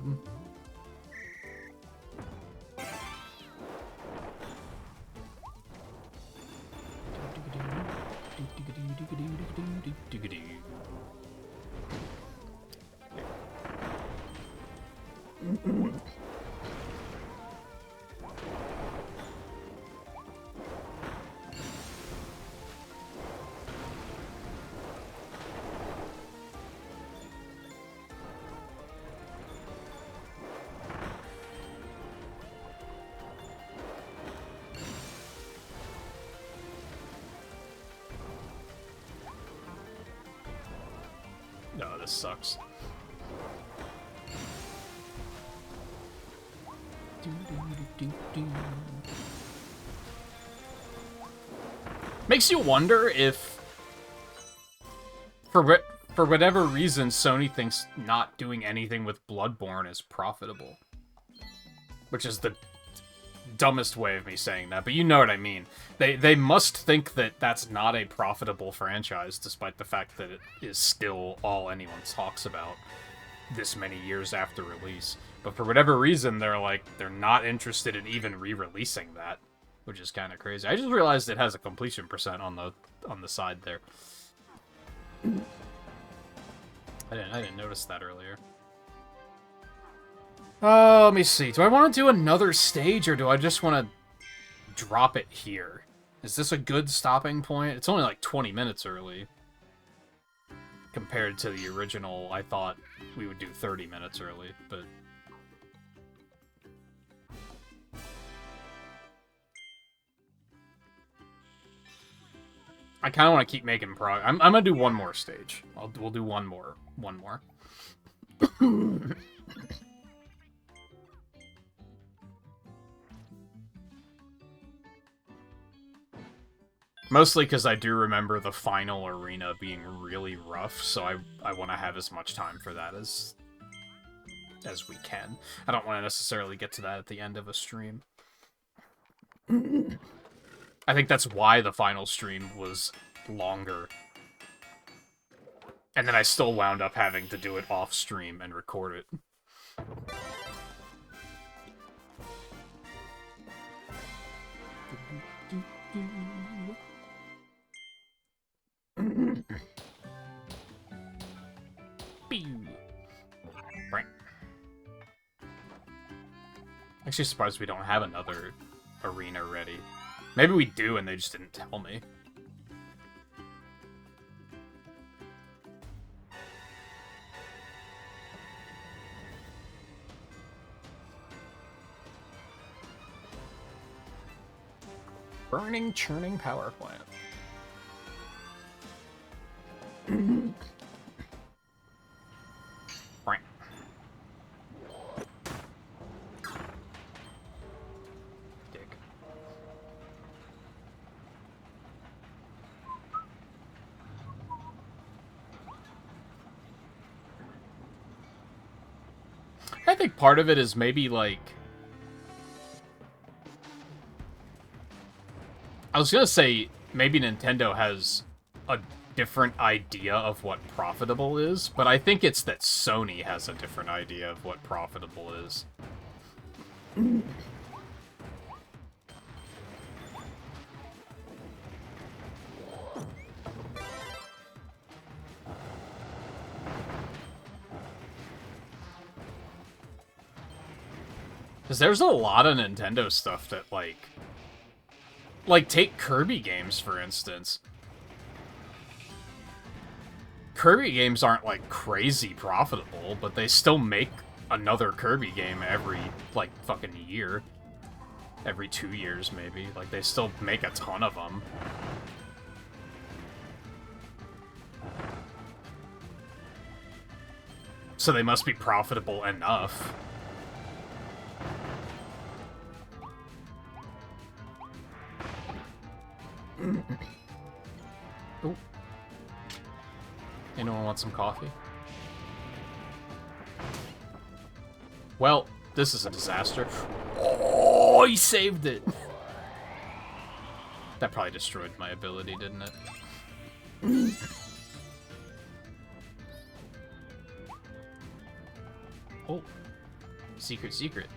No, this sucks. Makes you wonder if, for whatever reason, Sony thinks not doing anything with Bloodborne is profitable. Which is the dumbest way of me saying that, but you know what I mean. They must think that that's not a profitable franchise, despite the fact that it is still all anyone talks about this many years after release. But for whatever reason, they're not interested in even re-releasing that, which is kind of crazy. I just realized it has a completion percent on the side there. I didn't notice that earlier. Let me see. Do I want to do another stage, or do I just want to drop it here? Is this a good stopping point? It's only like 20 minutes early. Compared to the original, I thought we would do 30 minutes early, but... I kind of want to keep making progress. I'm gonna do one more stage. We'll do one more. Mostly because I do remember the final arena being really rough, so I want to have as much time for that as we can. I don't want to necessarily get to that at the end of a stream. I think that's why the final stream was longer. And then I still wound up having to do it off stream and record it. Actually surprised we don't have another arena ready. Maybe we do and they just didn't tell me. Burning, churning power plant. Dick. I think part of it is maybe like... I was gonna say, maybe Nintendo has a different idea of what profitable is, but I think it's that Sony has a different idea of what profitable is. Because there's a lot of Nintendo stuff that, like, take Kirby games, for instance. Kirby games aren't, like, crazy profitable, but they still make another Kirby game every, like, fucking year. Every 2 years, maybe. Like, they still make a ton of them. So they must be profitable enough. Ooh. Anyone want some coffee? Well, this is a disaster. Oh, he saved it! That probably destroyed my ability, didn't it? Oh. Secret, secret.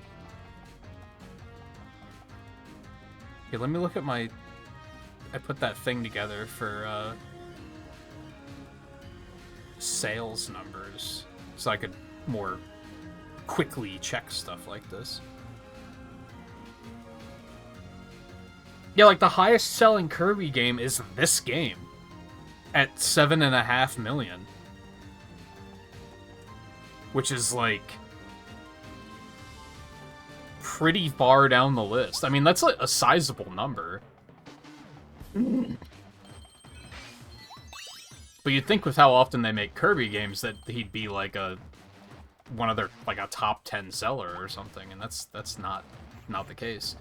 Okay, let me look at my... I put that thing together for, sales numbers, so I could more quickly check stuff like this. Yeah, like, the highest selling Kirby game is this game, at 7.5 million. Which is, like, pretty far down the list. I mean, that's, like, a sizable number. But you'd think with how often they make Kirby games that he'd be like one of their like a top 10 seller or something, and that's not the case.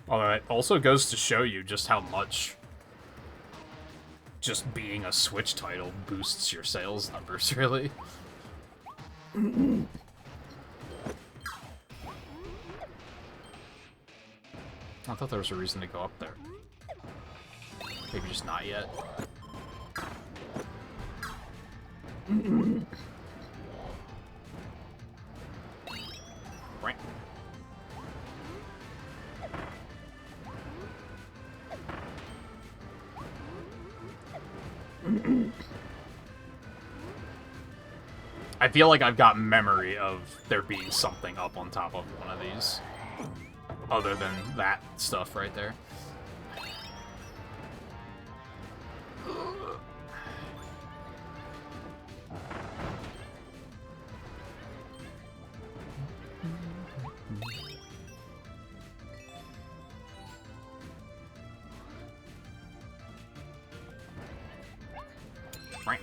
Although it also goes to show you just how much just being a Switch title boosts your sales numbers, really. I thought there was a reason to go up there. Maybe just not yet. Right. I feel like I've got memory of there being something up on top of one of these. Other than that stuff right there. Right.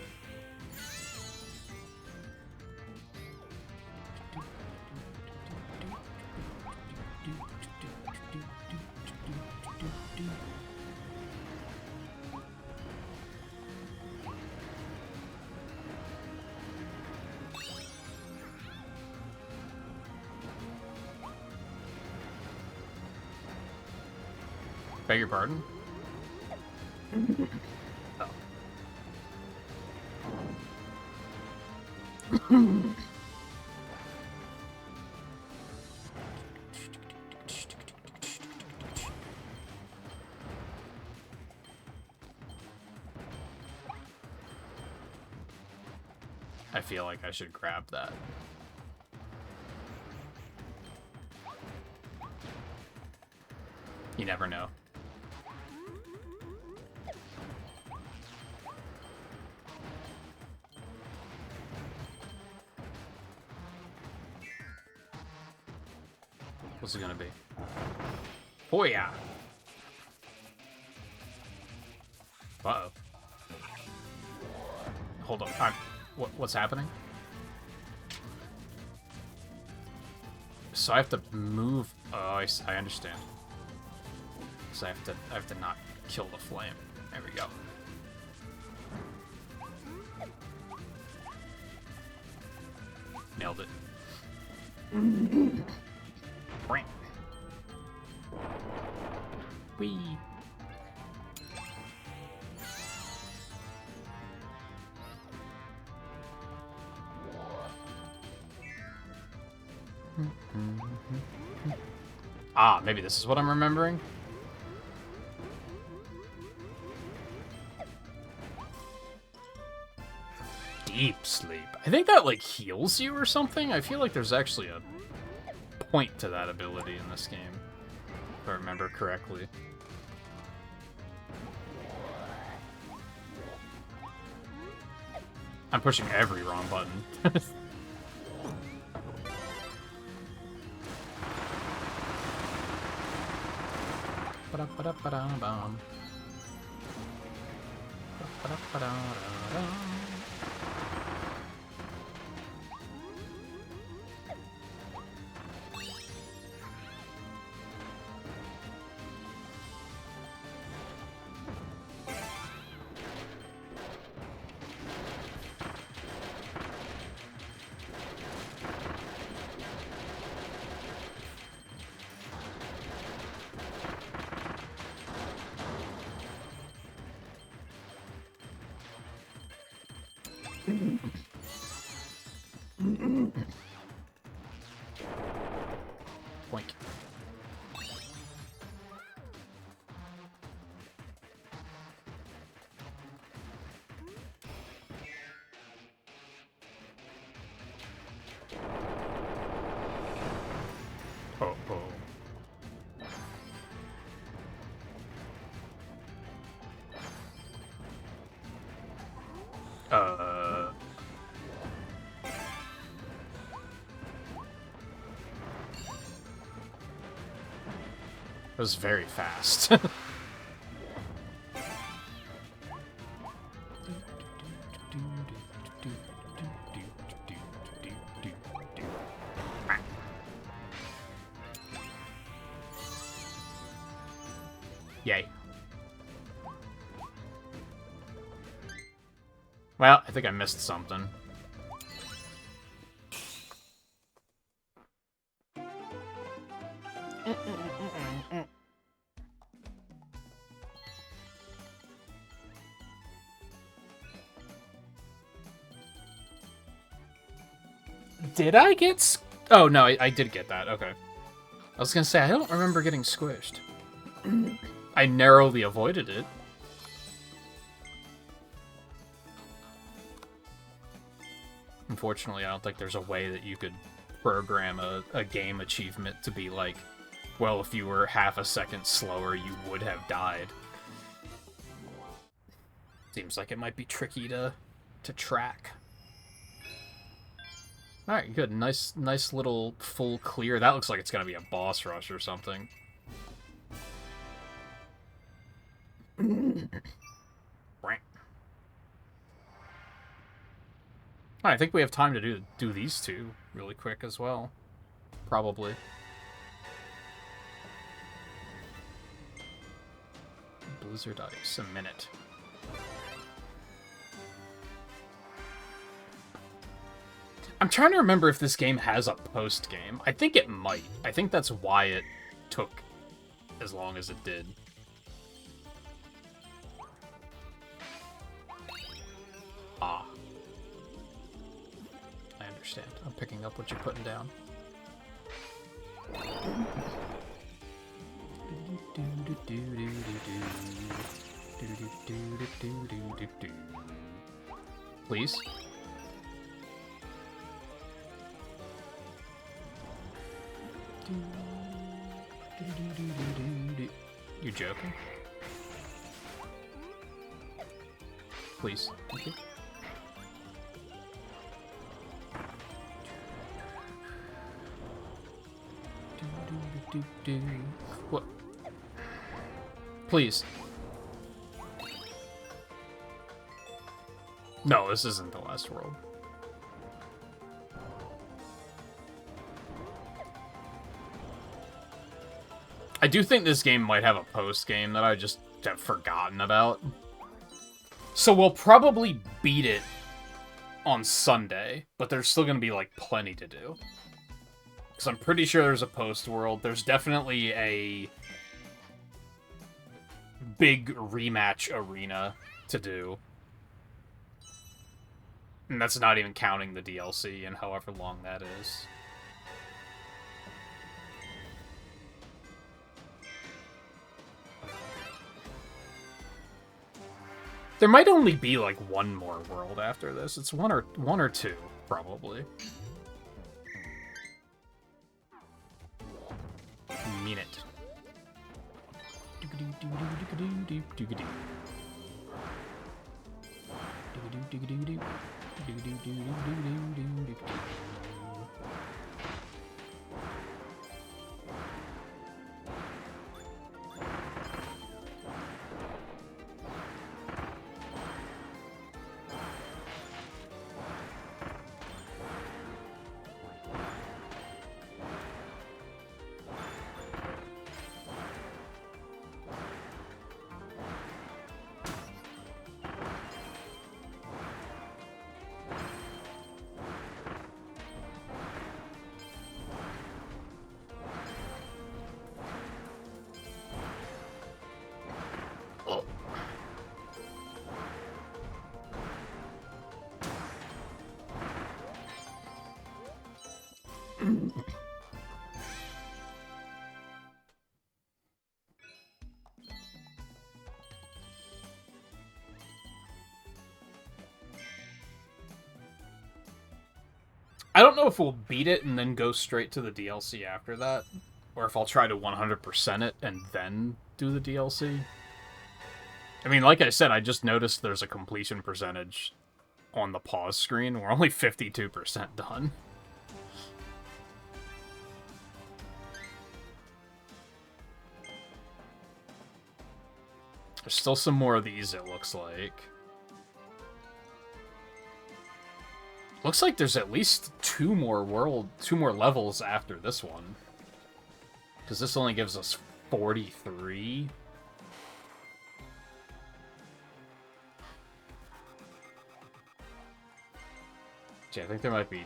Beg your pardon? Oh. I feel like I should grab that. You never know. What's it gonna be? Oh yeah. Uh-oh. Hold on. What's happening? So I have to move. Oh, I understand. So I have to not kill the flame. There we go. Nailed it. Whee. Ah, maybe this is what I'm remembering. Deep sleep. I think that, like, heals you or something. I feel like there's actually a point to that ability in this game, if I remember correctly. I'm pushing every wrong button. Ba-da-ba-da-ba-da-bum. Ba-da-ba-da-da-da. Boink. Oh, oh. It was very fast. Yay. Well, I think I missed something. Did I get... Oh, no, I did get that. Okay. I was gonna say, I don't remember getting squished. I narrowly avoided it. Unfortunately, I don't think there's a way that you could program a game achievement to be like, well, if you were half a second slower, you would have died. Seems like it might be tricky to track. Alright, good. Nice little full clear. That looks like it's gonna be a boss rush or something. I think we have time to do these two really quick as well. Probably. Blizzard Ice, a minute. I'm trying to remember if this game has a post-game. I think it might. I think that's why it took as long as it did. Ah. I understand. I'm picking up what you're putting down. Please? You're joking? Please. Thank you. What? Please. No, this isn't the last world. I do think this game might have a post-game that I just have forgotten about. So we'll probably beat it on Sunday, but there's still going to be, like, plenty to do. Because I'm pretty sure there's a post-world. There's definitely a big rematch arena to do. And that's not even counting the DLC and however long that is. There might only be, like, one more world after this. It's one or two, probably. Mean it. I don't know if we'll beat it and then go straight to the DLC after that, or if I'll try to 100% it and then do the DLC. I mean, like I said, I just noticed there's a completion percentage on the pause screen. We're only 52% done. There's still some more of these, it looks like. Looks like there's at least two more levels after this one. Because this only gives us 43. Gee, I think there might be...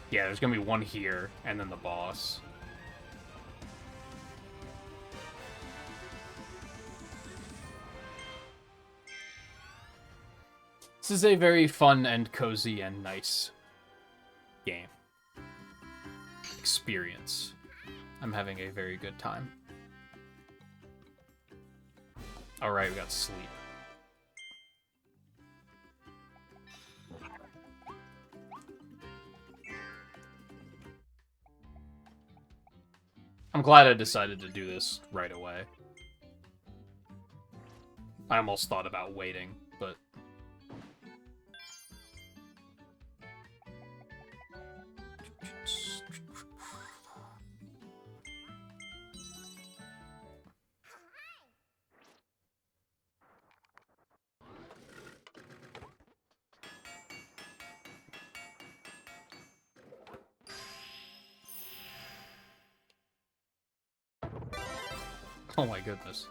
Yeah, there's gonna be one here, and then the boss. This is a very fun and cozy and nice game. Experience. I'm having a very good time. Alright, we got sleep. I'm glad I decided to do this right away. I almost thought about waiting, but... Oh my goodness.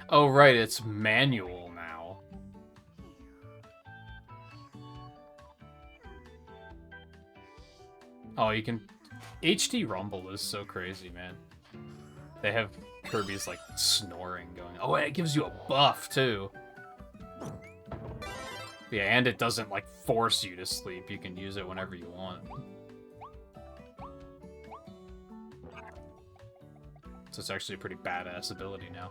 Oh right, it's manual now. Oh, you can... HD Rumble is so crazy, man. They have Kirby's, like, snoring going. Oh, and it gives you a buff, too. Yeah, and it doesn't, like, force you to sleep. You can use it whenever you want. So it's actually a pretty badass ability now.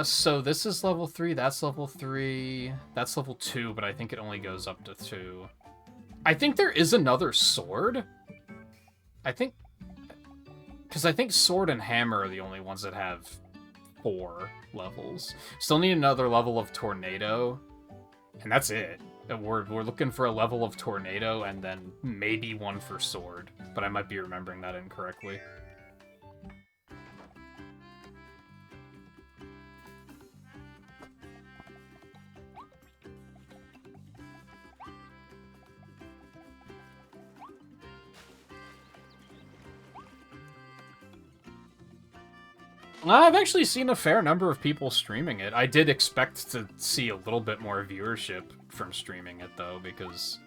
So this is level 3, that's level 3, that's level 2, but I think it only goes up to 2. I think there is another sword. I think... Because I think sword and hammer are the only ones that have 4 levels. Still need another level of tornado, and that's it. We're looking for a level of tornado, and then maybe one for sword, but I might be remembering that incorrectly. I've actually seen a fair number of people streaming it. I did expect to see a little bit more viewership from streaming it, though, because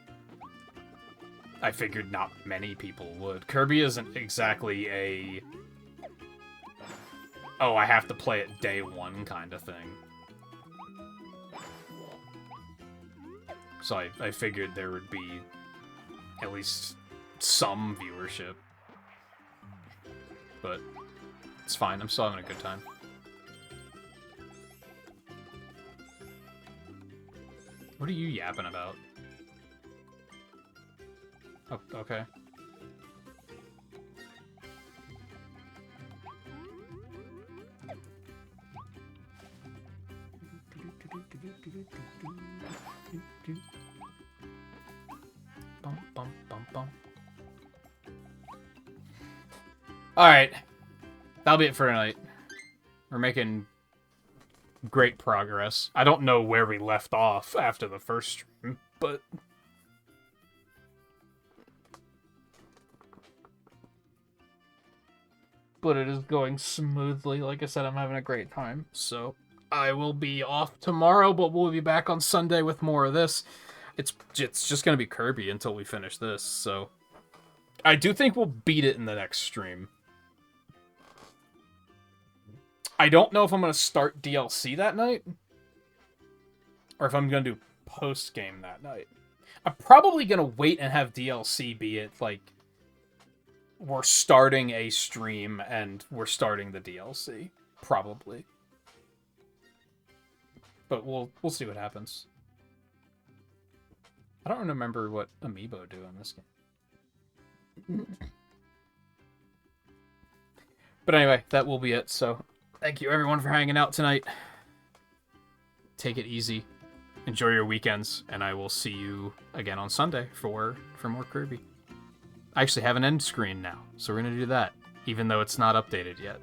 I figured not many people would. Kirby isn't exactly a... oh, I have to play it day one kind of thing. So I figured there would be at least some viewership. But... it's fine, I'm still having a good time. What are you yapping about? Oh, okay. Bum, bum, bum, bum. Alright. That'll be it for tonight. We're making great progress. I don't know where we left off after the first stream, but... but it is going smoothly. Like I said, I'm having a great time. So I will be off tomorrow, but we'll be back on Sunday with more of this. It's just going to be Kirby until we finish this, so... I do think we'll beat it in the next stream. I don't know if I'm going to start DLC that night, or if I'm going to do post-game that night. I'm probably going to wait and have DLC be it, like, we're starting a stream and we're starting the DLC. Probably. But we'll see what happens. I don't remember what Amiibo do in this game. But anyway, that will be it, so... thank you, everyone, for hanging out tonight. Take it easy. Enjoy your weekends, and I will see you again on Sunday for more Kirby. I actually have an end screen now, so we're going to do that, even though it's not updated yet.